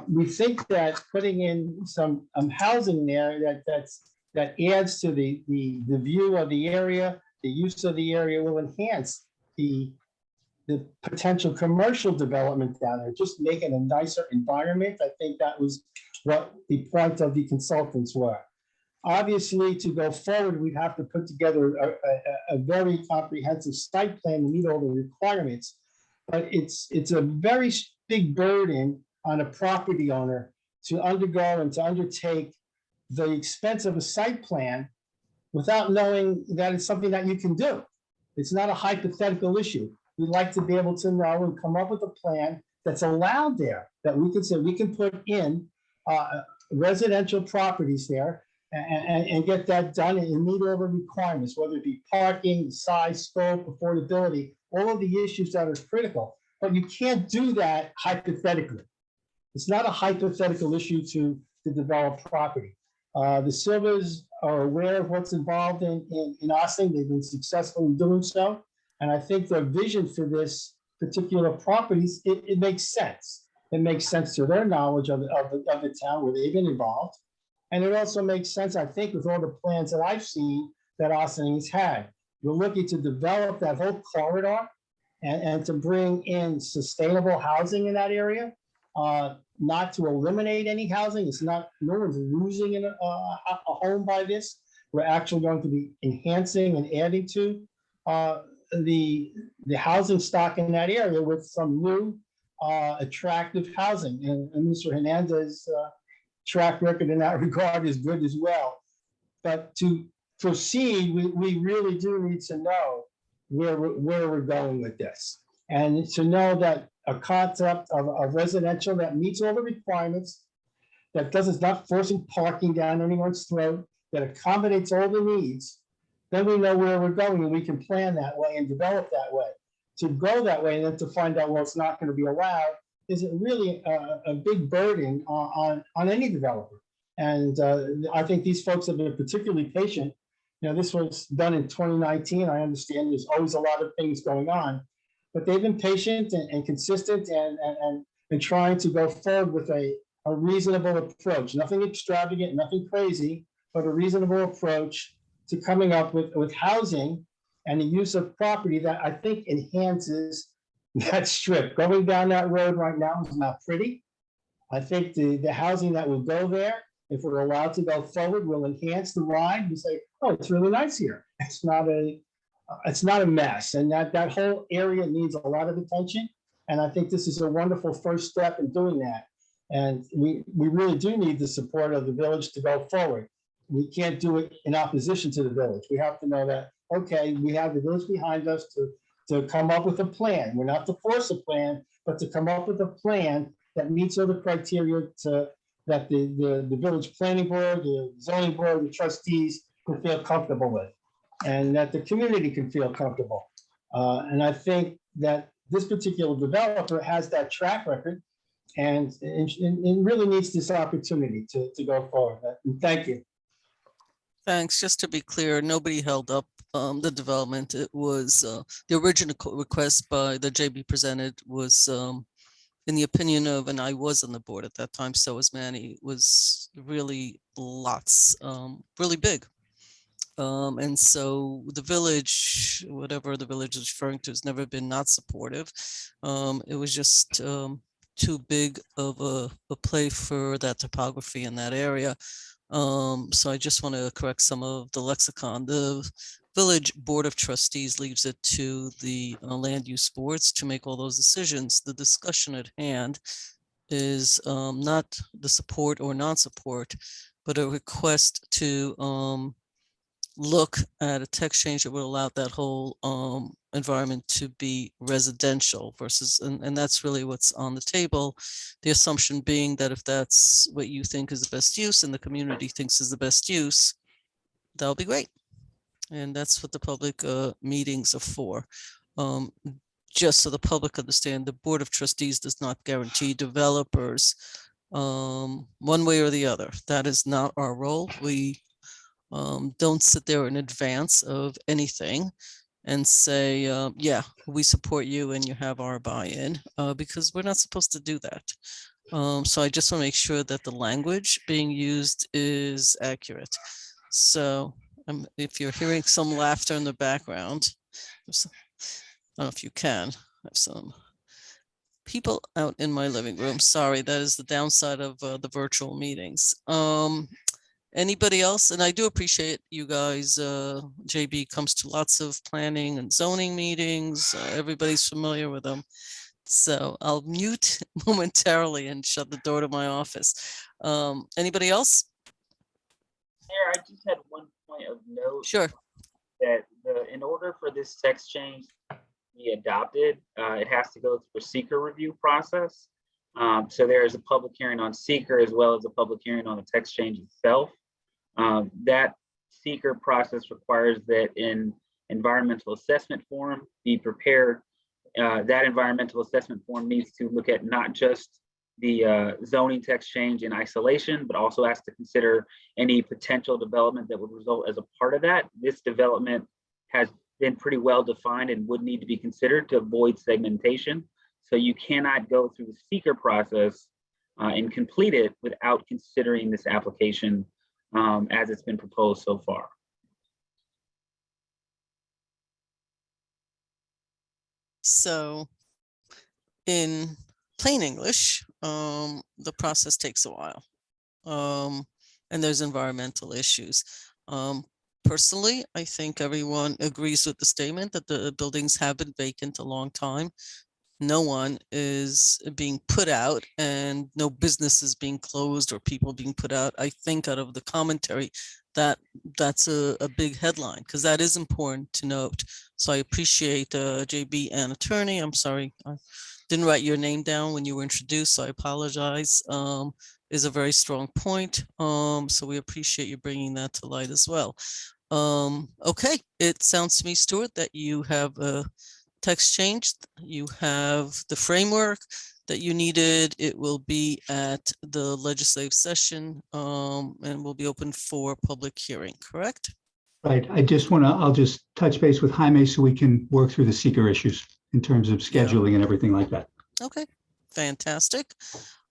We think that putting in some housing there that adds to the view of the area, the use of the area, will enhance the potential commercial development down there, just make it a nicer environment. I think that was what the point of the consultants were. Obviously, to go forward, we'd have to put together a very comprehensive site plan to meet all the requirements. But it's a very big burden on a property owner to undergo and to undertake the expense of a site plan without knowing that it's something that you can do. It's not a hypothetical issue. We'd like to be able to know and come up with a plan that's allowed there, that we can say we can put in residential properties there and get that done and meet all the requirements, whether it be parking, size, scope, affordability, all of the issues that are critical. But you can't do that hypothetically. It's not a hypothetical issue to develop property. The Silvas are aware of what's involved in Austin. They've been successful in doing so. And I think their vision for this particular properties, it makes sense. It makes sense to their knowledge of the town where they've been involved. And it also makes sense, I think, with all the plans that I've seen that Austin has had. We're looking to develop that whole corridor and to bring in sustainable housing in that area, not to eliminate any housing. It's not, no one's losing a home by this. We're actually going to be enhancing and adding to the housing stock in that area with some new attractive housing. And Mr. Hernandez's track record in that regard is good as well. But to proceed, we really do need to know where we're going with this. And to know that a concept of residential that meets all the requirements, that is not forcing parking down anyone's throat, that accommodates all the needs, then we know where we're going and we can plan that way and develop that way. To go that way and then to find out, well, it's not going to be allowed, is it really a big burden on any developer? And I think these folks have been particularly patient. You know, this was done in 2019. I understand there's always a lot of things going on, but they've been patient and consistent and trying to go forward with a reasonable approach. Nothing extravagant, nothing crazy, but a reasonable approach to coming up with housing and the use of property that I think enhances that strip. Going down that road right now is not pretty. I think the housing that will go there, if we're allowed to go forward, will enhance the ride. We say, oh, it's really nice here. It's not a mess. And that whole area needs a lot of attention. And I think this is a wonderful first step in doing that. And we really do need the support of the village to go forward. We can't do it in opposition to the village. We have to know that, okay, we have the village behind us to come up with a plan. We're not to force a plan, but to come up with a plan that meets all the criteria that the village planning board, the zoning board, the trustees can feel comfortable with, and that the community can feel comfortable. And I think that this particular developer has that track record and really needs this opportunity to go forward. And thank you. Thanks. Just to be clear, nobody held up the development. It was the original request by the JB presented was in the opinion of, and I was on the board at that time, so was Manny, was really lots, really big. And so the village, whatever the village is referring to, has never been not supportive. It was just too big of a play for that topography in that area. So I just want to correct some of the lexicon. The village board of trustees leaves it to the land use boards to make all those decisions. The discussion at hand is not the support or non-support, but a request to look at a text change that would allow that whole environment to be residential versus, and that's really what's on the table. The assumption being that if that's what you think is the best use and the community thinks is the best use, that'll be great. And that's what the public meetings are for. Just so the public understand, the Board of Trustees does not guarantee developers one way or the other. That is not our role. We don't sit there in advance of anything and say, yeah, we support you and you have our buy-in, because we're not supposed to do that. So I just want to make sure that the language being used is accurate. So if you're hearing some laughter in the background, I don't know if you can, I have some people out in my living room. Sorry, that is the downside of the virtual meetings. Anybody else? And I do appreciate you guys. JB comes to lots of planning and zoning meetings. Everybody's familiar with them. So I'll mute momentarily and shut the door to my office. Anybody else? Mayor, I just had one point of note. Sure. That in order for this text change to be adopted, it has to go through a seeker review process. So there is a public hearing on seeker as well as a public hearing on the text change itself. That seeker process requires that an environmental assessment form be prepared. That environmental assessment form needs to look at not just the zoning text change in isolation, but also has to consider any potential development that would result as a part of that. This development has been pretty well defined and would need to be considered to avoid segmentation. So you cannot go through the seeker process and complete it without considering this application as it's been proposed so far. So in plain English, the process takes a while. And there's environmental issues. Personally, I think everyone agrees with the statement that the buildings have been vacant a long time. No one is being put out and no business is being closed or people being put out. I think out of the commentary that's a big headline, because that is important to note. So I appreciate JB and attorney. I'm sorry, I didn't write your name down when you were introduced, so I apologize. Is a very strong point. So we appreciate you bringing that to light as well. Okay, it sounds to me, Stuart, that you have a text changed. You have the framework that you needed. It will be at the legislative session and will be open for public hearing, correct? Right. I'll just touch base with Jaime so we can work through the seeker issues in terms of scheduling and everything like that. Okay, fantastic.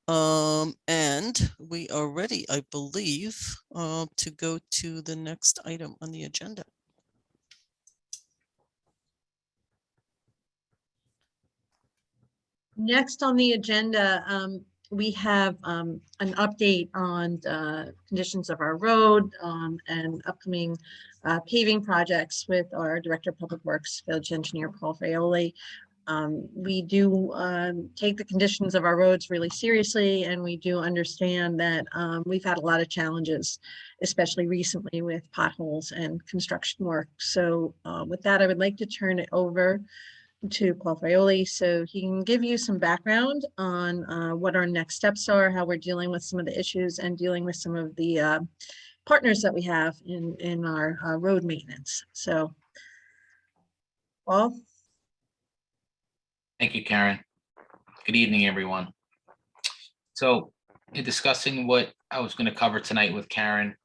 And we are ready, I believe, to go to the next item on the agenda. Next on the agenda, we have an update on conditions of our road and upcoming paving projects with our Director of Public Works, Village Engineer Paul Fraioli. We do take the conditions of our roads really seriously, and we do understand that we've had a lot of challenges, especially recently with potholes and construction work. So with that, I would like to turn it over to Paul Fraioli, so he can give you some background on what our next steps are, how we're dealing with some of the issues and dealing with some of the partners that we have in our road maintenance. So, Paul? Thank you, Karen. Good evening, everyone. So in discussing what I was going to cover tonight with Karen,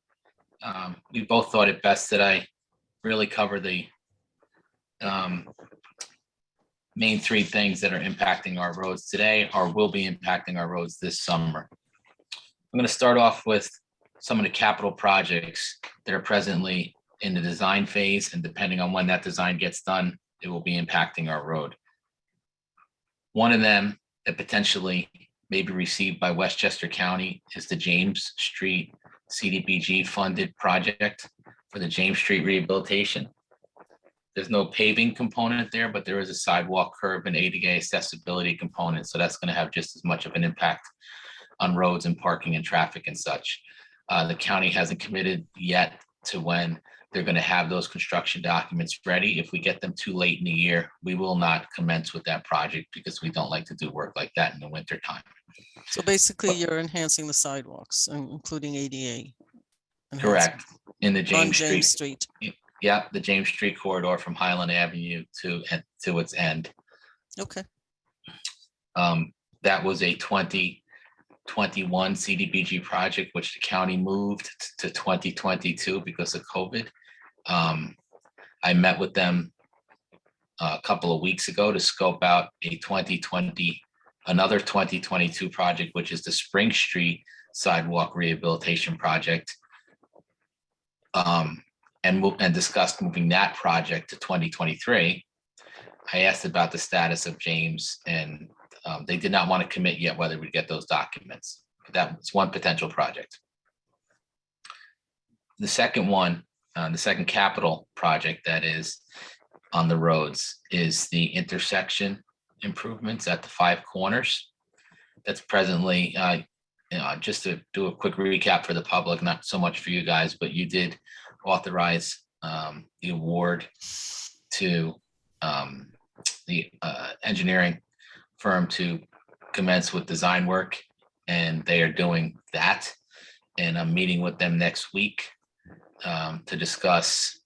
we both thought it best that I really cover the main three things that are impacting our roads today or will be impacting our roads this summer. I'm going to start off with some of the capital projects that are presently in the design phase, and depending on when that design gets done, it will be impacting our road. One of them that potentially may be received by Westchester County is the James Street CDBG funded project for the James Street rehabilitation. There's no paving component there, but there is a sidewalk, curb, and ADA accessibility component. So that's going to have just as much of an impact on roads and parking and traffic and such. The county hasn't committed yet to when they're going to have those construction documents ready. If we get them too late in the year, we will not commence with that project because we don't like to do work like that in the winter time. So basically you're enhancing the sidewalks, including ADA. Correct. In the On James Street. Yeah, the James Street corridor from Highland Avenue to its end. Okay. That was a 2021 CDBG project, which the county moved to 2022 because of COVID. I met with them a couple of weeks ago to scope out another 2022 project, which is the Spring Street sidewalk rehabilitation project. And discussed moving that project to 2023. I asked about the status of James, and they did not want to commit yet whether we get those documents. But that was one potential project. The second one, the second capital project that is on the roads is the intersection improvements at the 5 corners. That's presently, just to do a quick recap for the public, not so much for you guys, but you did authorize the award to the engineering firm to commence with design work, and they are doing that. And I'm meeting with them next week to discuss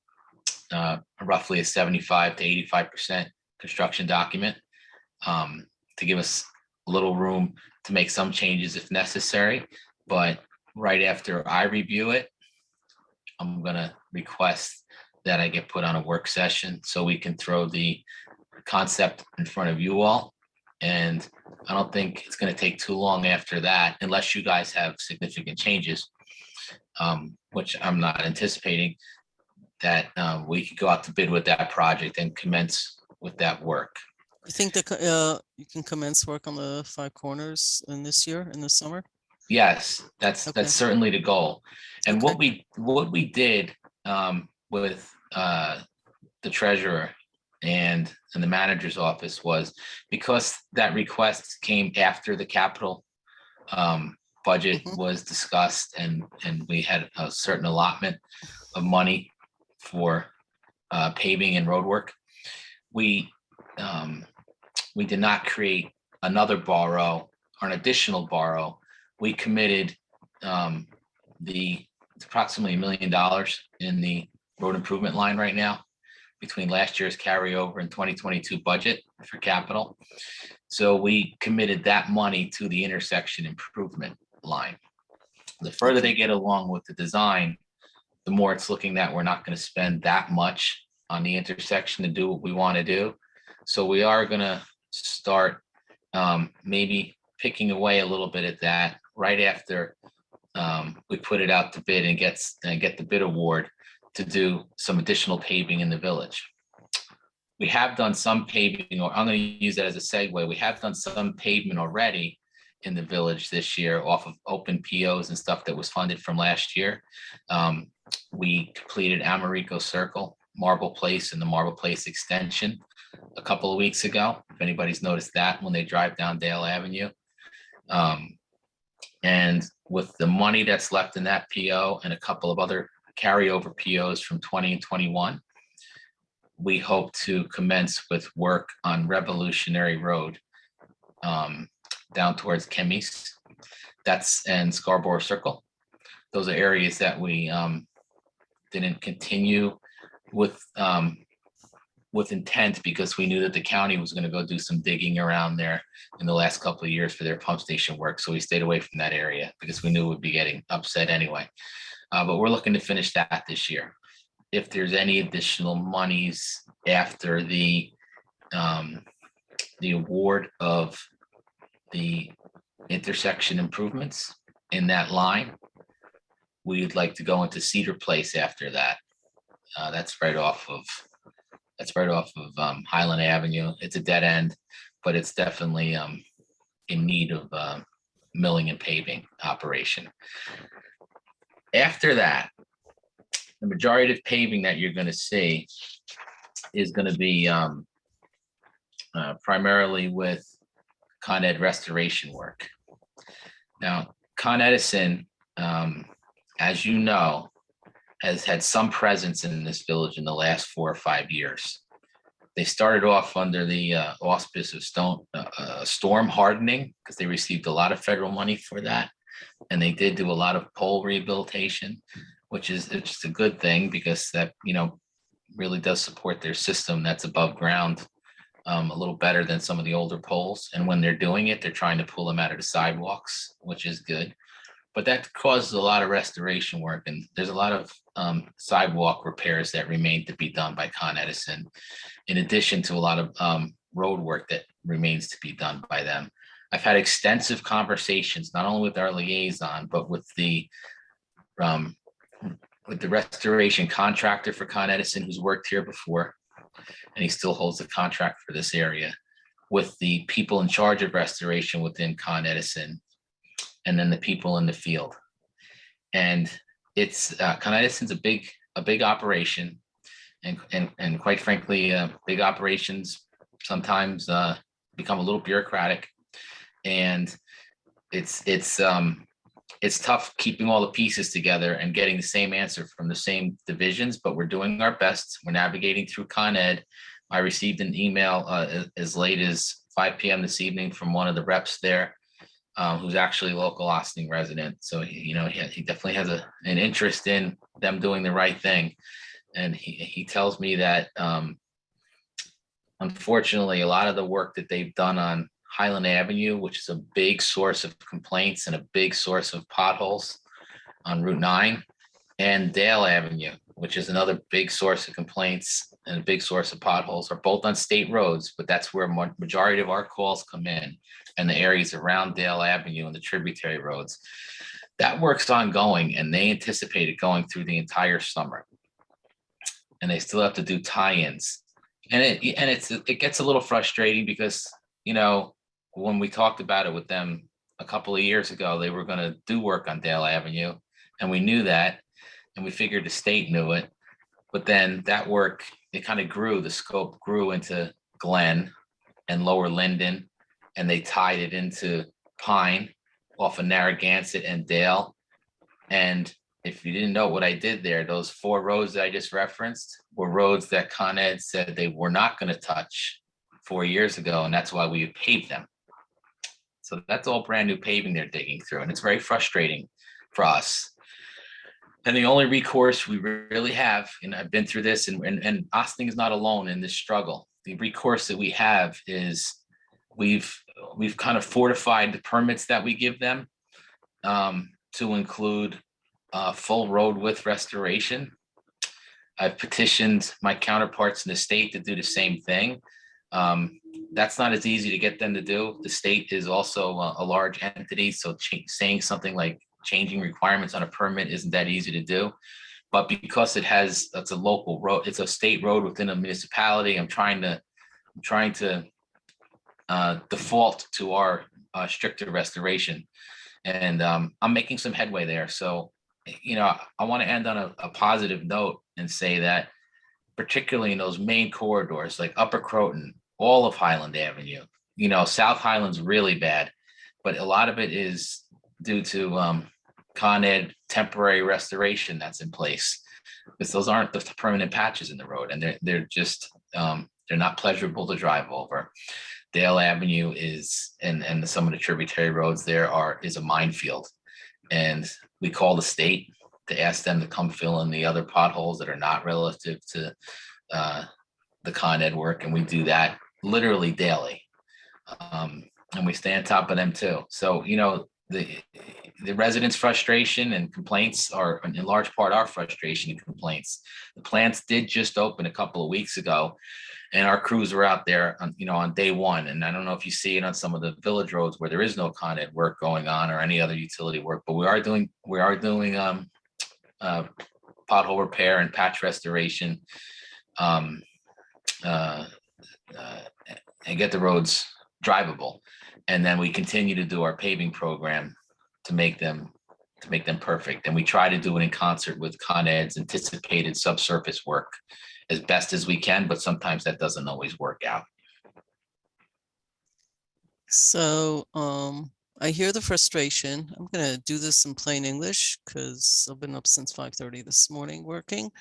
roughly a 75 to 85% construction document to give us a little room to make some changes if necessary. But right after I review it, I'm going to request that I get put on a work session so we can throw the concept in front of you all. And I don't think it's going to take too long after that, unless you guys have significant changes, which I'm not anticipating, that we could go out to bid with that project and commence with that work. You think that you can commence work on the 5 corners in this year, in the summer? Yes, that's certainly the goal. And Okay. what we did with the treasurer and the manager's office was, because that request came after the capital budget was discussed and we had a certain allotment of money for paving and road work. We did not create another borrow or an additional borrow. We committed it's approximately $1 million in the road improvement line right now between last year's carryover and 2022 budget for capital. So we committed that money to the intersection improvement line. The further they get along with the design, the more it's looking that we're not going to spend that much on the intersection to do what we want to do. So we are going to start maybe picking away a little bit at that right after we put it out to bid and get the bid award to do some additional paving in the village. We have done some paving, or I'm going to use that as a segue. We have done some pavement already in the village this year off of open POs and stuff that was funded from last year. We completed Americo Circle, Marble Place, and the Marble Place extension a couple of weeks ago. If anybody's noticed that when they drive down Dale Avenue. And with the money that's left in that PO and a couple of other carryover POs from 20 and 21, we hope to commence with work on Revolutionary Road down towards Chemis. That's in Scarborough Circle. Those are areas that we didn't continue with intent because we knew that the county was going to go do some digging around there in the last couple of years for their pump station work. So we stayed away from that area because we knew we'd be getting upset anyway. But we're looking to finish that this year. If there's any additional monies after the award of the intersection improvements in that line, we'd like to go into Cedar Place after that. That's right off of Highland Avenue. It's a dead end, but it's definitely in need of milling and paving operation. After that, the majority of paving that you're going to see is going to be primarily with Con Ed restoration work. Now, Con Edison, as you know, has had some presence in this village in the last 4 or 5 years. They started off under the auspice of storm hardening because they received a lot of federal money for that. And they did do a lot of pole rehabilitation, which is a good thing because that, really does support their system that's above ground a little better than some of the older poles. And when they're doing it, they're trying to pull them out of the sidewalks, which is good. But that causes a lot of restoration work, and there's a lot of sidewalk repairs that remain to be done by Con Edison, in addition to a lot of road work that remains to be done by them. I've had extensive conversations, not only with our liaison, but with the restoration contractor for Con Edison, who's worked here before, and he still holds the contract for this area, with the people in charge of restoration within Con Edison, and then the people in the field. And it's Con Edison's a big operation, and quite frankly, big operations sometimes become a little bureaucratic, and it's tough keeping all the pieces together and getting the same answer from the same divisions, but we're doing our best. We're navigating through Con Ed. I received an email as late as 5 p.m. this evening from one of the reps there, who's actually a local Austin resident. So, he definitely has an interest in them doing the right thing. And he tells me that, unfortunately, a lot of the work that they've done on Highland Avenue, which is a big source of complaints and a big source of potholes on Route 9, and Dale Avenue, which is another big source of complaints and a big source of potholes, are both on state roads, but that's where majority of our calls come in, and the areas around Dale Avenue and the tributary roads. That work's ongoing, and they anticipate it going through the entire summer. And they still have to do tie-ins. And it gets a little frustrating because, when we talked about it with them a couple of years ago, they were going to do work on Dale Avenue, and we knew that, and we figured the state knew it. But then that work, it kind of grew, the scope grew into Glen and Lower Linden, and they tied it into Pine off of Narragansett and Dale. And if you didn't know what I did there, those 4 roads that I just referenced were roads that Con Ed said they were not going to touch 4 years ago, and that's why we paved them. So that's all brand new paving they're digging through, and it's very frustrating for us. And the only recourse we really have, and I've been through this, and Austin is not alone in this struggle. The recourse that we have is we've kind of fortified the permits that we give them to include full road width restoration. I've petitioned my counterparts in the state to do the same thing. That's not as easy to get them to do. The state is also a large entity, so saying something like changing requirements on a permit isn't that easy to do. But because it's a local road, it's a state road within a municipality, I'm trying to default to our stricter restoration, and I'm making some headway there. So, I want to end on a positive note and say that, particularly in those main corridors like Upper Croton, all of Highland Avenue, South Highland's really bad, but a lot of it is due to Con Ed temporary restoration that's in place. because those aren't the permanent patches in the road, and they're just they're not pleasurable to drive over. Dale Avenue is, and some of the tributary roads there is a minefield. And we call the state to ask them to come fill in the other potholes that are not relative to the Con Ed work. And we do that literally daily. And we stay on top of them too. So, you know, the residents' frustration and complaints are in large part our frustration and complaints. The plants did just open a couple of weeks ago, and our crews were out there on, you know, on day one. And I don't know if you see it on some of the village roads where there is no Con Ed work going on or any other utility work, but we are doing pothole repair and patch restoration, and get the roads drivable. And then we continue to do our paving program to make them perfect. And we try to do it in concert with Con Ed's anticipated subsurface work as best as we can, but sometimes that doesn't always work out. So I hear the frustration. I'm going to do this in plain English because I've been up since 5:30 this morning working.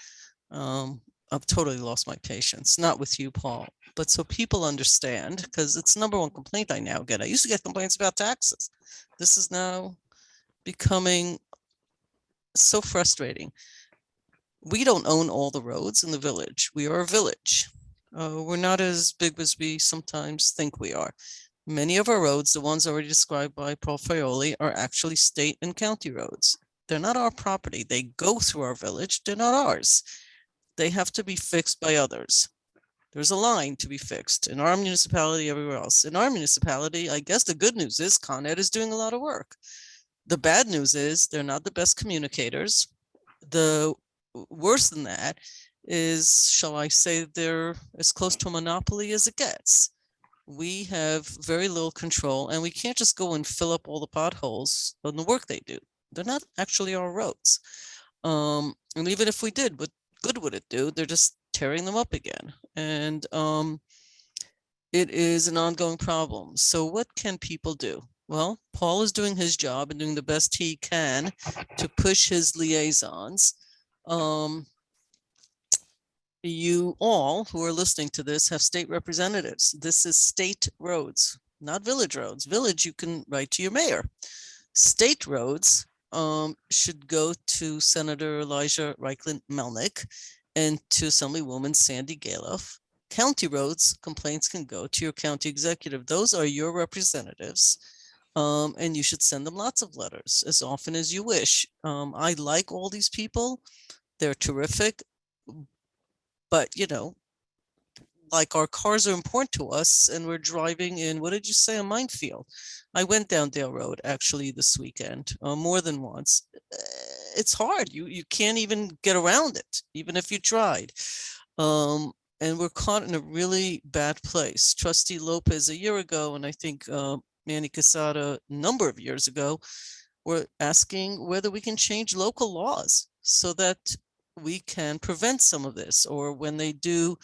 I've totally lost my patience, not with you, Paul, but so people understand, because it's number one complaint I now get. I used to get complaints about taxes. This is now becoming so frustrating. We don't own all the roads in the village. We are a village. We're not as big as we sometimes think we are. Many of our roads, the ones already described by Paul Faioli, are actually state and county roads. They're not our property. They go through our village. They're not ours. They have to be fixed by others. There's a line to be fixed in our municipality, everywhere else. In our municipality, I guess the good news is Con Ed is doing a lot of work. The bad news is they're not the best communicators. The worse than that is, shall I say, they're as close to a monopoly as it gets. We have very little control, and we can't just go and fill up all the potholes on the work they do. They're not actually our roads. And even if we did, what good would it do? They're just tearing them up again. And it is an ongoing problem. So what can people do? Well, Paul is doing his job and doing the best he can to push his liaisons. You all who are listening to this have state representatives. This is state roads, not village roads. Village, you can write to your mayor. State roads should go to Senator Elijah Reichlin Melnick and to Assemblywoman Sandy Galoff. County roads complaints can go to your county executive. Those are your representatives. And you should send them lots of letters as often as you wish. I like all these people. They're terrific. But, you know, like our cars are important to us and we're driving in, what did you say, a minefield? I went down Dale Road actually this weekend, more than once. It's hard. You can't even get around it, even if you tried. And we're caught in a really bad place. Trustee Lopez a year ago, and I think Manny Casada a number of years ago, were asking whether we can change local laws so that we can prevent some of this, or when they do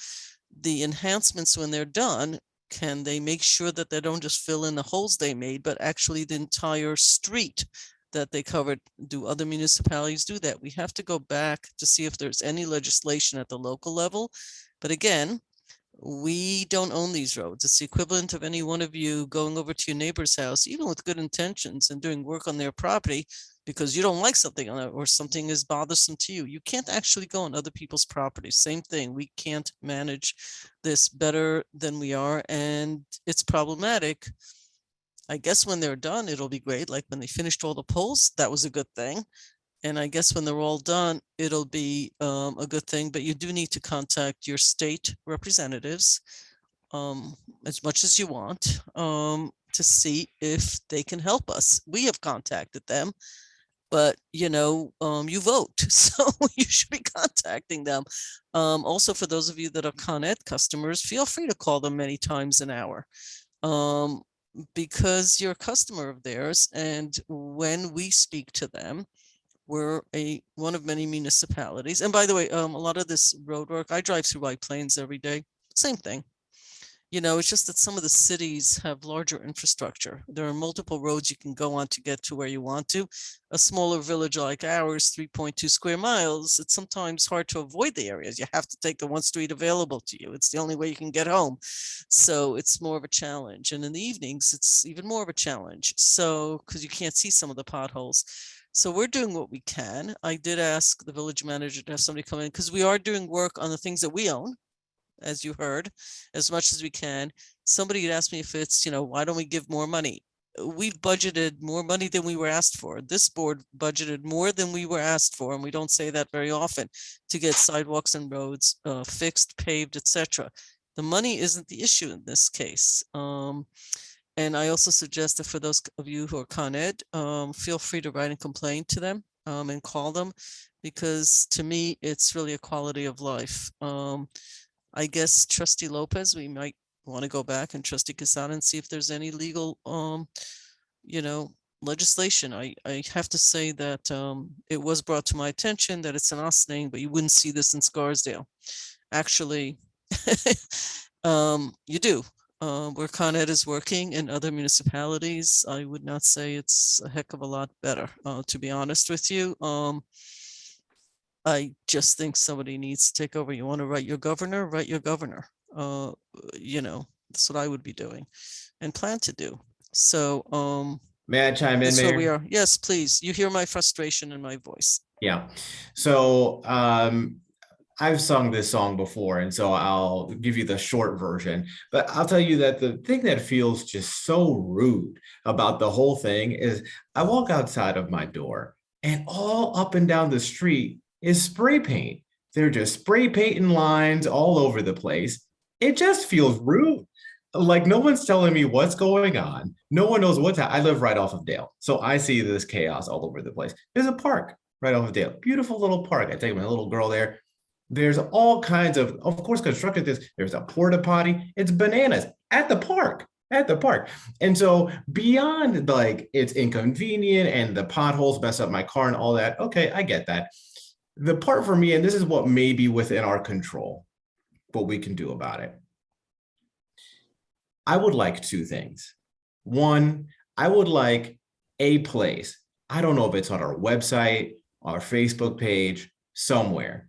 the enhancements, when they're done, can they make sure that they don't just fill in the holes they made, but actually the entire street that they covered? Do other municipalities do that? We have to go back to see if there's any legislation at the local level. But again, we don't own these roads. It's the equivalent of any one of you going over to your neighbor's house, even with good intentions, and doing work on their property because you don't like something on it or something is bothersome to you. You can't actually go on other people's property. Same thing. We can't manage this better than we are, and it's problematic. I guess when they're done, it'll be great. Like when they finished all the poles, that was a good thing. And I guess when they're all done, it'll be a good thing. But you do need to contact your state representatives as much as you want to see if they can help us. We have contacted them, but you know, you vote, so you should be contacting them. Also, for those of you that are Con Ed customers, feel free to call them many times an hour. Because you're a customer of theirs, and when we speak to them, we're one of many municipalities. And by the way, a lot of this road work, I drive through White Plains every day. Same thing. You know, it's just that some of the cities have larger infrastructure. There are multiple roads you can go on to get to where you want to. A smaller village like ours, 3.2 square miles, it's sometimes hard to avoid the areas. You have to take the one street available to you. It's the only way you can get home. So it's more of a challenge. And in the evenings, it's even more of a challenge. So, because you can't see some of the potholes. So we're doing what we can. I did ask the village manager to have somebody come in because we are doing work on the things that we own, as you heard, as much as we can. Somebody had asked me if it's, you know, why don't we give more money? We've budgeted more money than we were asked for. This board budgeted more than we were asked for, and we don't say that very often, to get sidewalks and roads fixed, paved, etc. The money isn't the issue in this case. And I also suggest that for those of you who are Con Ed, feel free to write and complain to them and call them, because to me, it's really a quality of life. I guess Trustee Lopez, we might want to go back, and Trustee Quesada, and see if there's any legal, you know, legislation. I have to say that it was brought to my attention that it's an Austining, but you wouldn't see this in Scarsdale. Actually, you do. Where Con Ed is working in other municipalities, I would not say it's a heck of a lot better, to be honest with you. I just think somebody needs to take over. You want to write your governor, write your governor. You know, that's what I would be doing and plan to do. So, May I chime in, that's where we Mayor? are. Yes, please. You hear my frustration in my voice. Yeah. So I've sung this song before, and so I'll give you the short version. But I'll tell you that the thing that feels just so rude about the whole thing is I walk outside of my door, and all up and down the street is spray paint. They're just spray painting lines all over the place. It just feels rude. Like no one's telling me what's going on. No one knows what's happening. I live right off of Dale, so I see this chaos all over the place. There's a park right off of Dale, beautiful little park. I take my little girl there. There's all kinds of course, constructed this. There's a porta potty. It's bananas at the park. And so beyond like it's inconvenient and the potholes mess up my car and all that. Okay, I get that. The part for me, and this is what may be within our control, what we can do about it. I would like two things. One, I would like a place. I don't know if it's on our website, our Facebook page, somewhere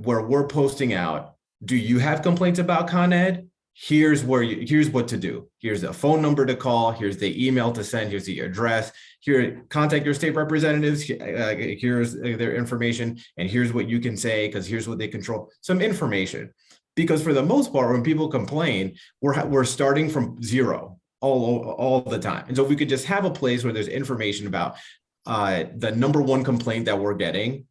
where we're posting out. Do you have complaints about Con Ed? Here's what to do. Here's the phone number to call. Here's the email to send. Here's the address. Here, contact your state representatives. Here's their information, and here's what you can say because here's what they control. Some information, because for the most part, when people complain, we're starting from zero all the time. And so if we could just have a place where there's information about the number one complaint that we're getting,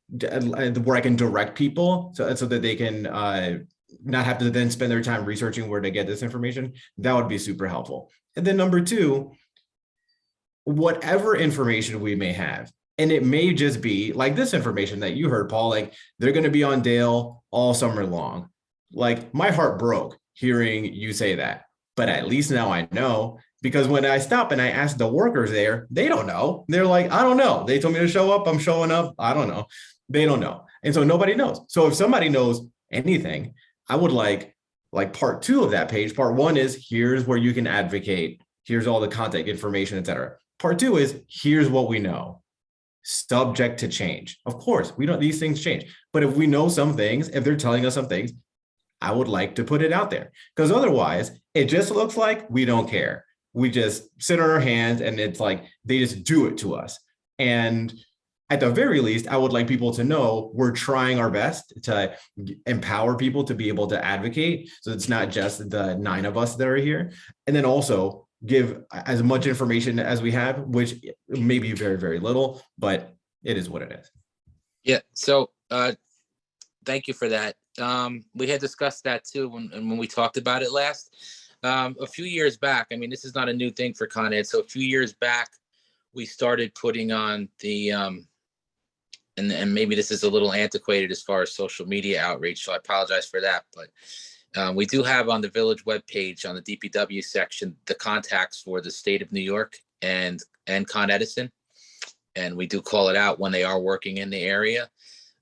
where I can direct people so that they can not have to then spend their time researching where to get this information, that would be super helpful. And then number two, whatever information we may have, and it may just be like this information that you heard, Paul, like they're going to be on Dale all summer long. Like my heart broke hearing you say that, but at least now I know, because when I stop and I ask the workers there, they don't know. They're like, I don't know. They told me to show up. I'm showing up. I don't know. They don't know. And so nobody knows. So if somebody knows anything, I would like part two of that page. Part one is here's where you can advocate. Here's all the contact information, etc. Part two is here's what we know, subject to change. Of course, these things change. But if we know some things, if they're telling us some things, I would like to put it out there, because otherwise it just looks like we don't care. We just sit on our hands and it's like they just do it to us. And at the very least, I would like people to know we're trying our best to empower people to be able to advocate. So it's not just the 9 of us that are here. And then also give as much information as we have, which may be very, very little, but it is what it is. Yeah, so thank you for that. We had discussed that too when we talked about it last. A few years back, I mean, this is not a new thing for Con Ed. So a few years back, we started putting on the, and maybe this is a little antiquated as far as social media outreach, so I apologize for that. But we do have on the village webpage on the DPW section, the contacts for the state of New York and Con Edison. And we do call it out when they are working in the area.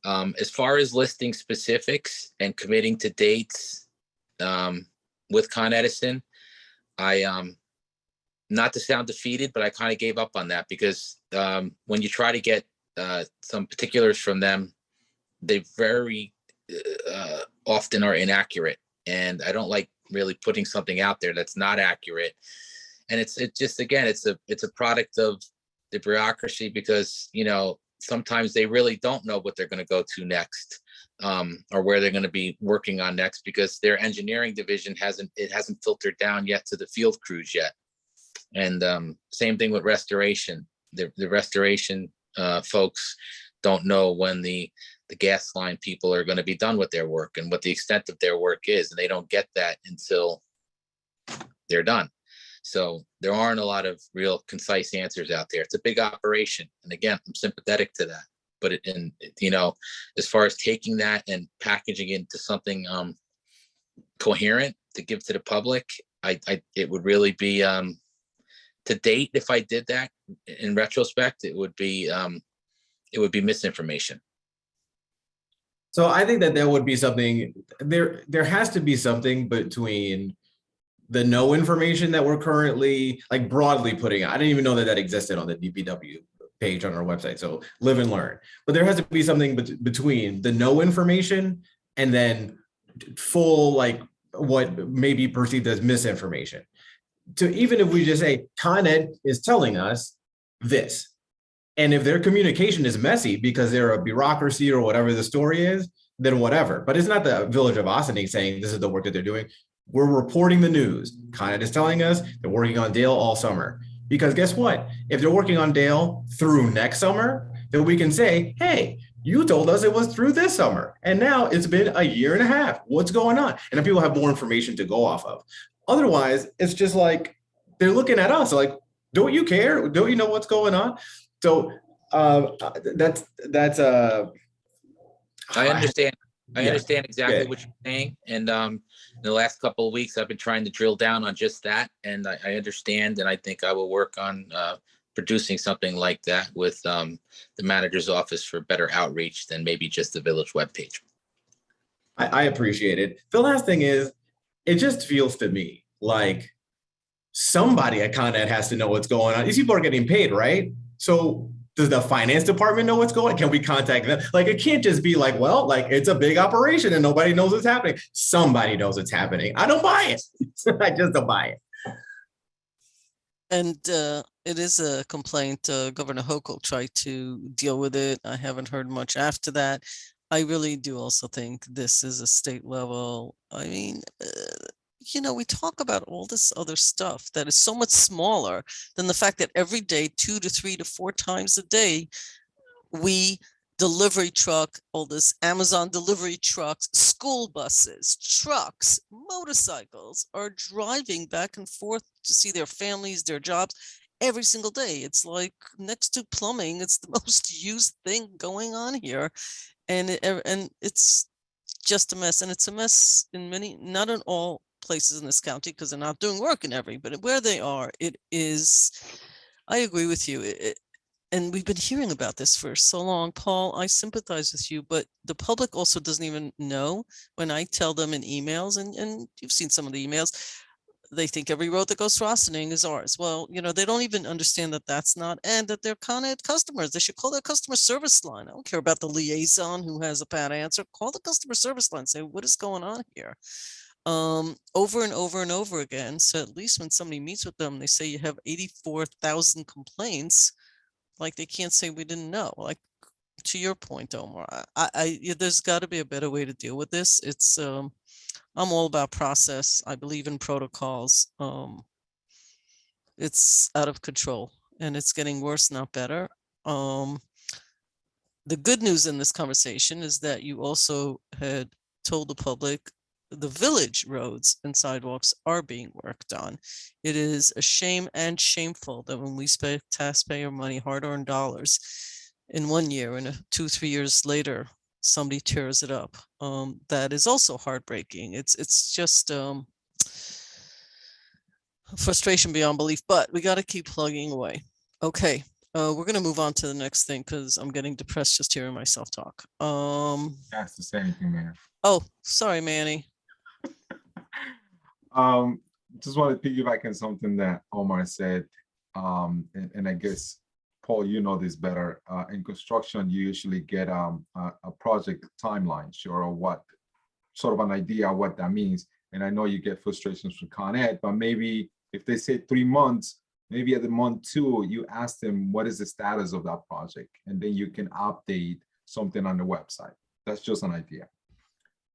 As far as listing specifics and committing to dates, with Con Edison. I, not to sound defeated, but I kind of gave up on that because when you try to get some particulars from them, they very often are inaccurate. And I don't like really putting something out there that's not accurate. And it's just, again, it's a product of the bureaucracy because, you know, sometimes they really don't know what they're going to go to next, or where they're going to be working on next, because their engineering division hasn't filtered down yet to the field crews yet. And same thing with restoration. The restoration folks don't know when the gas line people are going to be done with their work and what the extent of their work is, and they don't get that until they're done. So there aren't a lot of real concise answers out there. It's a big operation, and again, I'm sympathetic to that. But you know, as far as taking that and packaging it into something coherent to give to the public, it would really be to date. If I did that in retrospect, it would be misinformation. So I think that there would be something there has to be something between the no information that we're currently like broadly putting out. I didn't even know that existed on the DPW page on our website. So live and learn. But there has to be something between the no information and then full, like what may be perceived as misinformation. To even if we just say Con Ed is telling us this, and if their communication is messy because they're a bureaucracy or whatever the story is, then whatever. But it's not the Village of Ossining saying this is the work that they're doing. We're reporting the news. Con Ed is telling us they're working on Dale all summer. Because guess what? If they're working on Dale through next summer, then we can say, hey, you told us it was through this summer. And now it's been a year and a half. What's going on? And then people have more information to go off of. Otherwise, it's just like they're looking at us like, don't you care? Don't you know what's going on? So that's I understand. I Yeah. understand exactly Yeah. what you're saying. And in the last couple of weeks, I've been trying to drill down on just that. And I understand, and I think I will work on producing something like that with the manager's office for better outreach than maybe just the village webpage. I appreciate it. The last thing is, it just feels to me like somebody at Con Ed has to know what's going on. These people are getting paid, right? So does the finance department know what's going on? Can we contact them? Like, it can't just be like, well, like it's a big operation and nobody knows what's happening. Somebody knows what's happening. I don't buy it. I just don't buy it. And it is a complaint. Governor Hochul tried to deal with it. I haven't heard much after that. I really do also think this is a state level. I mean, you know, we talk about all this other stuff that is so much smaller than the fact that every day, 2 to 3 to 4 times a day, we delivery truck, all this Amazon delivery trucks, school buses, trucks, motorcycles are driving back and forth to see their families, their jobs every single day. It's like next to plumbing, it's the most used thing going on here. And it's just a mess. And it's a mess in many, not in all places in this county, because they're not doing work in every, but where they are, it is, I agree with you. And we've been hearing about this for so long. Paul, I sympathize with you, but the public also doesn't even know when I tell them in emails, and you've seen some of the emails, they think every road that goes to Ossining is ours. Well, you know, they don't even understand that that's not, and that they're Con Ed customers. They should call their customer service line. I don't care about the liaison who has a bad answer. Call the customer service line, say, what is going on here? Over and over and over again. So at least when somebody meets with them, they say you have 84,000 complaints. Like, they can't say we didn't know. Like, to your point, Omar, there's got to be a better way to deal with this. It's I'm all about process. I believe in protocols. It's out of control and it's getting worse, not better. The good news in this conversation is that you also had told the public the village roads and sidewalks are being worked on. It is a shame and shameful that when we spend taxpayer money, hard-earned dollars, in 1 year and 2-3 years later, somebody tears it up. That is also heartbreaking. It's just frustration beyond belief, but we got to keep plugging away. Okay, we're going to move on to the next thing because I'm getting depressed just hearing myself talk. Has to say anything, Mayor. Oh, sorry, Manny. Just want to piggyback on something that Omar said. And I guess, Paul, you know this better. In construction, you usually get a project timeline, sure, or what sort of an idea of what that means. And I know you get frustrations from Con Ed, but maybe if they say 3 months, maybe at the month 2, you ask them what is the status of that project, and then you can update something on the website. That's just an idea.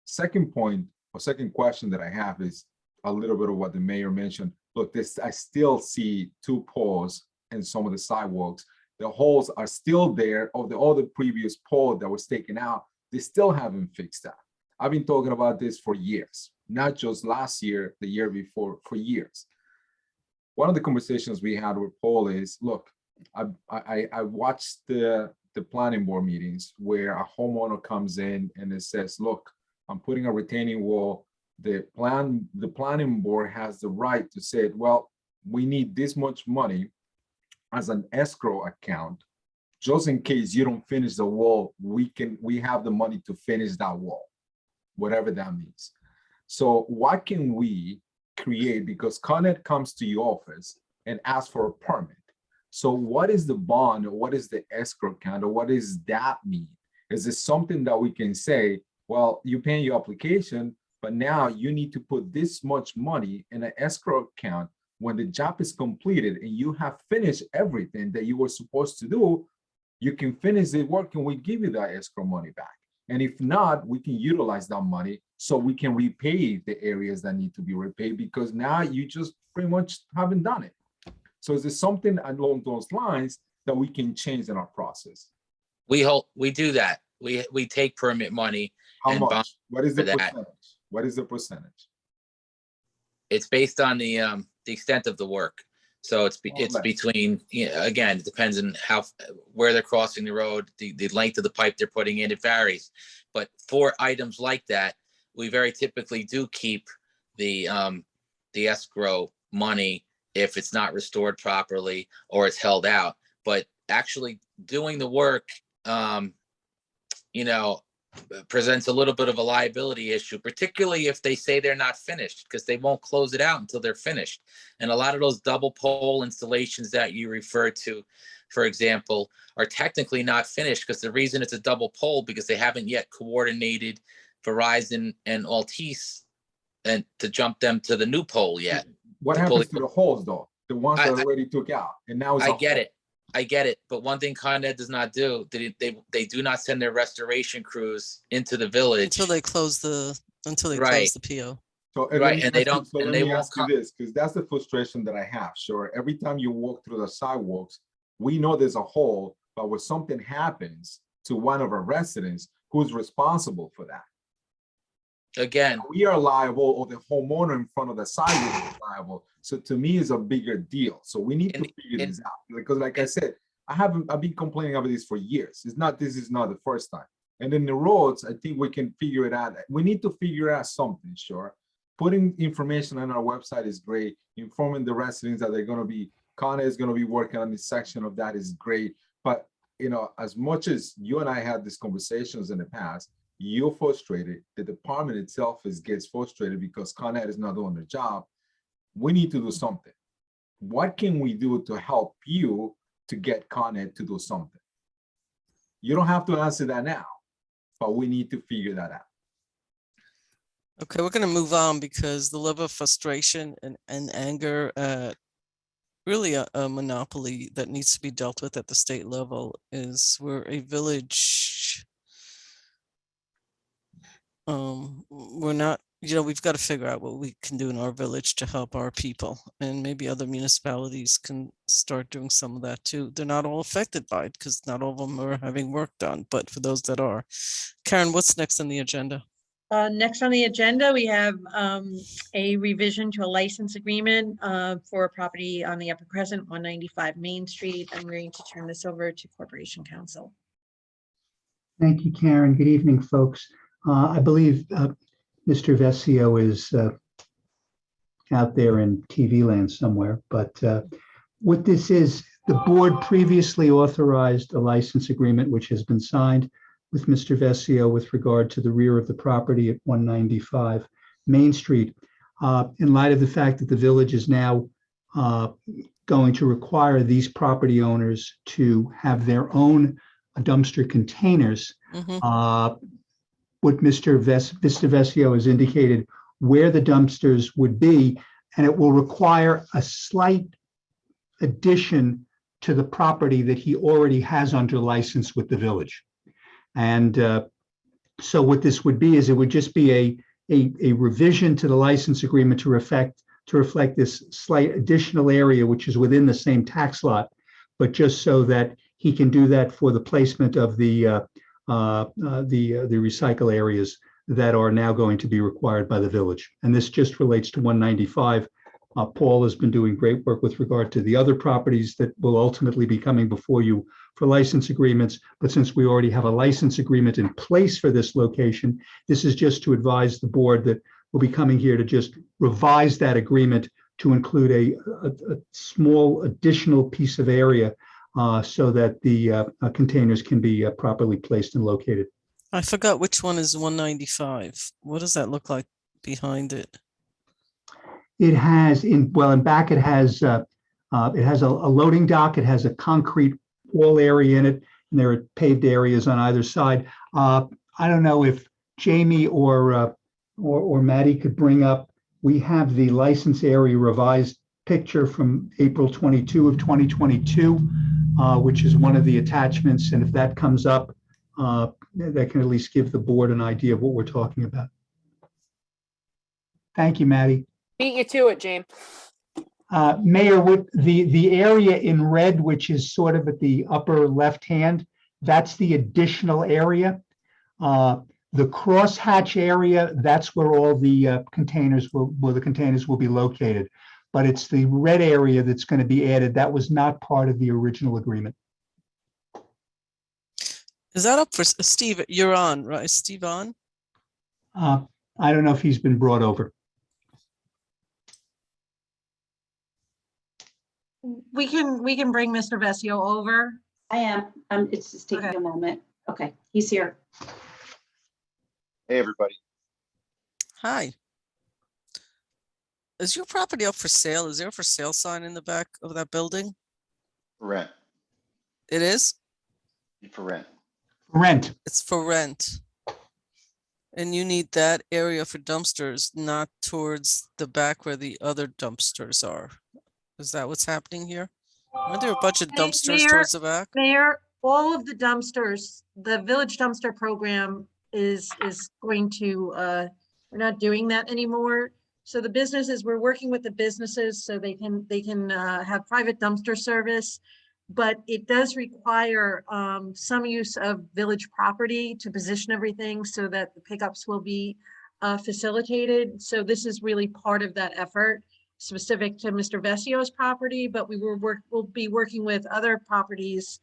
Second point, or second question that I have is a little bit of what the mayor mentioned. Look, I still see 2 poles in some of the sidewalks. The holes are still there of the other previous pole that was taken out. They still haven't fixed that. I've been talking about this for years, not just last year, the year before, for years. One of the conversations we had with Paul is, look, I watched the planning board meetings where a homeowner comes in and it says, look, I'm putting a retaining wall. The planning board has the right to say, well, we need this much money as an escrow account, just in case you don't finish the wall, we have the money to finish that wall, whatever that means. So what can we create? Because Con Ed comes to your office and asks for a permit. So what is the bond, or what is the escrow account, or what does that mean? Is it something that we can say, well, you're paying your application, but now you need to put this much money in an escrow account when the job is completed and you have finished everything that you were supposed to do, you can finish the work and we give you that escrow money back. And if not, we can utilize that money so we can repay the areas that need to be repaid, because now you just pretty much haven't done it. So is there something along those lines that we can change in our process? We do that. We take permit money. How and much? bond What is the for that. percentage? What is the percentage? It's based on the extent of the work. So it's between, again, it depends on where they're crossing the road, the length of the pipe they're putting in, it varies. But for items like that, we very typically do keep the escrow money if it's not restored properly or it's held out. But actually doing the work, presents a little bit of a liability issue, particularly if they say they're not finished, because they won't close it out until they're finished. And a lot of those double pole installations that you refer to, for example, are technically not finished, because the reason it's a double pole because they haven't yet coordinated Verizon and Altice and to jump them to the new pole yet. What happens to the holes though? The ones that already took out, and now it's I get it. But one thing Con Ed does not do, they do not send their restoration crews into the village until they close the PO. So right, and they don't. So and let they me won't ask you this, because that's the frustration that I have. Sure, every time you walk through the sidewalks, we know there's a hole, but when something happens to one of our residents, who's responsible for that? Again, we are liable, or the homeowner in front of the sidewalk is liable. So to me, it's a bigger deal. So we need to figure this out, because like I said, I've been complaining about this for years. This is not the first time. And then the roads, I think we can figure it out. We need to figure out something, sure. Putting information on our website is great. Informing the residents that they're going to be, Con Ed is going to be working on this section of that is great. But, as much as you and I had these conversations in the past, you're frustrated, the department itself gets frustrated because Con Ed is not doing their job. We need to do something. What can we do to help you to get Con Ed to do something? You don't have to answer that now, but we need to figure that out. Okay, we're going to move on because the level of frustration and anger, really a monopoly that needs to be dealt with at the state level is we're a village. We're not, we've got to figure out what we can do in our village to help our people, and maybe other municipalities can start doing some of that too. They're not all affected by it because not all of them are having work done, but for those that are. Karen, what's next on the agenda? Next on the agenda, we have a revision to a license agreement for a property on the Upper Crescent, 195 Main Street. I'm going to turn this over to Corporation Counsel. Thank you, Karen. Good evening, folks. I believe Mr. Vescio is out there in TV land somewhere, but what this is, the board previously authorized a license agreement which has been signed with Mr. Vescio with regard to the rear of the property at 195 Main Street. in light of the fact that the village is now going to require these property owners to have their own dumpster containers, what Mr. Vesio has indicated where the dumpsters would be, and it will require a slight addition to the property that he already has under license with the village. And so what this would be is it would just be a revision to the license agreement to reflect this slight additional area, which is within the same tax lot, but just so that he can do that for the placement of the recycle areas that are now going to be required by the village. And this just relates to 195. Paul has been doing great work with regard to the other properties that will ultimately be coming before you for license agreements. But since we already have a license agreement in place for this location, this is just to advise the board that we'll be coming here to just revise that agreement to include a small additional piece of area so that the containers can be properly placed and located. I forgot which one is 195. What does that look like behind it? It has in back, it has a loading dock. It has a concrete wall area in it, and there are paved areas on either side. I don't know if Jamie or Maddie could bring up, we have the license area revised picture from April 22 of 2022, which is one of the attachments. And if that comes up, that can at least give the board an idea of what we're talking about. Thank you, Maddie. Beat you to it, James. Mayor, with the area in red, which is sort of at the upper left hand, that's the additional area. The crosshatch area, that's where all the containers will be located. But it's the red area that's going to be added. That was not part of the original agreement. Is that up for Steve? You're on, right? Is Steve on? I don't know if he's been brought over. We can bring Mr. Vesio over. I am. It's just taking a moment. Okay, he's here. Hey, everybody. Hi. Is your property up for sale? Is there a for sale sign in the back of that building? For rent. It is? For rent. Rent. It's for rent. And you need that area for dumpsters, not towards the back where the other dumpsters are. Is that what's happening here? Aren't there a bunch of dumpsters towards the back? Mayor, all of the dumpsters, the village dumpster program is going to, we're not doing that anymore. So the businesses, we're working with the businesses so they can have private dumpster service, but it does require some use of village property to position everything so that the pickups will be facilitated. So this is really part of that effort, specific to Mr. Vesio's property, but we'll be working with other properties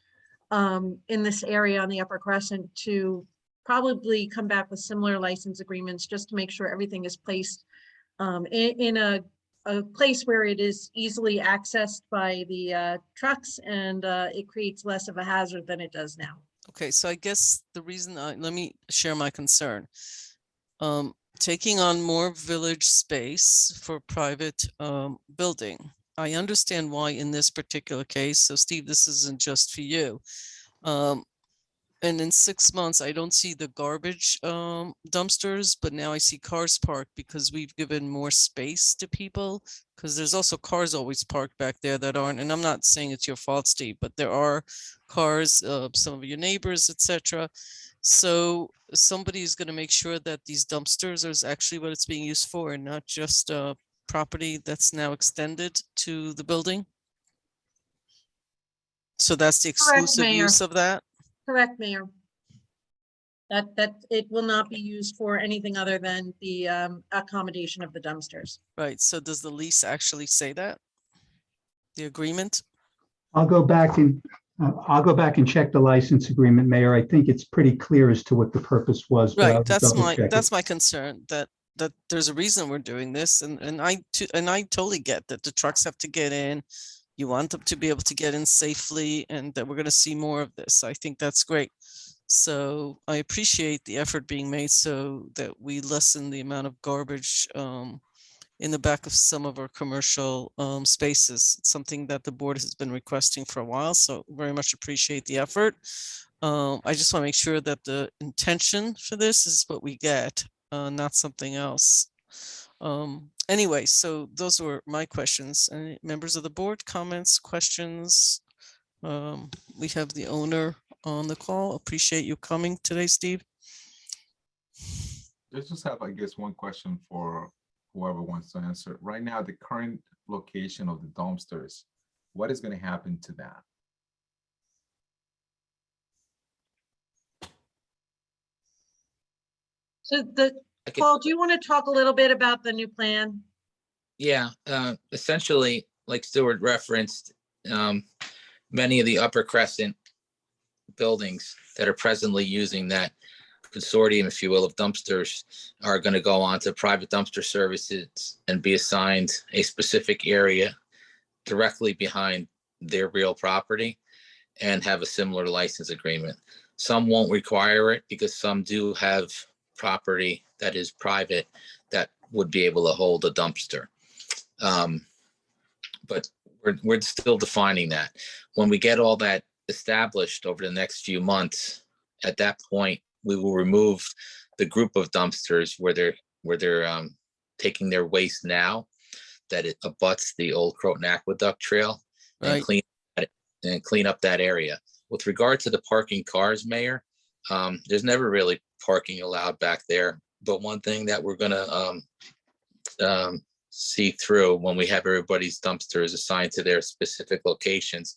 in this area on the Upper Crescent to probably come back with similar license agreements just to make sure everything is placed in a place where it is easily accessed by the trucks and it creates less of a hazard than it does now. Okay, so I guess the reason, let me share my concern. Taking on more village space for private building. I understand why in this particular case. So Steve, this isn't just for you. And in 6 months, I don't see the garbage dumpsters, but now I see cars parked because we've given more space to people, because there's also cars always parked back there that aren't, and I'm not saying it's your fault, Steve, but there are cars, some of your neighbors, etc. So somebody is going to make sure that these dumpsters is actually what it's being used for and not just property that's now extended to the building. So that's the exclusive use of that? Correct, Mayor. That it will not be used for anything other than the accommodation of the dumpsters. Right. So does the lease actually say that? The agreement? I'll go back and check the license agreement, Mayor. I think it's pretty clear as to what the purpose was. but I'll Right. That's double my check it. concern, that there's a reason we're doing this, and I totally get that the trucks have to get in. You want them to be able to get in safely, and that we're going to see more of this. I think that's great. So I appreciate the effort being made so that we lessen the amount of garbage in the back of some of our commercial spaces. It's something that the board has been requesting for a while, so very much appreciate the effort. I just want to make sure that the intention for this is what we get, not something else. Anyway, so those were my questions. Any members of the board, comments, questions? We have the owner on the call. Appreciate you coming today, Steve. I just have, I guess, one question for whoever wants to answer. Right now, the current location of the dumpsters, what is going to happen to that? So Paul, do you want to talk a little bit about the new plan? Yeah, essentially, like Stuart referenced, many of the Upper Crescent buildings that are presently using that consortium, if you will, of dumpsters are going to go on to private dumpster services and be assigned a specific area directly behind their real property and have a similar license agreement. Some won't require it because some do have property that is private that would be able to hold a dumpster. But we're still defining that. When we get all that established over the next few months, at that point, we will remove the group of dumpsters where they're taking their waste now, that it abuts the old Croton Aqueduct Trail, and clean up that area. With regard to the parking cars, Mayor, there's never really parking allowed back there. But one thing that we're gonna see through when we have everybody's dumpsters assigned to their specific locations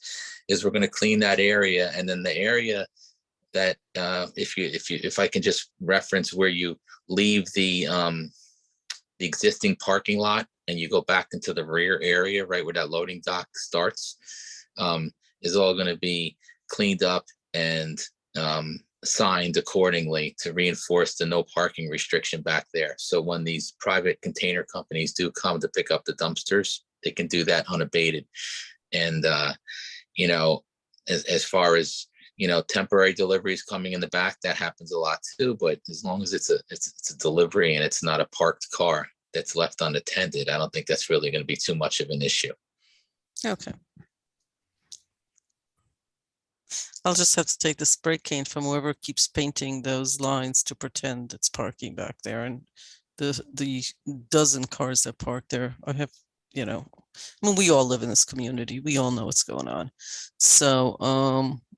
is we're going to clean that area, and then the area that if I can just reference where you leave the existing parking lot and you go back into the rear area, right where that loading dock starts, is all going to be cleaned up and signed accordingly to reinforce the no parking restriction back there. So when these private container companies do come to pick up the dumpsters, they can do that unabated. And you know, as far as, you know, temporary deliveries coming in the back, that happens a lot too. But as long as it's a delivery and it's not a parked car that's left unattended, I don't think that's really going to be too much of an issue. Okay. I'll just have to take the spray can from whoever keeps painting those lines to pretend it's parking back there. And the dozen cars that park there, I have, you know, I mean, we all live in this community. We all know what's going on. So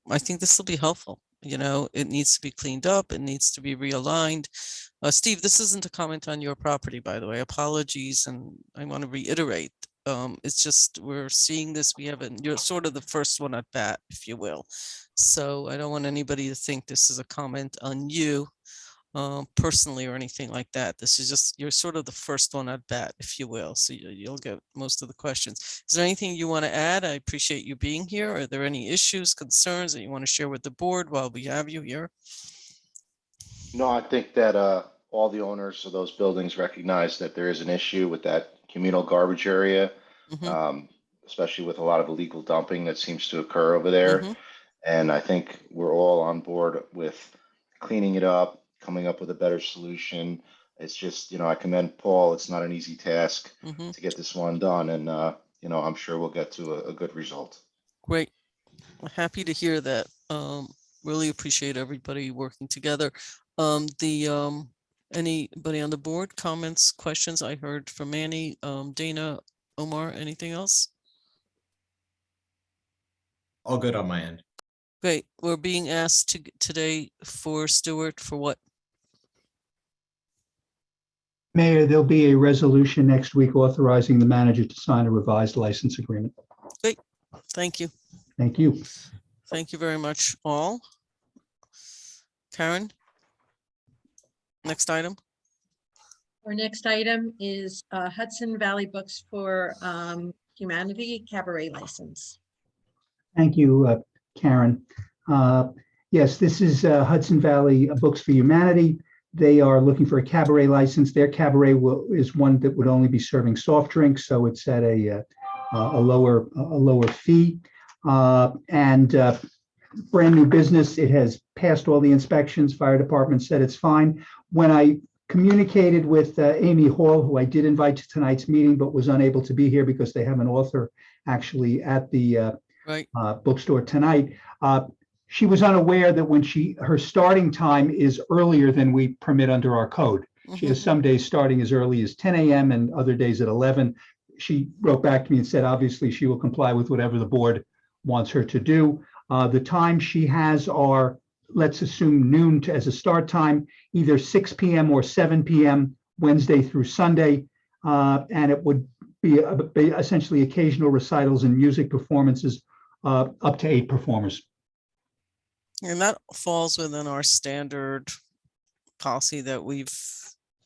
I think this will be helpful. You know, it needs to be cleaned up. It needs to be realigned. Steve, this isn't a comment on your property, by the way. Apologies. And I want to reiterate. It's just we're seeing this. You're sort of the first one at bat, if you will. So I don't want anybody to think this is a comment on you personally or anything like that. This is just, you're sort of the first one at bat, if you will. So you'll get most of the questions. Is there anything you want to add? I appreciate you being here. Are there any issues, concerns that you want to share with the board while we have you here? No, I think that all the owners of those buildings recognize that there is an issue with that communal garbage area, especially with a lot of illegal dumping that seems to occur over there. And I think we're all on board with cleaning it up, coming up with a better solution. It's just, you know, I commend Paul. It's not an easy task to get this one done. And, you know, I'm sure we'll get to a good result. Great. I'm happy to hear that. Really appreciate everybody working together. Anybody on the board, comments, questions? I heard from Manny, Dana, Omar, anything else? All good on my end. Great. We're being asked today for Stuart for what? Mayor, there'll be a resolution next week authorizing the manager to sign a revised license agreement. Great. Thank you. Thank you. Thank you very much, all. Karen? Next item. Our next item is Hudson Valley Books for Humanity Cabaret license. Thank you, Karen. Yes, this is Hudson Valley Books for Humanity. They are looking for a cabaret license. Their cabaret is one that would only be serving soft drinks, so it's at a lower fee. And brand new business. It has passed all the inspections. Fire department said it's fine. When I communicated with Amy Hall, who I did invite to tonight's meeting, but was unable to be here because they have an author actually at the Right. bookstore tonight. She was unaware that when her starting time is earlier than we permit under our code. She has some days starting as early as 10 a.m. and other days at 11. She wrote back to me and said, obviously, she will comply with whatever the board wants her to do. The time she has are, let's assume noon as a start time, either 6 p.m. or 7 p.m. Wednesday through Sunday. And it would be essentially occasional recitals and music performances, up to 8 performers. And that falls within our standard policy that we've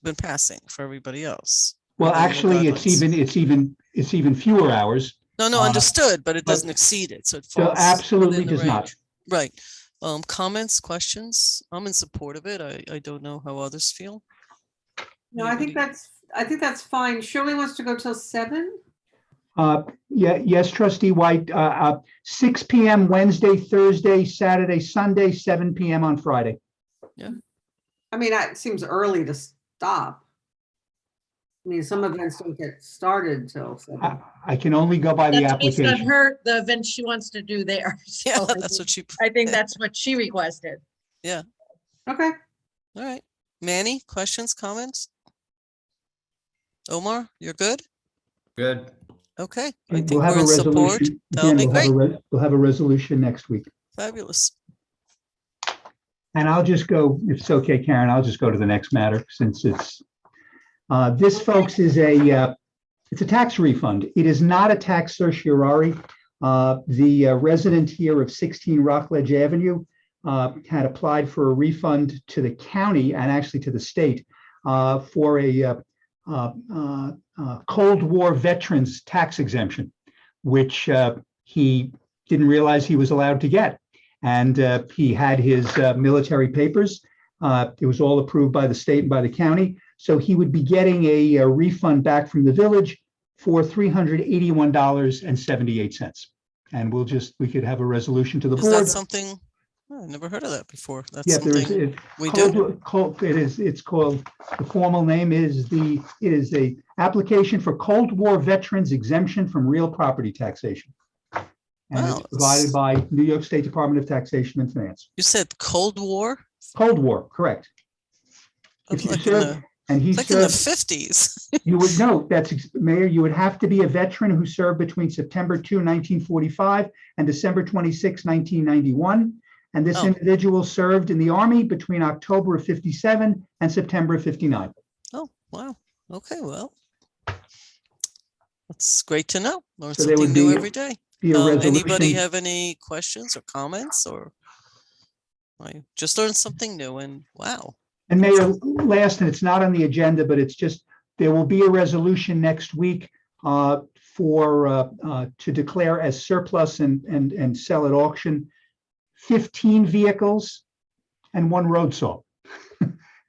been passing for everybody else. Well, Within the actually, guidelines. it's even fewer hours. No, understood, but it doesn't exceed it, so it So falls. absolutely within the does not. range. Right. Comments, questions? I'm in support of it. I don't know how others feel. No, I think that's fine. Shirley wants to go till 7. Yes, Trustee White, 6 p.m. Wednesday, Thursday, Saturday, Sunday, 7 p.m. on Friday. Yeah. I mean, it seems early to stop. I mean, some events don't get started till 7. I can only go by the That's based on application. the event she wants to do there. Yeah, So that's what she. I think that's what she requested. Yeah. Okay. All right. Manny, questions, comments? Omar, you're good? Good. Okay. I And think we'll have we're a in support. resolution. That'll Again, be we'll have great. we'll have a resolution next week. Fabulous. And I'll just go, if it's okay, Karen, I'll just go to the next matter since it's, this, folks, is it's a tax refund. It is not a tax certiorari. The resident here of 16 Rockledge Avenue had applied for a refund to the county and actually to the state for a Cold War veterans tax exemption, which he didn't realize he was allowed to get. And he had his military papers. It was all approved by the state and by the county. So he would be getting a refund back from the village for $381.78. And we could have a resolution to the Is board. that something? Oh, I never heard of that before. That's Yeah, there is. something we do. It's called, the formal name is it is a application for Cold War veterans exemption from real property taxation. And Wow, it's provided by New York State Department of Taxation and Finance. You said Cold War? Cold War, correct. If you Like in served, and he Like in the served, 50s. you would know, Mayor, you would have to be a veteran who served between September 2, 1945 and December 26, 1991. And this individual served in the Army between October of 57 and September of 59. Oh, wow. Okay, well. That's great to know. Learn So there something would new be- every day. be a Anybody resolution. have any questions or comments, or I just learned something new and wow. And Mayor, last, and it's not on the agenda, but it's just, there will be a resolution next week to declare as surplus and sell at auction 15 vehicles and 1 road saw.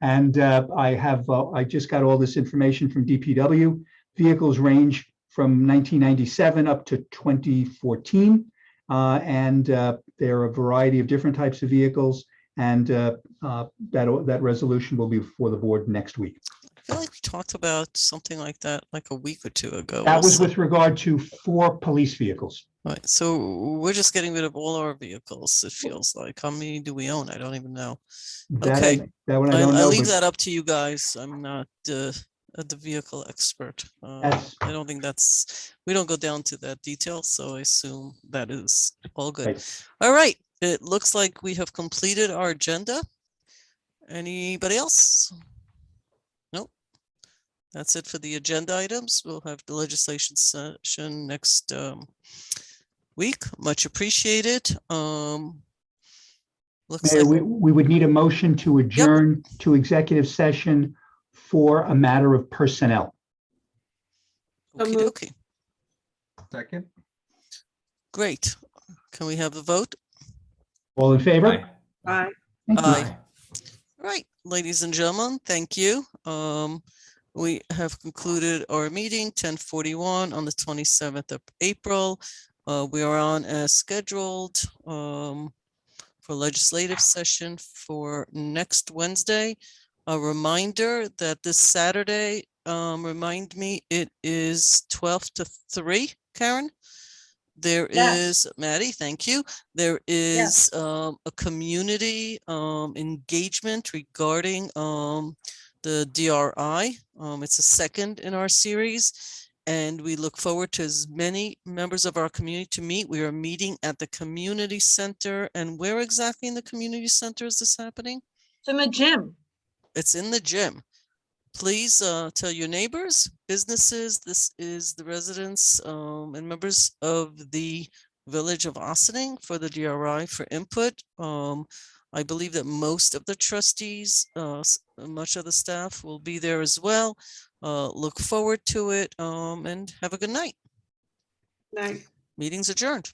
And I just got all this information from DPW. Vehicles range from 1997 up to 2014. And there are a variety of different types of vehicles. And that resolution will be before the board next week. I feel like we talked about something like that like a week or two ago. That was also. with regard to 4 police vehicles. Right, so we're just getting rid of all our vehicles, it feels like. How many do we own? I don't even know. That Okay, that one I don't I know, leave but that up to you guys. I'm not the vehicle expert. That's- I don't think we don't go down to that detail, so I assume that is all good. Right. All right, it looks like we have completed our agenda. Anybody else? Nope. That's it for the agenda items. We'll have the legislation session next week. Much appreciated. Looks Mayor, like we would need a motion to adjourn to executive session for a matter of personnel. okey-dokey. Second. Great. Can we have the vote? All in favor? Aye. Thank you. Aye. Right, ladies and gentlemen, thank you. We have concluded our meeting 10:41 on the 27th of April. We are on as scheduled for legislative session for next Wednesday, A reminder that this Saturday, remind me, it is 12 to 3, Karen? There Yes. is, Maddie, thank you. There is a community engagement regarding the DRI. It's a second in our series, and we look forward to as many members of our community to meet. We are meeting at the community center. And where exactly in the community center is this happening? It's in the gym. It's in the gym. Please tell your neighbors, businesses. This is the residents and members of the village of Ossining for the DRI for input. I believe that most of the trustees, much of the staff will be there as well. Look forward to it and have a good night. Night. Meeting's adjourned.